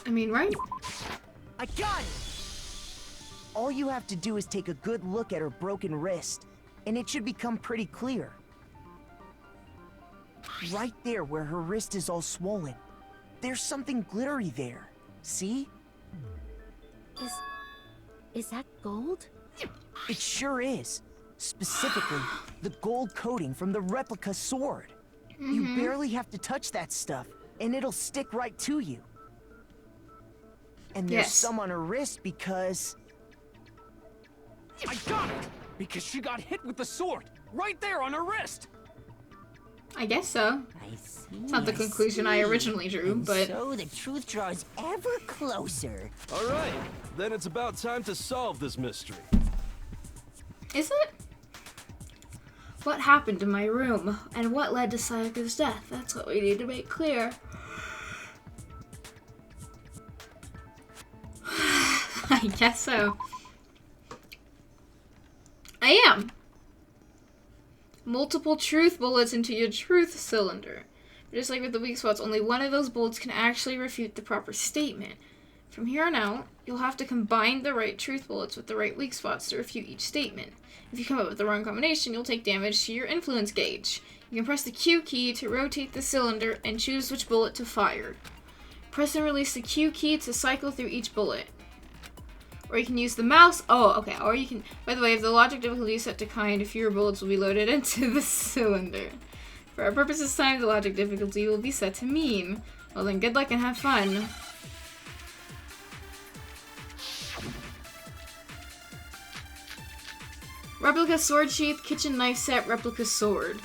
I mean, right? I got it! All you have to do is take a good look at her broken wrist, and it should become pretty clear. Right there where her wrist is all swollen, there's something glittery there. See? Is that gold? It sure is. Specifically, the gold coating from the replica sword. You barely have to touch that stuff, and it'll stick right to you. And there's Yes. some on her wrist because... I got it! Because she got hit with the sword, right there on her wrist! I guess so. I see. It's not the conclusion I originally drew, And but. so the truth draws ever closer. All right, then it's about time to solve this mystery. Is it? What happened in my room, and what led to Sayaka's death? That's what we need to make clear. I guess so. I am. Multiple truth bullets into your truth cylinder. But just like with the weak spots, only one of those bullets can actually refute the proper statement. From here on out, you'll have to combine the right truth bullets with the right weak spots to refute each statement. If you come up with the wrong combination, you'll take damage to your influence gauge. You can press the Q key to rotate the cylinder and choose which bullet to fire. Press and release the Q key to cycle through each bullet. Or you can use the mouse. Oh, okay. Or you can, by the way, if the logic difficulty is set to kind, fewer bullets will be loaded into the cylinder. For our purpose this time, the logic difficulty will be set to mean. Well then, good luck and have fun. Replica sword sheath, kitchen knife set, replica sword.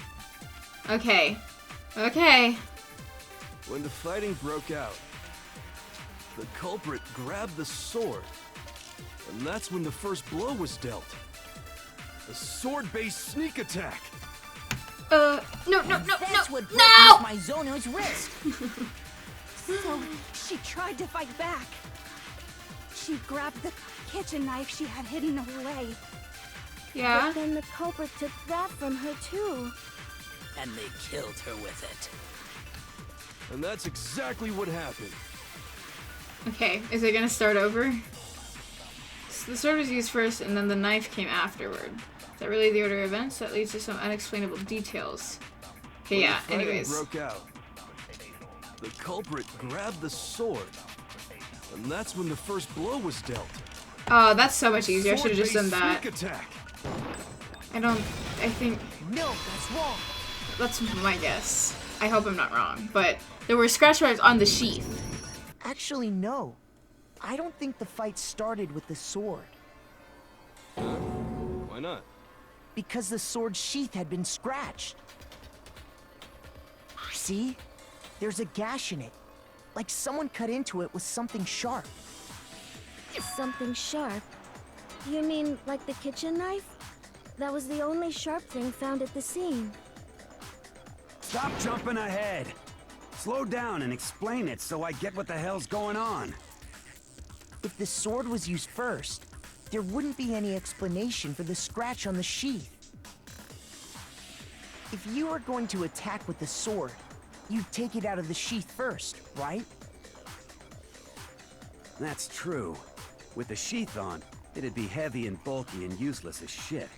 Okay. Okay. When the fighting broke out, the culprit grabbed the sword, and that's when the first blow was dealt. A sword-based sneak attack. No, That's what broke no! Miss Maizono's wrist. So, she tried to fight back. She grabbed the kitchen knife she had hidden away. Yeah? But then the culprit took that from her too. And they killed her with it. And that's exactly what happened. Okay, is it gonna start over? So the sword was used first and then the knife came afterward. Is that really the order of events? That leads to some unexplainable details. Okay, yeah, When the fighting anyways. broke out, the culprit grabbed the sword, and that's when the first blow was dealt. Oh, that's so much easier. I should have just done Sword-based that. sneak attack. I think... No, that's wrong. That's my guess. I hope I'm not wrong. But there were scratch marks on the sheath. Actually, no. I don't think the fight started with the sword. Why not? Because the sword sheath had been scratched. See? There's a gash in it. Like someone cut into it with something sharp. Something sharp? You mean like the kitchen knife? That was the only sharp thing found at the scene. Stop jumping ahead. Slow down and explain it so I get what the hell's going on. If the sword was used first, there wouldn't be any explanation for the scratch on the sheath. If you were going to attack with the sword, you'd take it out of the sheath first, right? That's true. With the sheath on, it'd be heavy and bulky and useless as shit.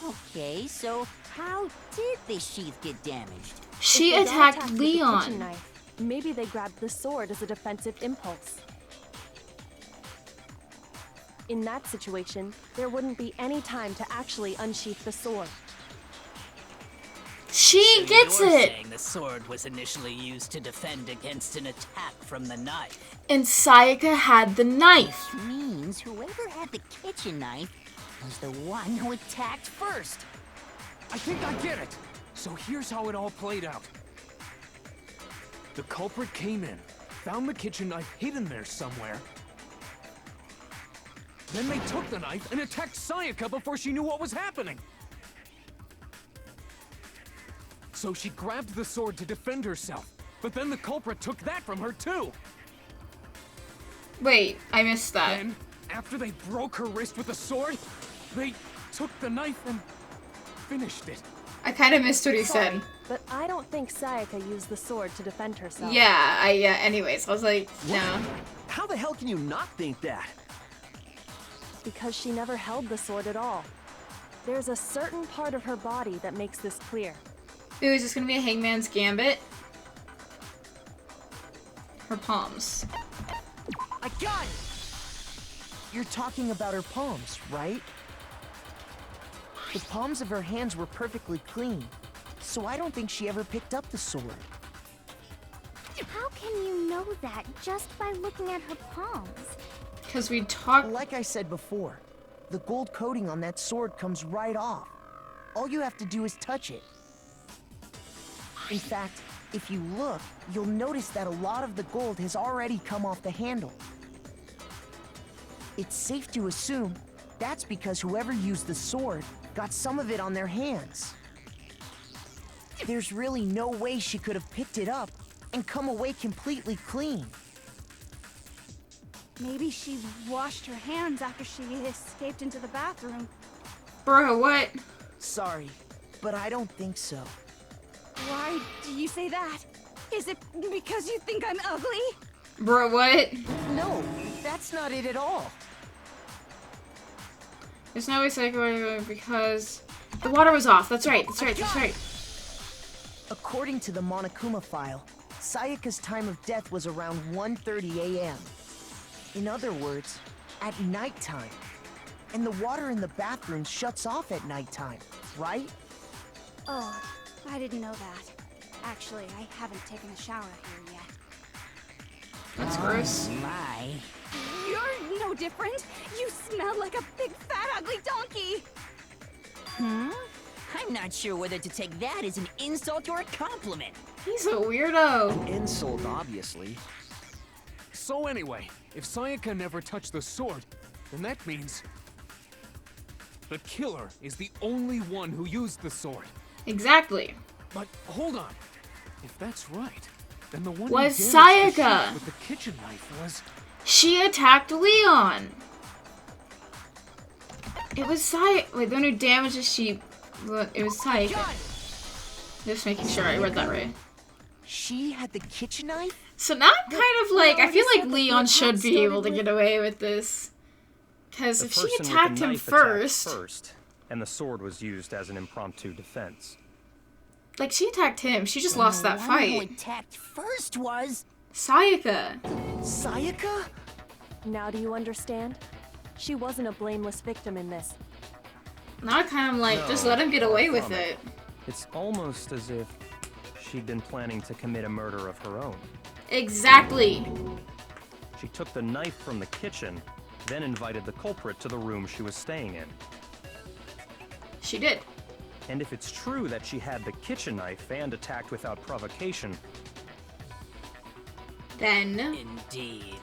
Okay, so how did the sheath get damaged? She If they attacked attacked with the kitchen Leon. knife, maybe they grabbed the sword as a defensive impulse. In that situation, there wouldn't be any time to actually unsheath the sword. She So gets you're it! saying the sword was initially used to defend against an attack from the knife. And Sayaka had the knife. Which means whoever had the kitchen knife was the one who attacked first. I think I get it. So here's how it all played out. The culprit came in, found the kitchen knife hidden there somewhere. Then they took the knife and attacked Sayaka before she knew what was happening. So she grabbed the sword to defend herself, but then the culprit took that from her too. Wait, I missed that. Then, after they broke her wrist with the sword, they took the knife and finished it. I kind of missed what he Sorry, said. but I don't think Sayaka used the sword to defend herself. Yeah, anyways, I was like, no. How the hell can you not think that? Because she never held the sword at all. There's a certain part of her body that makes this clear. Ooh, is this gonna be a Hangman's Gambit? Her palms. I got it! You're talking about her palms, right? The palms of her hands were perfectly clean, so I don't think she ever picked up the sword. How can you know that just by looking at her palms? Because we talked. Like I said before, the gold coating on that sword comes right off. All you have to do is touch it. In fact, if you look, you'll notice that a lot of the gold has already come off the handle. It's safe to assume that's because whoever used the sword got some of it on their hands. There's really no way she could have picked it up and come away completely clean. Maybe she washed her hands after she escaped into the bathroom. Bro, what? Sorry, but I don't think so. Why do you say that? Is it because you think I'm ugly? Bro, what? No, that's not it at all. There's no way Sayaka because the water was off. That's right. That's right. That's right. According to the Monokuma file, Sayaka's time of death was around 1:30 a.m. In other words, at nighttime. And the water in the bathroom shuts off at nighttime, right? Oh, I didn't know that. Actually, I haven't taken a shower here yet. That's gross. My. You're no different. You smell like a big, fat, ugly donkey. I'm not sure whether to take that as an insult or a compliment. He's a weirdo. Insult, obviously. So anyway, if Sayaka never touched the sword, then that means the killer is the only one who used the sword. Exactly. But hold on. If that's right, then the one Was who damaged the Sayaka. sheep with the kitchen knife was... She attacked Leon. It was Sayaka. Wait, the one who damaged the sheep. It was Sayaka. Just making sure I read that right. She had the kitchen knife? So now I'm kind of like, I feel like Leon should be able to get away with this. Because The if she person with the attacked him knife attacked first, and the sword was used as an impromptu defense. like she attacked him, she just lost that Who fight. attacked first was Sayaka. Sayaka? Now do you understand? She wasn't a blameless victim in this. Now I kind of like, just let him get away with it. It's almost as if she'd been planning to commit a murder of her own. Exactly. She took the knife from the kitchen, then invited the culprit to the room she was staying in. She did. And if it's true that she had the kitchen knife and attacked without provocation, then... Indeed.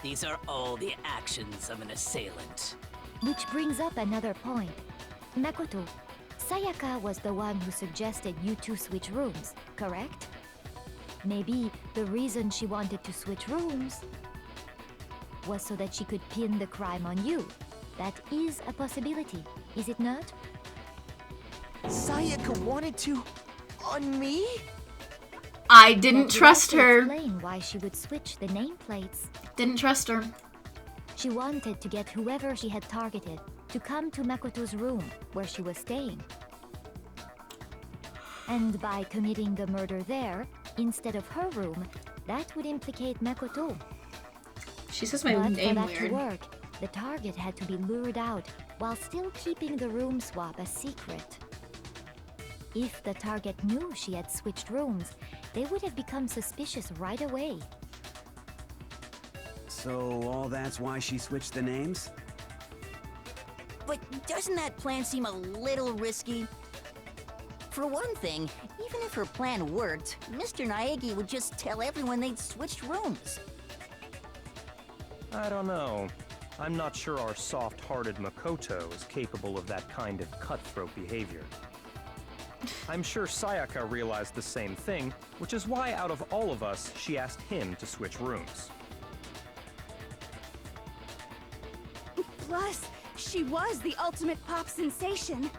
These are all the actions of an assailant. Which brings up another point. Makoto, Sayaka was the one who suggested you two switch rooms, correct? Maybe the reason she wanted to switch rooms was so that she could pin the crime on you. That is a possibility, is it not? Sayaka wanted to... on me? I didn't That would trust also her. Explain why she would switch the nameplates. Didn't trust her. She wanted to get whoever she had targeted to come to Makoto's room where she was staying. And by committing the murder there, instead of her room, that would implicate Makoto. She says my But name for that weird. to work, the target had to be lured out while still keeping the room swap a secret. If the target knew she had switched rooms, they would have become suspicious right away. So all that's why she switched the names? But doesn't that plan seem a little risky? For one thing, even if her plan worked, Mr. Naegi would just tell everyone they'd switched rooms. I don't know. I'm not sure our soft-hearted Makoto is capable of that kind of cutthroat behavior. I'm sure Sayaka realized the same thing, which is why out of all of us, she asked him to switch rooms. Plus, she was the ultimate pop sensation.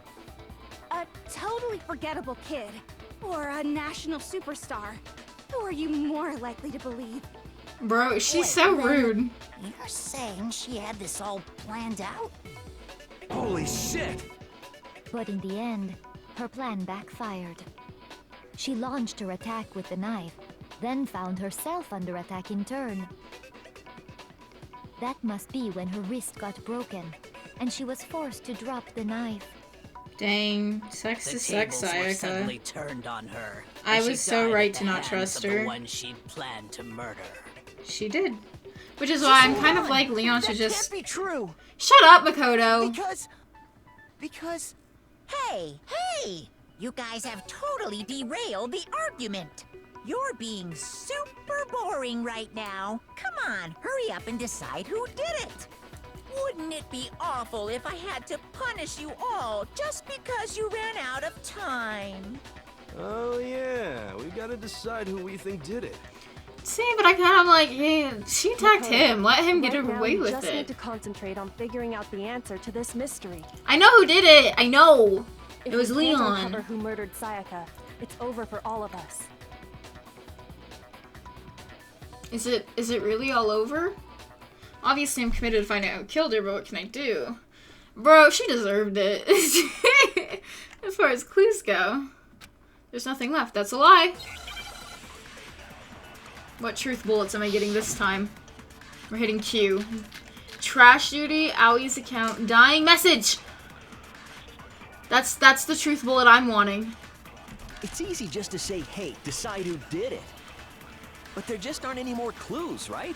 A totally forgettable kid. Or a national superstar. Who are you more likely to believe? Bro, she's Wait, so then rude. You're saying she had this all planned out? Holy shit! But in the end, her plan backfired. She launched her attack with the knife, then found herself under attack in turn. That must be when her wrist got broken, and she was forced to drop the knife. Dang, sex The is sex, tables were Sayaka. suddenly turned on her. I and she was so died right at to the not hands trust of her. The one she planned to murder. She did. Which is why I'm kind of like Leon should That just... can't be true! Shut up, Makoto! Because... Hey! You guys have totally derailed the argument. You're being super boring right now. Come on, hurry up and decide who did it. Wouldn't it be awful if I had to punish you all just because you ran out of time? Oh yeah, we gotta decide who we think did it. See, but I kind of like, yeah, she attacked him. Let him get Right now, away you with just need it. to concentrate on figuring out the answer to this mystery. I know who did it. I know. If It was we can't Leon. uncover who murdered Sayaka, it's over for all of us. Is it really all over? Obviously, I'm committed to finding out who killed her, but what can I do? Bro, she deserved it. As far as clues go. There's nothing left. That's a lie. What truth bullets am I getting this time? We're hitting Q. Trash duty, Aui's account, dying message! That's the truth bullet I'm wanting. It's easy just to say, hey, decide who did it. But there just aren't any more clues, right?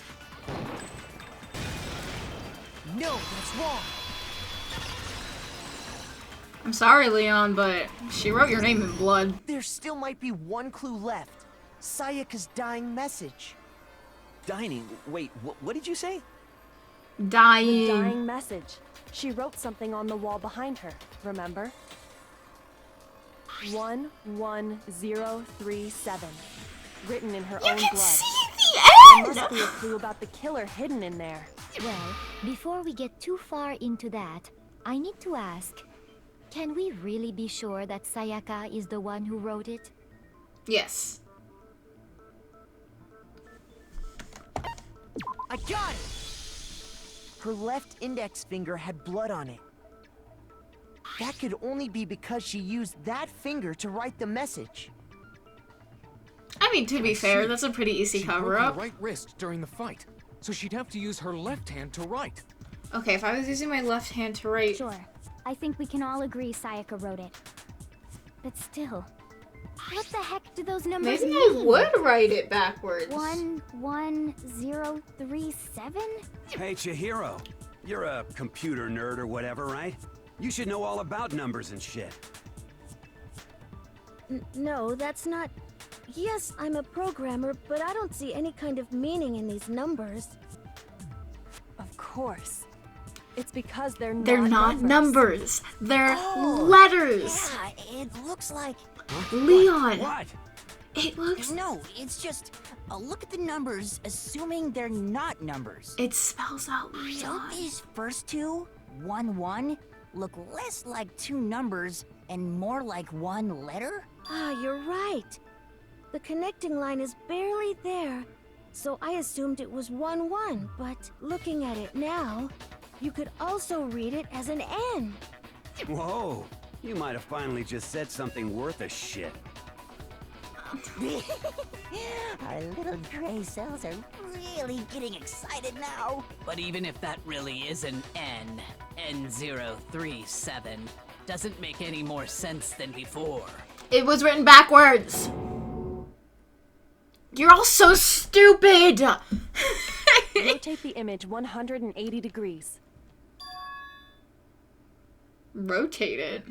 No, that's wrong. I'm sorry, Leon, but she wrote your name in blood. There still might be one clue left. Sayaka's dying message. Dining? Wait, what did you say? Dying. The dying message. She wrote something on the wall behind her, remember? 11037. Written in her own blood. See the There end! must be a clue about the killer hidden in there. Well, before we get too far into that, I need to ask, can we really be sure that Sayaka is the one who wrote it? Yes. I got it! Her left index finger had blood on it. That could only be because she used that finger to write the message. I mean, to be fair, that's a pretty easy She broke cover-up. her right wrist during the fight, so she'd have to use her left hand to write. Okay, if I was using my left hand to write... Sure. I think we can all agree Sayaka wrote it. But still, what the heck do those numbers Maybe mean? I would write it backwards. 11037? Hey, Chihiro. You're a computer nerd or whatever, right? You should know all about numbers and shit. No, that's not... Yes, I'm a programmer, but I don't see any kind of meaning in these numbers. Of course. It's because they're not numbers. They're letters. Yeah, it looks like... Leon. What? It looks... No, it's just... look at the numbers, assuming they're not numbers. It spells out Don't Leon. these first two, 1-1, look less like two numbers and more like one letter? Ah, you're right. The connecting line is barely there, so I assumed it was 1-1, but looking at it now, you could also read it as an N. Whoa. You might have finally just said something worth a shit. Our little gray cells are really getting excited now. But even if that really is an N, N037, doesn't make any more sense than before. It was written backwards. You're all so stupid. Rotate the image 180 degrees. Rotate it.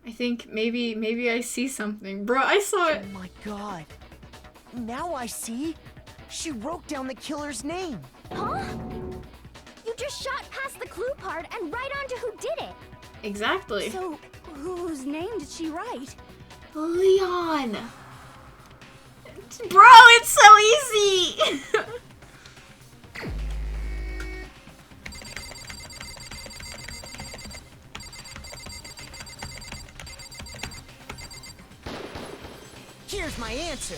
I think maybe I see something. Bro, I saw it. Oh my god. Now I see. She wrote down the killer's name. Huh? You just shot past the clue part and right onto who did it. Exactly. So, whose name did she write? Leon. Bro, it's so easy. Here's my answer.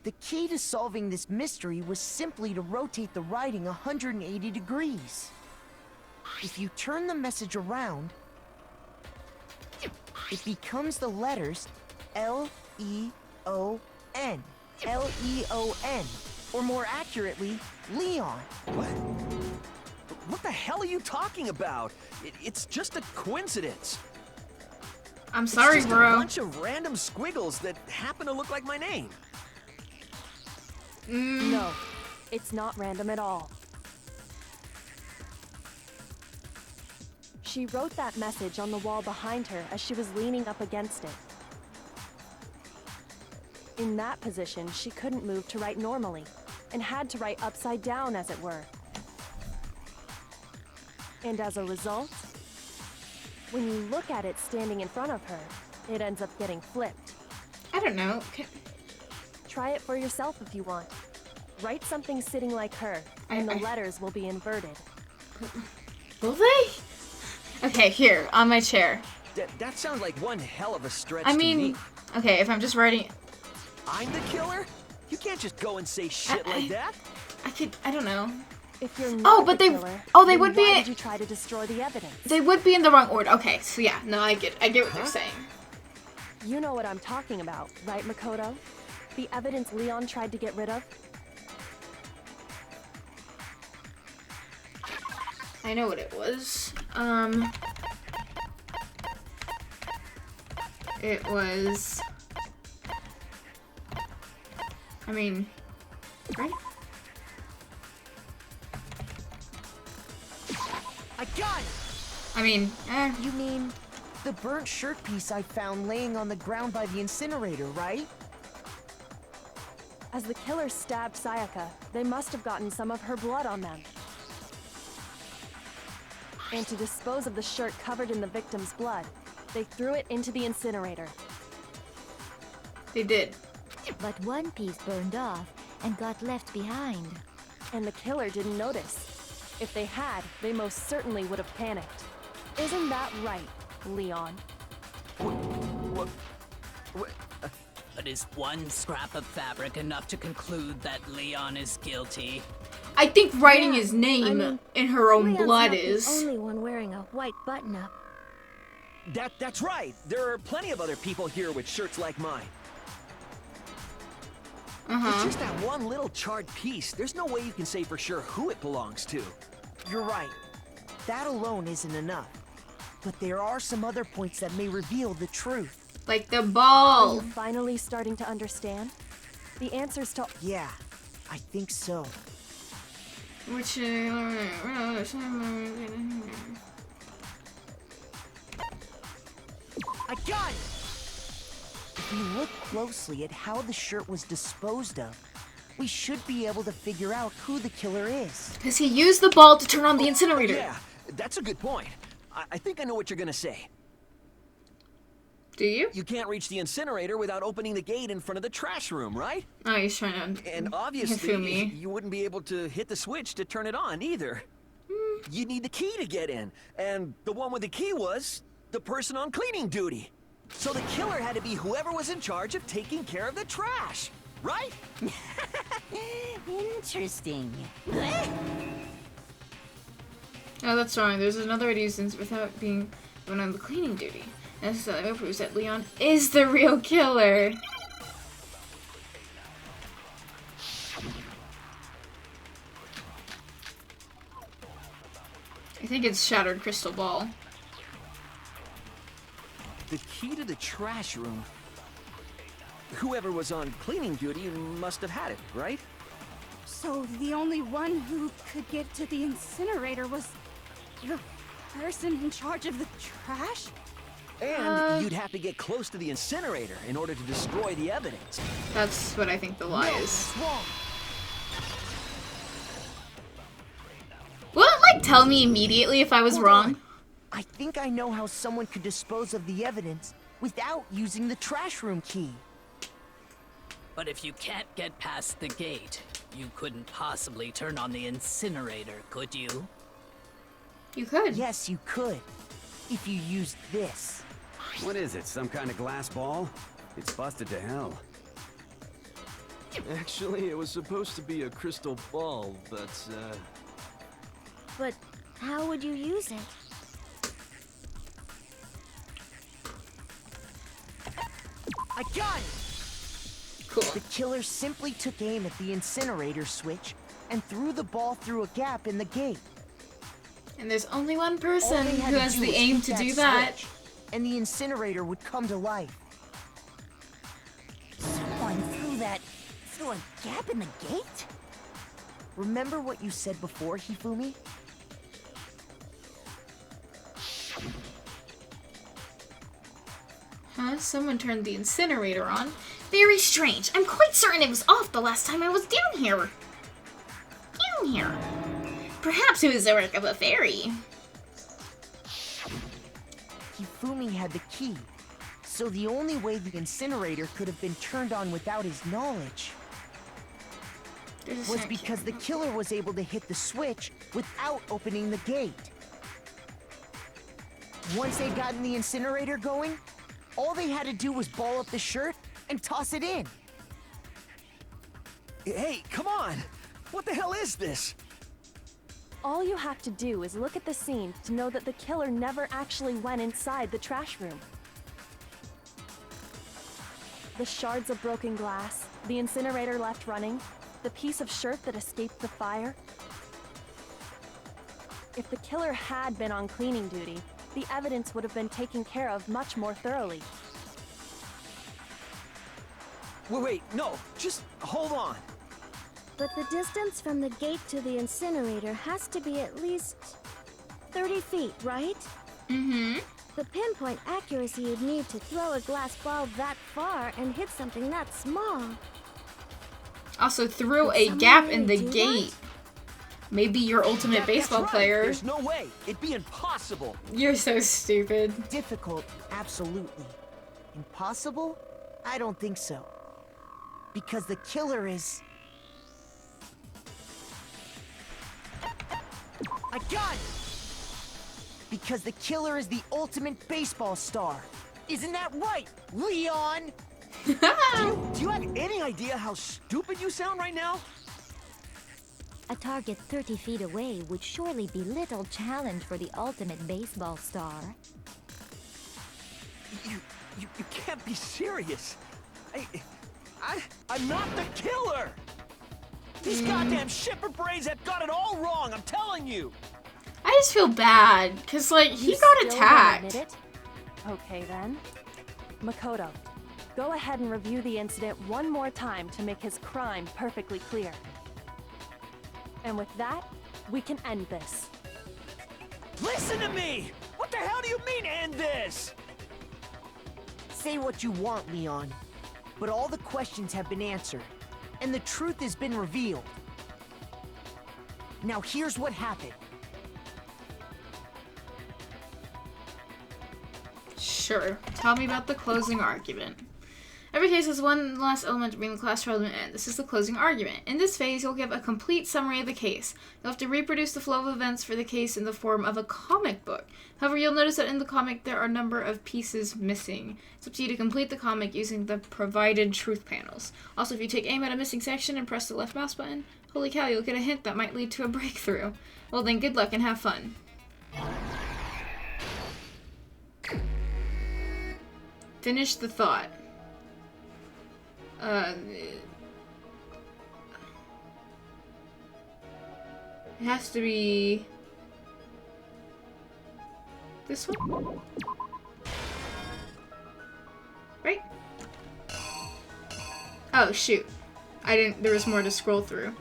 The key to solving this mystery was simply to rotate the writing 180 degrees. If you turn the message around, it becomes the letters L-E-O-N. L-E-O-N. Or more accurately, Leon. What the hell are you talking about? It's just a coincidence. I'm sorry, it's just bro. a bunch of random squiggles that happen to look like my name. No, it's not random at all. She wrote that message on the wall behind her as she was leaning up against it. In that position, she couldn't move to write normally. and had to write upside down, as it were. And as a result, when you look at it standing in front of her, it ends up getting flipped. I don't know. Try it for yourself if you want. Write something sitting like her, and the letters will be inverted. Will they? Okay, here, on my chair. That sounds like one hell of a stretch I to mean, me. okay, if I'm just writing... I'm the killer? You can't just go and say shit like that. I don't know. If you're not but the they... killer, Oh, they then would why be... did you try to destroy the evidence? They would be in the wrong order. Okay, so yeah, no, I get what they're saying. You know what I'm talking about, right, Makoto? The evidence Leon tried to get rid of? I know what it was. It was... I mean... Right? I got it! I mean, You mean the burnt shirt piece I found laying on the ground by the incinerator, right? As the killer stabbed Sayaka, they must have gotten some of her blood on them. And to dispose of the shirt covered in the victim's blood, they threw it into the incinerator. They did. But one piece burned off and got left behind. And the killer didn't notice. If they had, they most certainly would have panicked. Isn't that right, Leon? But is one scrap of fabric enough to conclude that Leon is guilty? I think writing his name in her own Leon's blood not is... the only one wearing a white button-up. That's right. There are plenty of other people here with shirts like mine. It's just that one little charred piece. There's no way you can say for sure who it belongs to. You're right. That alone isn't enough. But there are some other points that may reveal the truth. Like the Are ball. you finally starting to understand? The answers to... Yeah, I think so. Which... I got it! If we look closely at how the shirt was disposed of, we should be able to figure out who the killer is. Because he used the ball to turn on the incinerator. Yeah, that's a good point. I think I know what you're gonna say. Do you? You can't reach the incinerator without opening the gate in front of the trash room, right? Oh, he's trying to... And obviously, you wouldn't be able to hit the switch to turn it on either. You need the key to get in, and the one with the key was the person on cleaning duty. So the killer had to be whoever was in charge of taking care of the trash, right? Interesting. Oh, that's wrong. There's another way to use this without being one on the cleaning duty. Necessarily proves that Leon is the real killer. I think it's Shattered Crystal Ball. The key to the trash room. Whoever was on cleaning duty must have had it, right? So the only one who could get to the incinerator was the person in charge of the trash? And you'd have to get close to the incinerator in order to destroy the evidence. That's what I think the lie is. Will it, like, tell me immediately if I was wrong? I think I know how someone could dispose of the evidence without using the trash room key. But if you can't get past the gate, you couldn't possibly turn on the incinerator, could you? You could. Yes, you could. If you used this. What is it, some kind of glass ball? It's busted to hell. Actually, it was supposed to be a crystal ball, but, But how would you use it? I got it! Cool. The killer simply took aim at the incinerator switch and threw the ball through a gap in the gate. And there's only one All person they had who has do the was aim hit to do that. switch, and the incinerator would come to life. Someone threw a gap in the gate? Remember what you said before, Hifumi? Huh? Someone turned the incinerator on. Very strange. I'm quite certain it was off the last time I was down here. doing here? Perhaps it was the work of a fairy. Hifumi had the key, so the only way the incinerator could have been turned on without his knowledge was because the killer was able to hit the switch without opening the gate. Once they'd gotten the incinerator going, all they had to do was ball up the shirt and toss it in. Hey, come on! What the hell is this? All you have to do is look at the scene to know that the killer never actually went inside the trash room. The shards of broken glass, the incinerator left running, the piece of shirt that escaped the fire. If the killer had been on cleaning duty, the evidence would have been taken care of much more thoroughly. Wait, no, just hold on. But the distance from the gate to the incinerator has to be at least 30 feet, right? Mm-hmm. The pinpoint accuracy you'd need to throw a glass ball that far and hit something that small. Also, through a gap in the gate. Maybe your ultimate baseball player. There's no way. It'd be impossible. You're so stupid. Difficult, absolutely. Impossible? I don't think so. Because the killer is... I got it! Because the killer is the ultimate baseball star. Isn't that right, Leon? do you have any idea how stupid you sound right now? A target 30 feet away would surely be little challenge for the ultimate baseball star. You can't be serious. I'm not the killer! These goddamn shipper brains have got it all wrong, I'm telling you! I just feel bad, because, like, he got attacked. Okay, then. Makoto, go ahead and review the incident one more time to make his crime perfectly clear. And with that, we can end this. Listen to me! What the hell do you mean, end this? Say what you want, Leon. But all the questions have been answered, and the truth has been revealed. Now here's what happened. Sure. Tell me about the closing argument. Every case has one last element to bring the class trial to an end. This is the closing argument. In this phase, you'll give a complete summary of the case. You'll have to reproduce the flow of events for the case in the form of a comic book. However, you'll notice that in the comic, there are a number of pieces missing. It's up to you to complete the comic using the provided truth panels. Also, if you take aim at a missing section and press the left mouse button, holy cow, you'll get a hint that might lead to a breakthrough. Well then, good luck and have fun. Finish the thought. It has to be this one? Right? Oh, shoot. There was more to scroll through.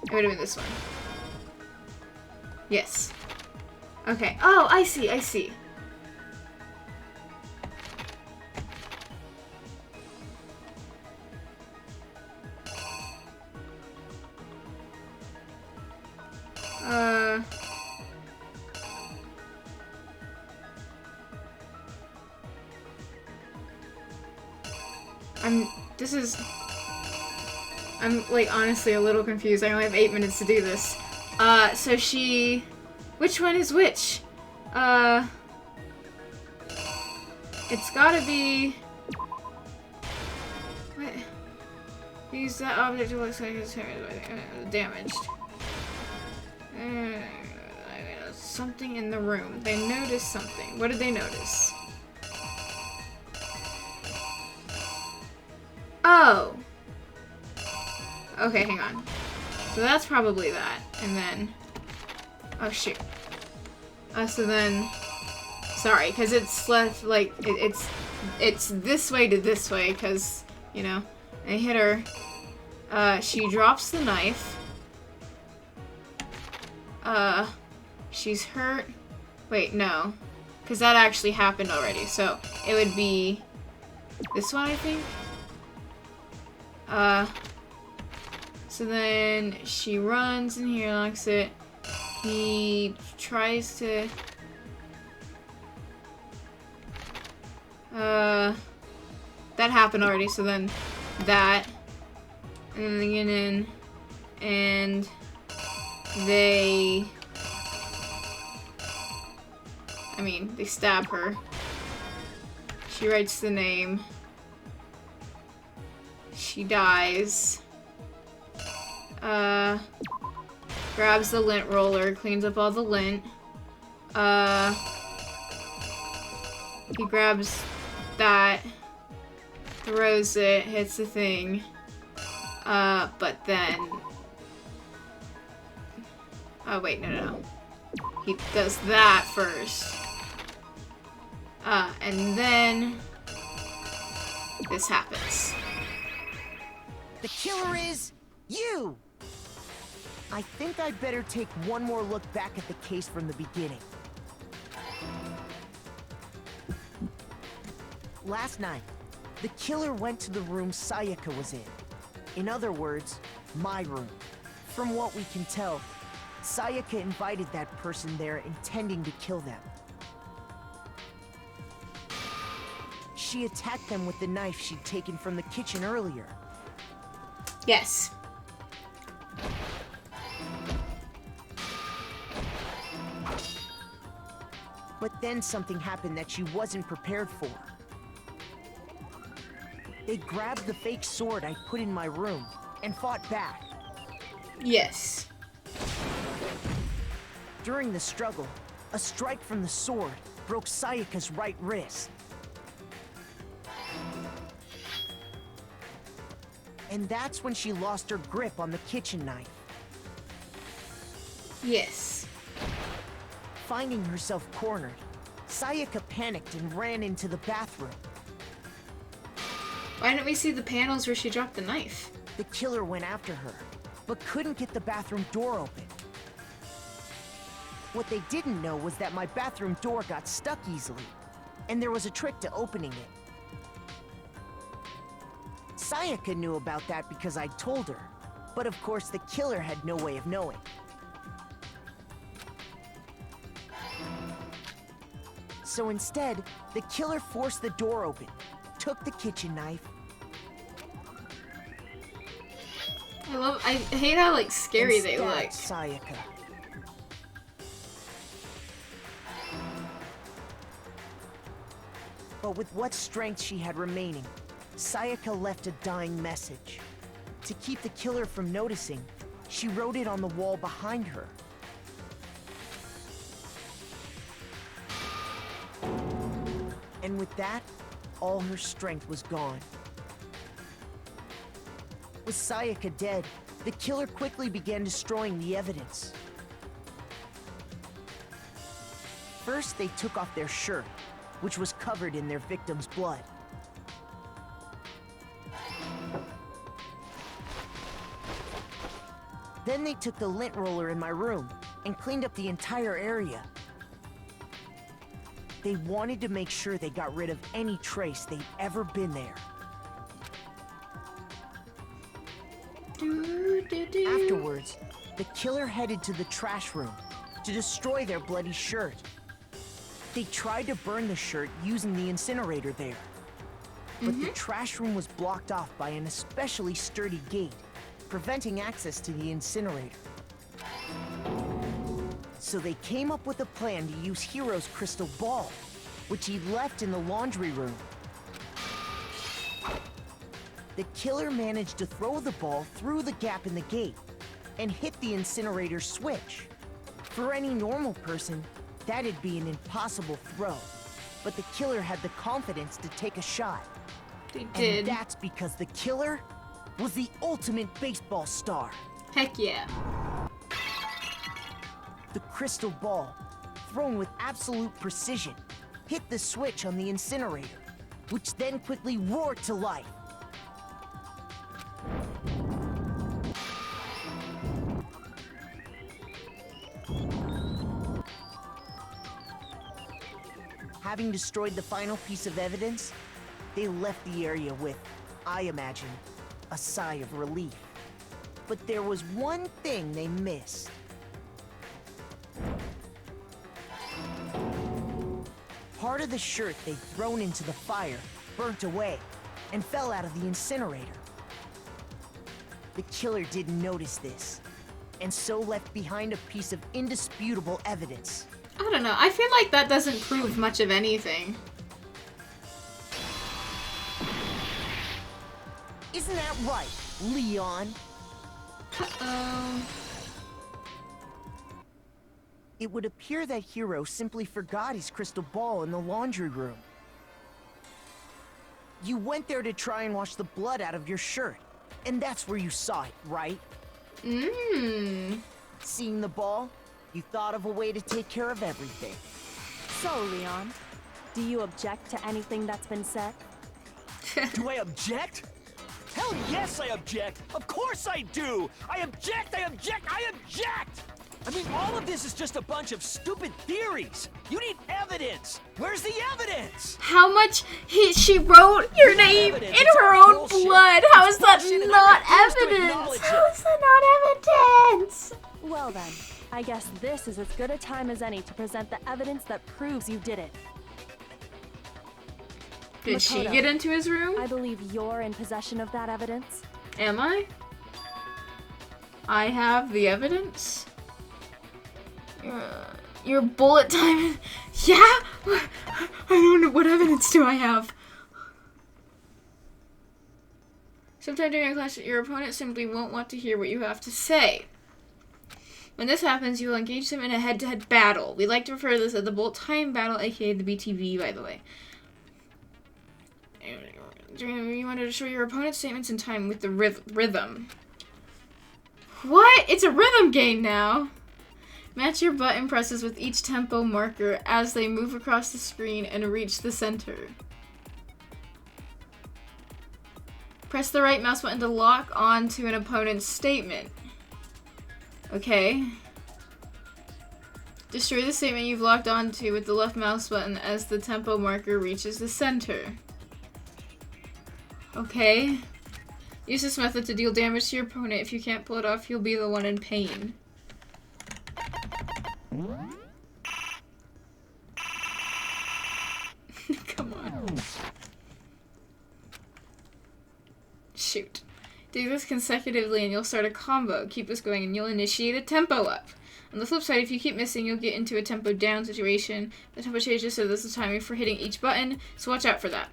It would have been this one. Yes. Okay. Oh, I see. I'm like honestly a little confused. I only have 8 minutes to do this. So which one is which? It's gotta be, what? Use that object to look like it's damaged. Something in the room. They noticed something. What did they notice? Oh! Okay, hang on. So that's probably that. And then... Oh, shoot. So then... Sorry, because it's left, like, it's this way to this way, because, you know, I hit her. She drops the knife. She's hurt. Wait, no. Because that actually happened already, so it would be this one, I think. So then she runs and he unlocks it. He tries to... that happened already, so then that. And then they get in and they... they stab her. She writes the name. She dies. Grabs the lint roller, cleans up all the lint. He grabs that, throws it, hits the thing. But then... Oh, wait, no. He does that first. And then... this happens. The killer is you! I think I'd better take one more look back at the case from the beginning. Last night, the killer went to the room Sayaka was in. In other words, my room. From what we can tell, Sayaka invited that person there intending to kill them. She attacked them with the knife she'd taken from the kitchen earlier. Yes. But then something happened that she wasn't prepared for. They grabbed the fake sword I put in my room and fought back. Yes. During the struggle, a strike from the sword broke Sayaka's right wrist. And that's when she lost her grip on the kitchen knife. Yes. Finding herself cornered, Sayaka panicked and ran into the bathroom. Why didn't we see the panels where she dropped the knife? The killer went after her, but couldn't get the bathroom door open. What they didn't know was that my bathroom door got stuck easily, and there was a trick to opening it. Sayaka knew about that because I told her, but of course the killer had no way of knowing. So instead, the killer forced the door open, took the kitchen knife. I hate how like scary they look. Sayaka. But with what strength she had remaining, Sayaka left a dying message. To keep the killer from noticing, she wrote it on the wall behind her. And with that, all her strength was gone. With Sayaka dead, the killer quickly began destroying the evidence. First, they took off their shirt, which was covered in their victim's blood. Then they took the lint roller in my room and cleaned up the entire area. They wanted to make sure they got rid of any trace they'd ever been there. Afterwards, the killer headed to the trash room to destroy their bloody shirt. They tried to burn the shirt using the incinerator there. But the trash room was blocked off by an especially sturdy gate, preventing access to the incinerator. So they came up with a plan to use Hiro's crystal ball, which he left in the laundry room. The killer managed to throw the ball through the gap in the gate and hit the incinerator switch. For any normal person, that'd be an impossible throw. But the killer had the confidence to take a shot. He did. And that's because the killer was the ultimate baseball star. Heck yeah. The crystal ball, thrown with absolute precision, hit the switch on the incinerator, which then quickly roared to life. Having destroyed the final piece of evidence, they left the area with, I imagine, a sigh of relief. But there was one thing they missed. Part of the shirt they'd thrown into the fire burnt away and fell out of the incinerator. The killer didn't notice this, and so left behind a piece of indisputable evidence. I don't know. I feel like that doesn't prove much of anything. Isn't that right, Leon? Uh-oh. It would appear that Hiro simply forgot his crystal ball in the laundry room. You went there to try and wash the blood out of your shirt, and that's where you saw it, right? Seeing the ball, you thought of a way to take care of everything. So, Leon, do you object to anything that's been said? Do I object? Hell yes, I object! Of course I do! I object! I object! I object! I mean, all of this is just a bunch of stupid theories. You need evidence. Where's the evidence? How much she wrote your name in her own blood? How is that not evidence? How is that not evidence? Well then, I guess this is as good a time as any to present the evidence that proves you did it. Did she Makoto, get into his room? I believe you're in possession of that evidence. Am I? I have the evidence? Your bullet time. Yeah? I don't know. What evidence do I have? Sometime during a clash, your opponent simply won't want to hear what you have to say. When this happens, you will engage them in a head-to-head battle. We like to refer to this as the bullet time battle, aka the BTB, by the way. You wanted to show your opponent's statements in time with the rhythm. What? It's a rhythm game now. Match your button presses with each tempo marker as they move across the screen and reach the center. Press the right mouse button to lock on to an opponent's statement. Okay. Destroy the statement you've locked onto with the left mouse button as the tempo marker reaches the center. Okay. Use this method to deal damage to your opponent. If you can't pull it off, you'll be the one in pain. Come on. Shoot. Do this consecutively and you'll start a combo. Keep this going and you'll initiate a tempo up. On the flip side, if you keep missing, you'll get into a tempo down situation. The tempo changes, so there's a timing for hitting each button, so watch out for that.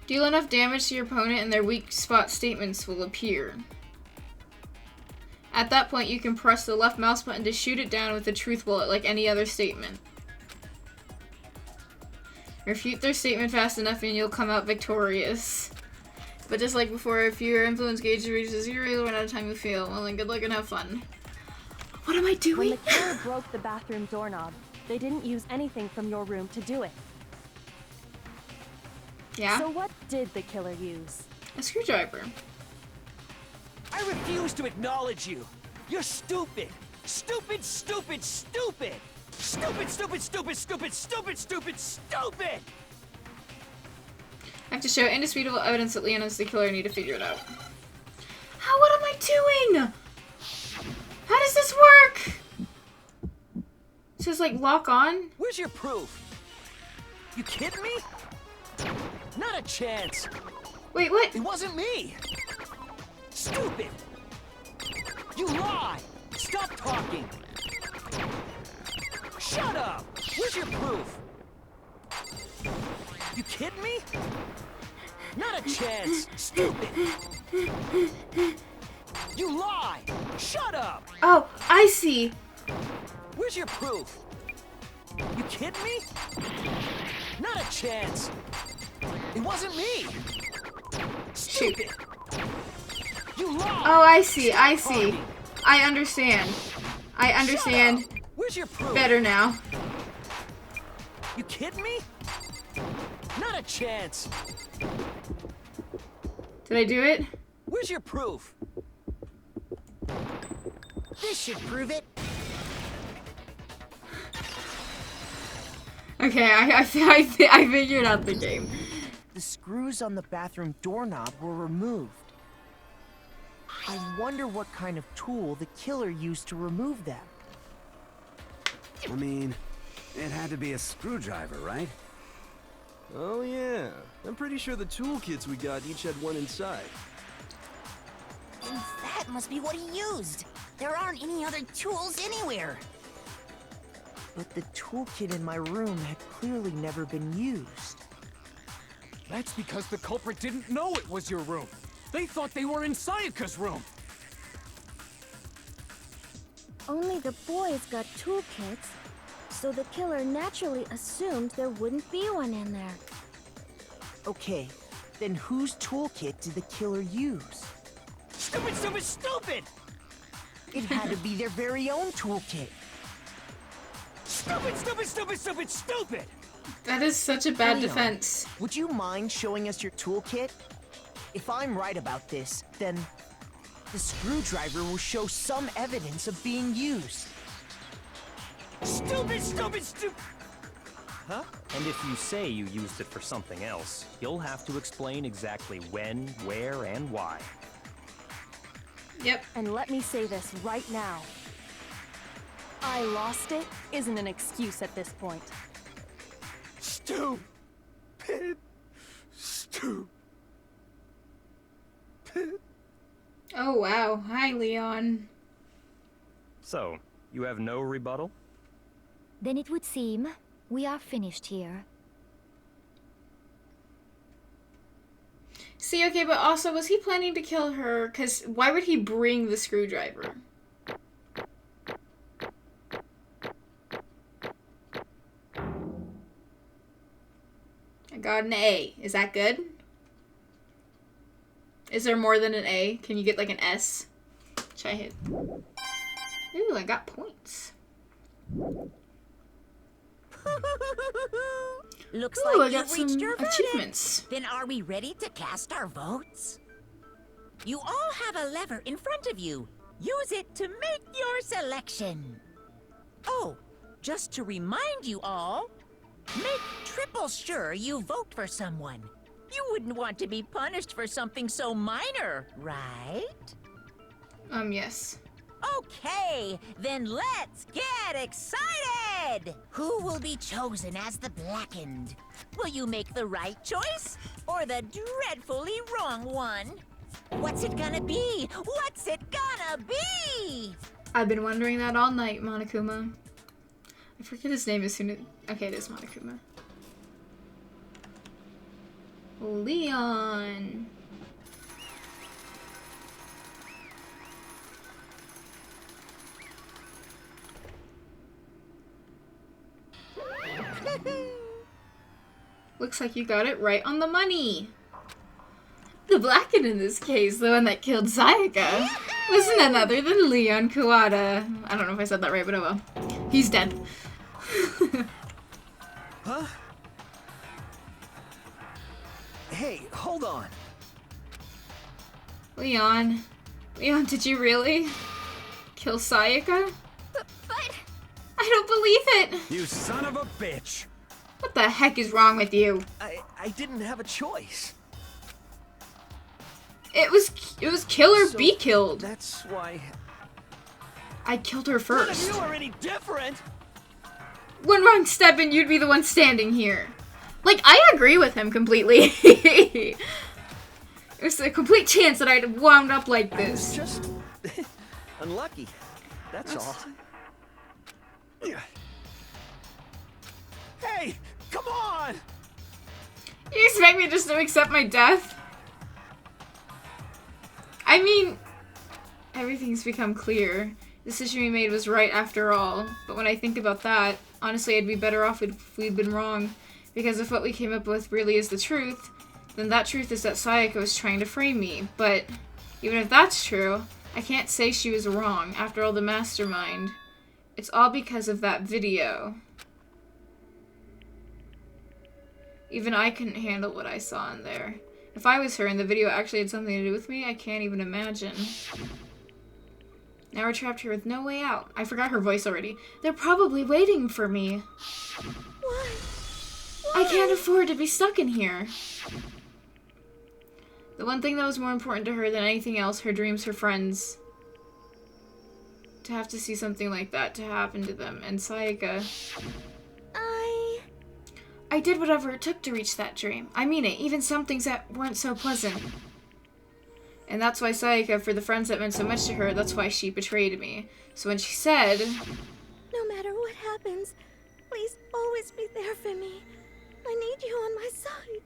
Deal enough damage to your opponent and their weak spot statements will appear. At that point, you can press the left mouse button to shoot it down with a truth bullet like any other statement. Refute their statement fast enough and you'll come out victorious. But just like before, if your influence gauge reaches 0, you'll run out of time you feel. Well, then good luck and have fun. What am I doing? When the killer broke the bathroom doorknob, they didn't use anything from your room to do it. Yeah? So what did the killer use? A screwdriver. I refuse to acknowledge you. You're stupid. Stupid, stupid, stupid. Stupid, stupid, stupid, stupid, stupid, stupid, stupid. I have to show indisputable evidence that Leon is the killer. I need to figure it out. How? What am I doing? How does this work? It says like lock on. Where's your proof? You kidding me? Not a chance. Wait, what? It wasn't me. Stupid. You lie. Stop talking. Shut up. Where's your proof? You kidding me? Not a chance. Stupid. You lie. Shut up. Oh, I see. Where's your proof? You kidding me? Not a chance. It wasn't me. Stupid. You lie. Oh, I see. I see. I understand. I understand. Where's your proof? Better now. You kidding me? Not a chance. Did I do it? Where's your proof? This should prove it. Okay, I figured out the game. The screws on the bathroom doorknob were removed, I wonder what kind of tool the killer used to remove them. I mean, it had to be a screwdriver, right? Oh yeah, I'm pretty sure the toolkits we got each had one inside. And that must be what he used. There aren't any other tools anywhere. But the toolkit in my room had clearly never been used. That's because the culprit didn't know it was your room. They thought they were in Sayaka's room. Only the boys got toolkits, so the killer naturally assumed there wouldn't be one in there. Okay, then whose toolkit did the killer use? Stupid, stupid, stupid! It had to be their very own toolkit. Stupid, stupid, stupid, stupid, stupid! That is such a bad Leon, defense. Would you mind showing us your toolkit? If I'm right about this, then the screwdriver will show some evidence of being used. Stupid, stupid, stupid! Huh? And if you say you used it for something else, you'll have to explain exactly when, where, and why. Yep. And let me say this right now. I lost it isn't an excuse at this point. Stupid. Stupid. Oh wow. Hi, Leon. So, you have no rebuttal? Then it would seem we are finished here. See, okay, but also, was he planning to kill her? Because why would he bring the screwdriver? I got an A. Is that good? Is there more than an A? Can you get like an S? Should I hit? Ooh, I got points. Looks Ooh, like I got you've reached some your verdict. achievements. Then are we ready to cast our votes? You all have a lever in front of you. Use it to make your selection. Oh, just to remind you all, make triple sure you vote for someone. You wouldn't want to be punished for something so minor, right? Yes. Okay, then let's get excited! Who will be chosen as the Blackened? Will you make the right choice or the dreadfully wrong one? What's it gonna be? What's it gonna be? I've been wondering that all night, Monokuma. I forget his name as soon as... Okay, it is Monokuma. Leon. Looks like you got it right on the money. The Blackened in this case, the one that killed Sayaka, was none other than Leon Kuwata. I don't know if I said that right, but oh well. He's dead. Huh? Hey, hold on. Leon. Leon, did you really kill Sayaka? But... I don't believe it! You son of a bitch! What the heck is wrong with you? I didn't have a choice. It was kill or So, be killed. That's why... I killed her None first. of you are any different! One wrong step and you'd be the one standing here. Like, I agree with him completely. There's a complete chance that I'd wound up like I this. was just... unlucky. That's all. Hey! Come on! You expect me just to accept my death? I mean, everything's become clear. The decision we made was right after all. But when I think about that, honestly, I'd be better off if we'd been wrong. Because if what we came up with really is the truth, then that truth is that Sayaka was trying to frame me. But even if that's true, I can't say she was wrong. After all, the mastermind. It's all because of that video. Even I couldn't handle what I saw in there. If I was her and the video actually had something to do with me, I can't even imagine. Now we're trapped here with no way out. I forgot her voice already. They're probably waiting for me. Why? I can't afford to be stuck in here. The one thing that was more important to her than anything else, her dreams, her friends. To have to see something like that to happen to them. And Sayaka... I did whatever it took to reach that dream. I mean it, even some things that weren't so pleasant. And that's why Sayaka, for the friends that meant so much to her, that's why she betrayed me. So when she said... No matter what happens, please always be there for me. I need you on my side.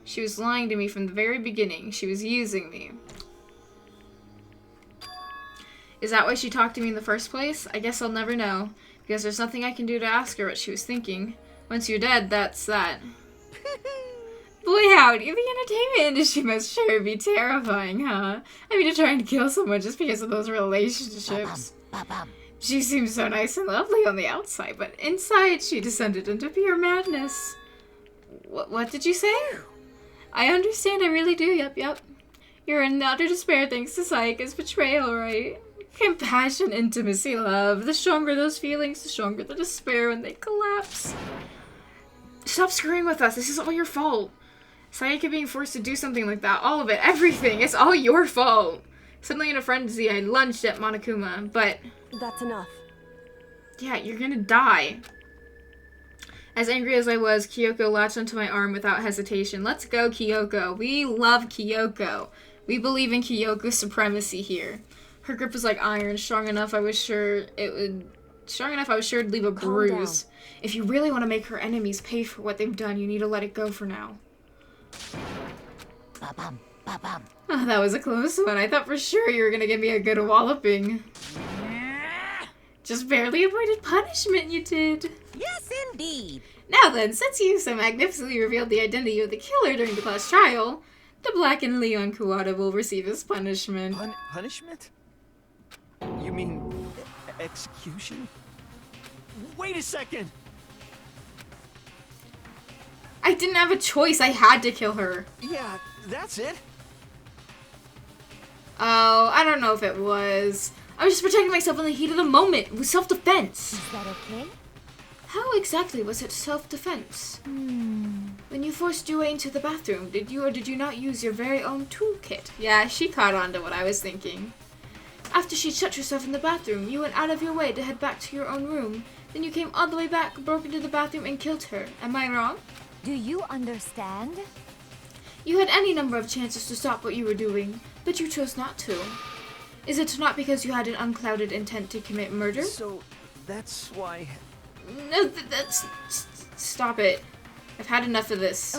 She was lying to me from the very beginning. She was using me. Is that why she talked to me in the first place? I guess I'll never know. Because there's nothing I can do to ask her what she was thinking. Once you're dead, that's that. Boy howdy, the entertainment industry must sure be terrifying, huh? I mean, to try and kill someone just because of those relationships. She seems so nice and lovely on the outside, but inside she descended into pure madness. What did you say? I understand, I really do, yep. You're in utter despair thanks to Sayaka's betrayal, right? Compassion, intimacy, love. The stronger those feelings, the stronger the despair when they collapse. Stop screwing with us. This is all your fault. Sayaka being forced to do something like that. All of it. Everything. It's all your fault. Suddenly in a frenzy, I lunged at Monokuma, but... That's enough. Yeah, you're gonna die. As angry as I was, Kyoko latched onto my arm without hesitation. Let's go, Kyoko. We love Kyoko. We believe in Kyoko's supremacy here. Her grip was like iron, strong enough I was sure it'd leave a bruise. If you really want to make her enemies pay for what they've done, you need to let it go for now. Oh, that was a close one. I thought for sure you were gonna give me a good walloping. Just barely avoided punishment, you did. Yes, indeed. Now then, since you so magnificently revealed the identity of the killer during the class trial, the blackened Leon Kuwata will receive his punishment. Punishment? You mean execution? Wait a second! I didn't have a choice. I had to kill her. Yeah, that's it. Oh, I don't know if it was. I was just protecting myself in the heat of the moment. It was self-defense. Is that okay? How exactly was it self-defense? When you forced your way into the bathroom, did you or did you not use your very own toolkit? Yeah, she caught on to what I was thinking. After she shut herself in the bathroom, you went out of your way to head back to your own room. Then you came all the way back, broke into the bathroom, and killed her. Am I wrong? Do you understand? You had any number of chances to stop what you were doing, but you chose not to. Is it not because you had an unclouded intent to commit murder? So, that's why... No, that's... Stop it. I've had enough of this.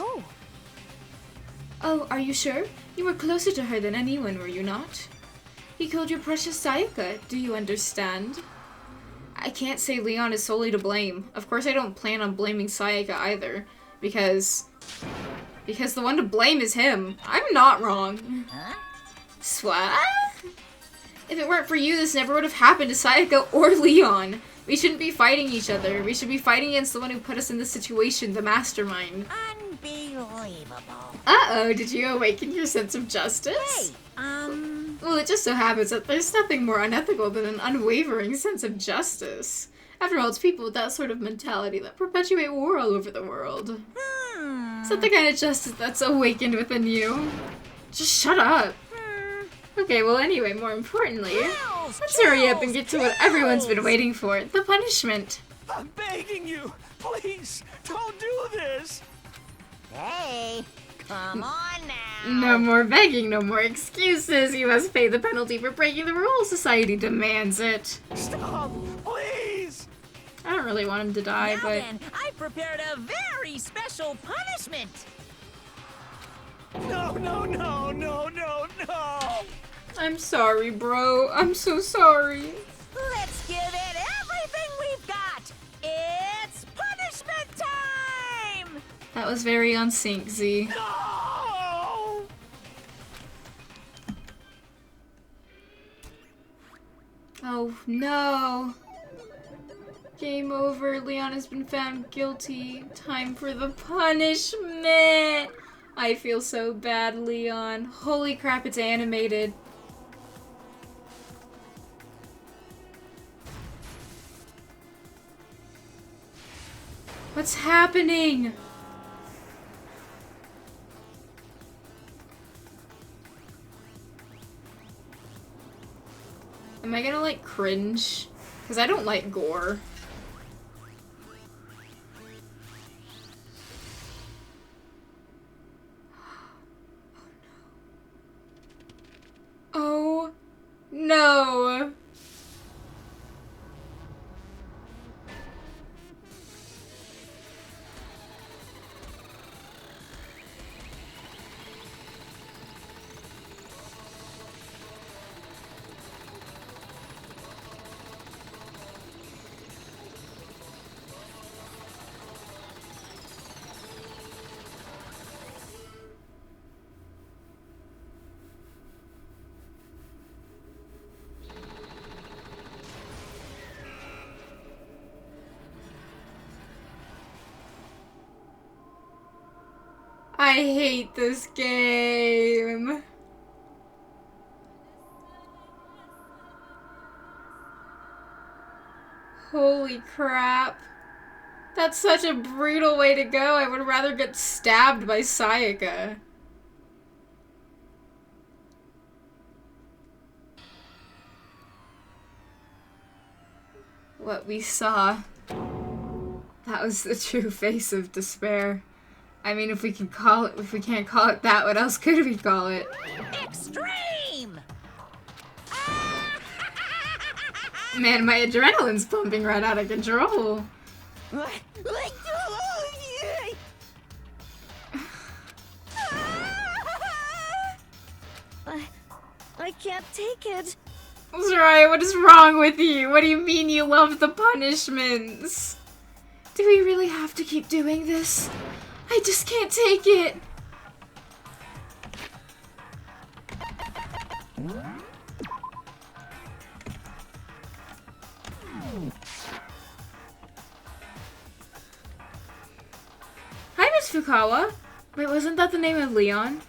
Oh, are you sure? You were closer to her than anyone, were you not? He killed your precious Sayaka. Do you understand? I can't say Leon is solely to blame. Of course I don't plan on blaming Sayaka either. Because the one to blame is him. I'm not wrong. Swat? If it weren't for you, this never would have happened to Sayaka or Leon. We shouldn't be fighting each other. We should be fighting against the one who put us in this situation, the mastermind. Unbelievable. Uh-oh, did you awaken your sense of justice? Hey, Well, it just so happens that there's nothing more unethical than an unwavering sense of justice. After all, it's people with that sort of mentality that perpetuate war all over the world. Is that the kind of justice that's awakened within you? Just shut up. Okay, well anyway, more importantly, let's hurry up and get to what everyone's been waiting for, the punishment. I'm begging you, please, don't do this! Hey, come on now. No more begging, no more excuses. You must pay the penalty for breaking the rules. Society demands it. Stop, please! I don't really want him to die, Now but... then, I prepared a very special punishment. No, no, no, no, no, no! I'm sorry, bro. I'm so sorry. Let's give it everything we've got. It's punishment time! That was very on sync, Z. No! Oh, no. Game over. Leon has been found guilty. Time for the punishment. I feel so bad, Leon. Holy crap, it's animated. What's happening? Am I gonna, like, cringe? Because I don't like gore. Oh, no. I hate this game. Holy crap. That's such a brutal way to go. I would rather get stabbed by Sayaka. What we saw. That was the true face of despair. I mean, if we can't call it that, what else could we call it? Extreme! Man, my adrenaline's pumping right out of control. I can't take it. Soraya, what is wrong with you? What do you mean you love the punishments? Do we really have to keep doing this? I just can't take it. Hi, Miss Fukawa. Wait, wasn't that the name of Leon?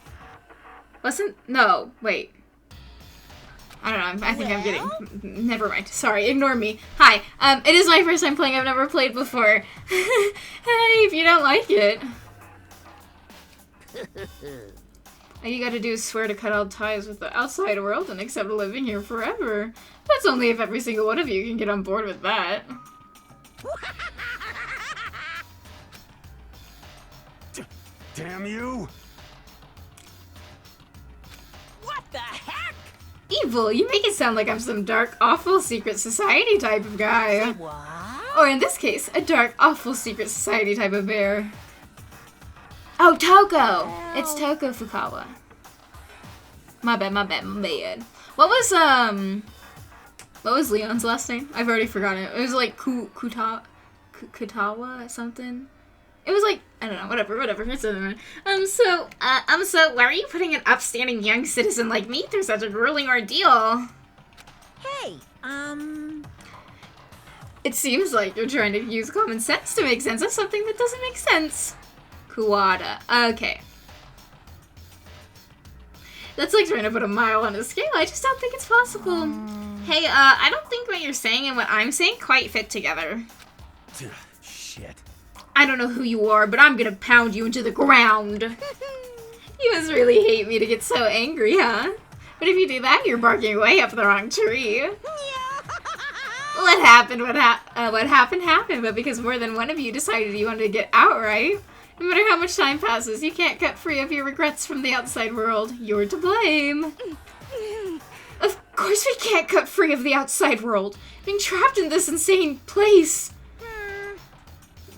No, wait. I don't know, I think I'm getting... Never mind. Sorry, ignore me. Hi, it is my first time playing. I've never played before. Hey, if you don't like it. All you gotta do is swear to cut all ties with the outside world and accept living here forever. That's only if every single one of you can get on board with that. Damn you! What the heck? Evil, you make it sound like I'm some dark, awful secret society type of guy. What? Or in this case, a dark, awful secret society type of bear. Oh, Toko! It's Toko Fukawa. My bad. What was Leon's last name? I've already forgotten it. It was like Kutawa something. It was like, I don't know, whatever. It's another one. So, why are you putting an upstanding young citizen like me through such a grueling ordeal? Hey, It seems like you're trying to use common sense to make sense of something that doesn't make sense. Kuwata. Okay. That's like trying to put a mile on a scale. I just don't think it's possible. Hey, I don't think what you're saying and what I'm saying quite fit together. Shit. I don't know who you are, but I'm gonna pound you into the ground. You must really hate me to get so angry, huh? But if you do that, you're barking way up the wrong tree. What happened, happened, but because more than one of you decided you wanted to get out, right? No matter how much time passes, you can't cut free of your regrets from the outside world. You're to blame. Of course we can't cut free of the outside world. Being trapped in this insane place.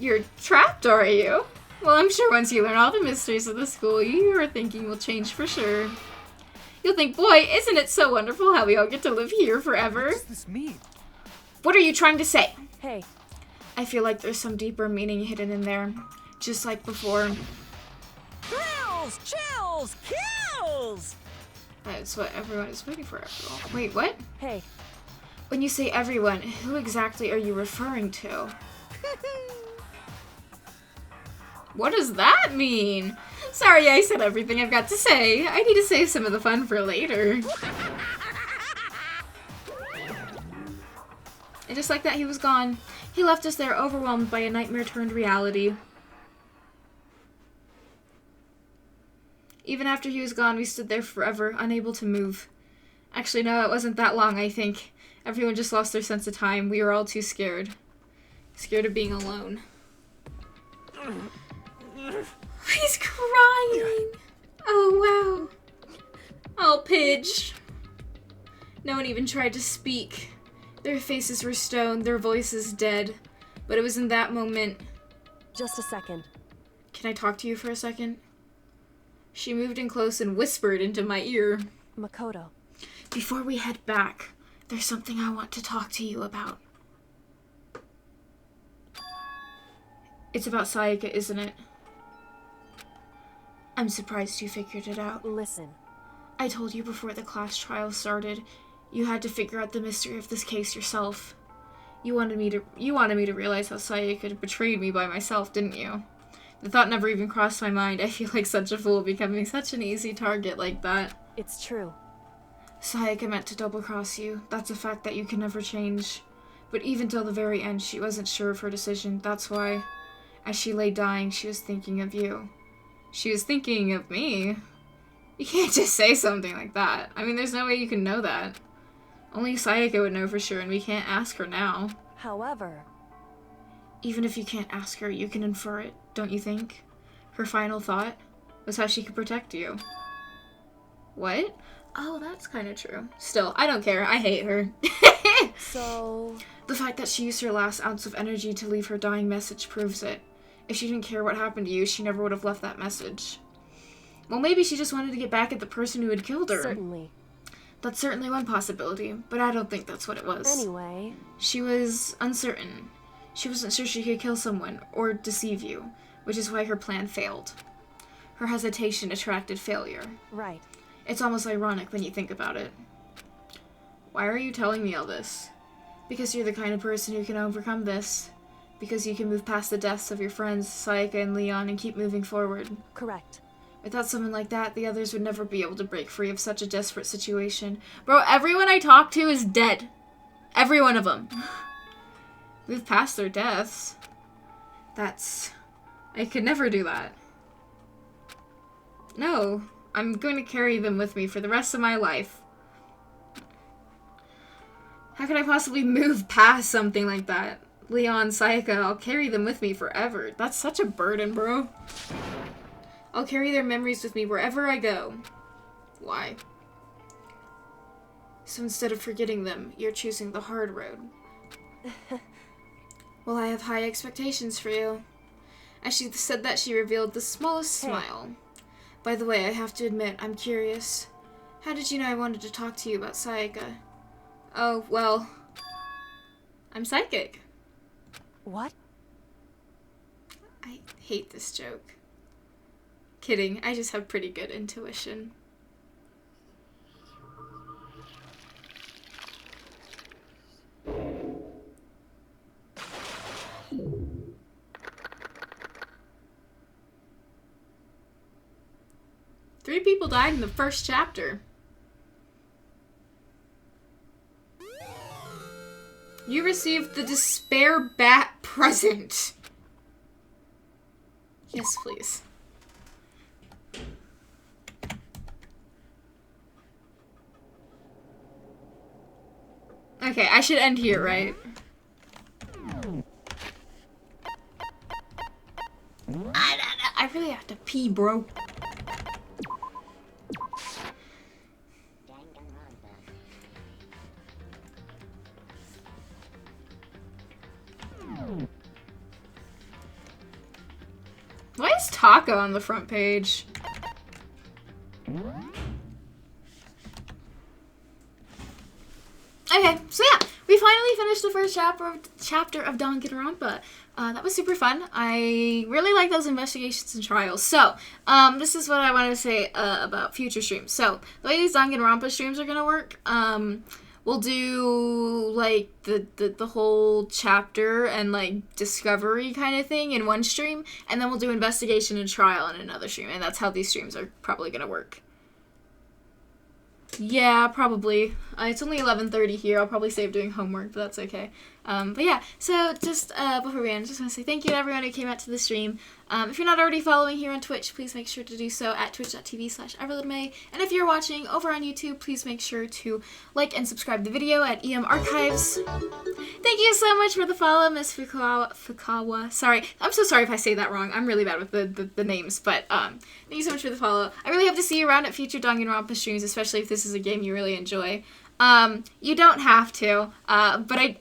You're trapped, are you? Well, I'm sure once you learn all the mysteries of the school, your thinking will change for sure. You'll think, boy, isn't it so wonderful how we all get to live here forever? What does this mean? What are you trying to say? Hey. I feel like there's some deeper meaning hidden in there. Just like before. Thrills, chills, kills! That's what everyone is waiting for after all. Wait, what? Hey. When you say everyone, who exactly are you referring to? What does that mean? Sorry, I said everything I've got to say. I need to save some of the fun for later. And just like that, he was gone. He left us there overwhelmed by a nightmare turned reality. Even after he was gone, we stood there forever, unable to move. Actually, no, it wasn't that long, I think. Everyone just lost their sense of time. We were all too scared. Scared of being alone. He's crying! Oh, wow. Oh, Pidge. No one even tried to speak. Their faces were stone, their voices dead. But it was in that moment... Just a second. Can I talk to you for a second? She moved in close and whispered into my ear. Makoto. Before we head back, there's something I want to talk to you about. It's about Sayaka, isn't it? I'm surprised you figured it out. Listen. I told you before the class trial started, you had to figure out the mystery of this case yourself. You wanted me to realize how Sayaka had betrayed me by myself, didn't you? The thought never even crossed my mind. I feel like such a fool becoming such an easy target like that. It's true. Sayaka meant to double-cross you. That's a fact that you can never change. But even till the very end, she wasn't sure of her decision. That's why, as she lay dying, she was thinking of you. She was thinking of me? You can't just say something like that. I mean, there's no way you can know that. Only Sayaka would know for sure, and we can't ask her now. However... Even if you can't ask her, you can infer it, don't you think? Her final thought was how she could protect you. What? Oh, that's kind of true. Still, I don't care. I hate her. So... The fact that she used her last ounce of energy to leave her dying message proves it. If she didn't care what happened to you, she never would have left that message. Well, maybe she just wanted to get back at the person who had killed her. Certainly. That's certainly one possibility, but I don't think that's what it was. Anyway... She was uncertain. She wasn't sure she could kill someone, or deceive you, which is why her plan failed. Her hesitation attracted failure. Right. It's almost ironic when you think about it. Why are you telling me all this? Because you're the kind of person who can overcome this. Because you can move past the deaths of your friends, Sayaka and Leon, and keep moving forward. Correct. Without someone like that, the others would never be able to break free of such a desperate situation. Bro, everyone I talk to is dead. Every one of them. Move past their deaths. I could never do that. No, I'm going to carry them with me for the rest of my life. How could I possibly move past something like that? Leon, Sayaka, I'll carry them with me forever. That's such a burden, bro. I'll carry their memories with me wherever I go. Why? So instead of forgetting them, you're choosing the hard road. Well, I have high expectations for you. As she said that, she revealed the smallest smile. By the way, I have to admit, I'm curious. How did you know I wanted to talk to you about Sayaka? Oh, well... I'm psychic. What? I hate this joke. Kidding, I just have pretty good intuition. Three people died in the first chapter. You received the Despair Bat present. Yes, please. Okay, I should end here, right? I really have to pee, bro. Why is Taco on the front page? Okay, so yeah, we finally finished the first chapter of Danganronpa. That was super fun. I really like those investigations and trials. So, this is what I wanted to say about future streams. So, the way these Danganronpa streams are gonna work, we'll do like the whole chapter and like discovery kind of thing in one stream, and then we'll do investigation and trial in another stream, and that's how these streams are probably gonna work. Yeah, probably. It's only 11:30 here. I'll probably save doing homework, but that's okay. But yeah, so just before we end, I just want to say thank you to everyone who came out to the stream. If you're not already following here on Twitch, please make sure to do so at twitch.tv/everlynmay. And if you're watching over on YouTube, please make sure to like and subscribe the video at EM Archives. Thank you so much for the follow, Miss Fukawa. Sorry, I'm so sorry if I say that wrong. I'm really bad with the names, but thank you so much for the follow. I really hope to see you around at future Daganronpa streams, especially if this is a game you really enjoy. You don't have to, but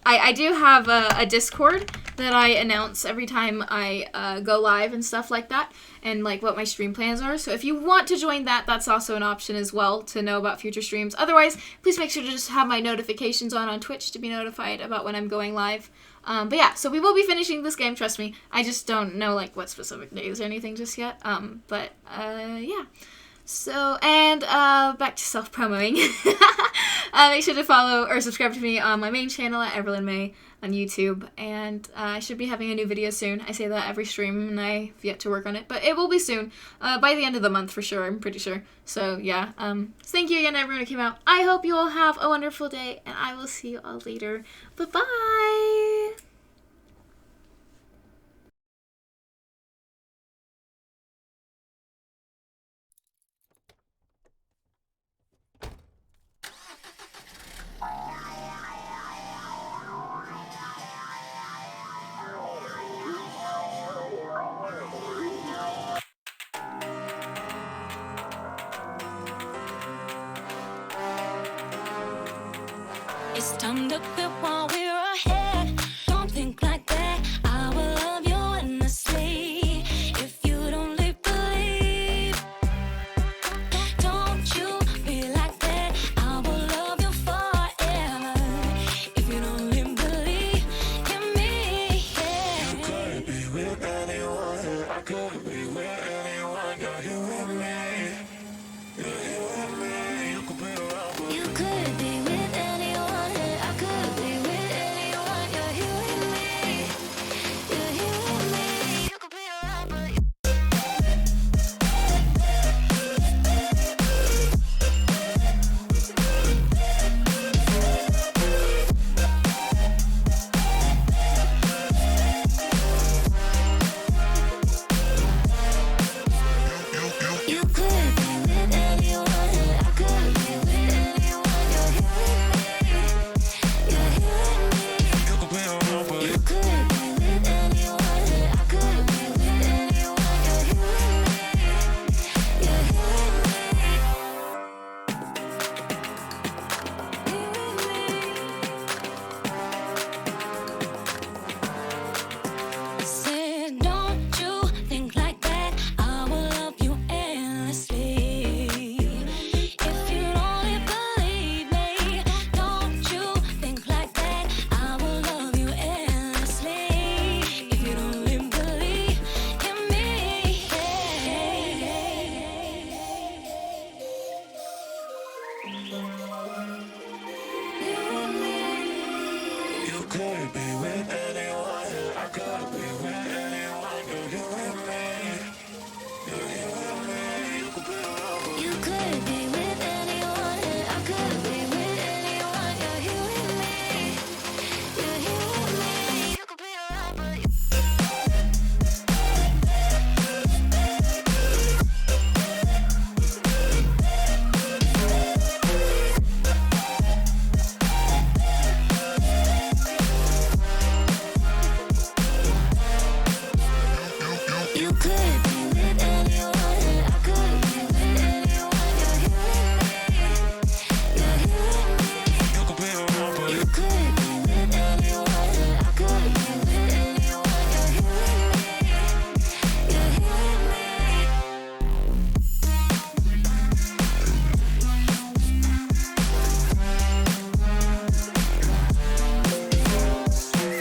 I do have a Discord that I announce every time I go live and stuff like that, and like what my stream plans are. So if you want to join that, that's also an option as well to know about future streams. Otherwise, please make sure to just have my notifications on Twitch to be notified about when I'm going live. But yeah, so we will be finishing this game, trust me. I just don't know like what specific days or anything just yet. Yeah. So, and back to self-promoing. Make sure to follow or subscribe to me on my main channel at EverlynMay on YouTube. And I should be having a new video soon. I say that every stream and I've yet to work on it. But it will be soon. By the end of the month for sure, I'm pretty sure. So, yeah. Thank you again to everyone who came out. I hope you all have a wonderful day. And I will see you all later. Bye-bye! It's time to quit while we're ahead. Don't think like that. I will love you endlessly. If you don't believe, don't you be like that. I will love you forever. If you don't believe in me, yeah. You couldn't be with anyone. I couldn't be with anyone. Got you with me.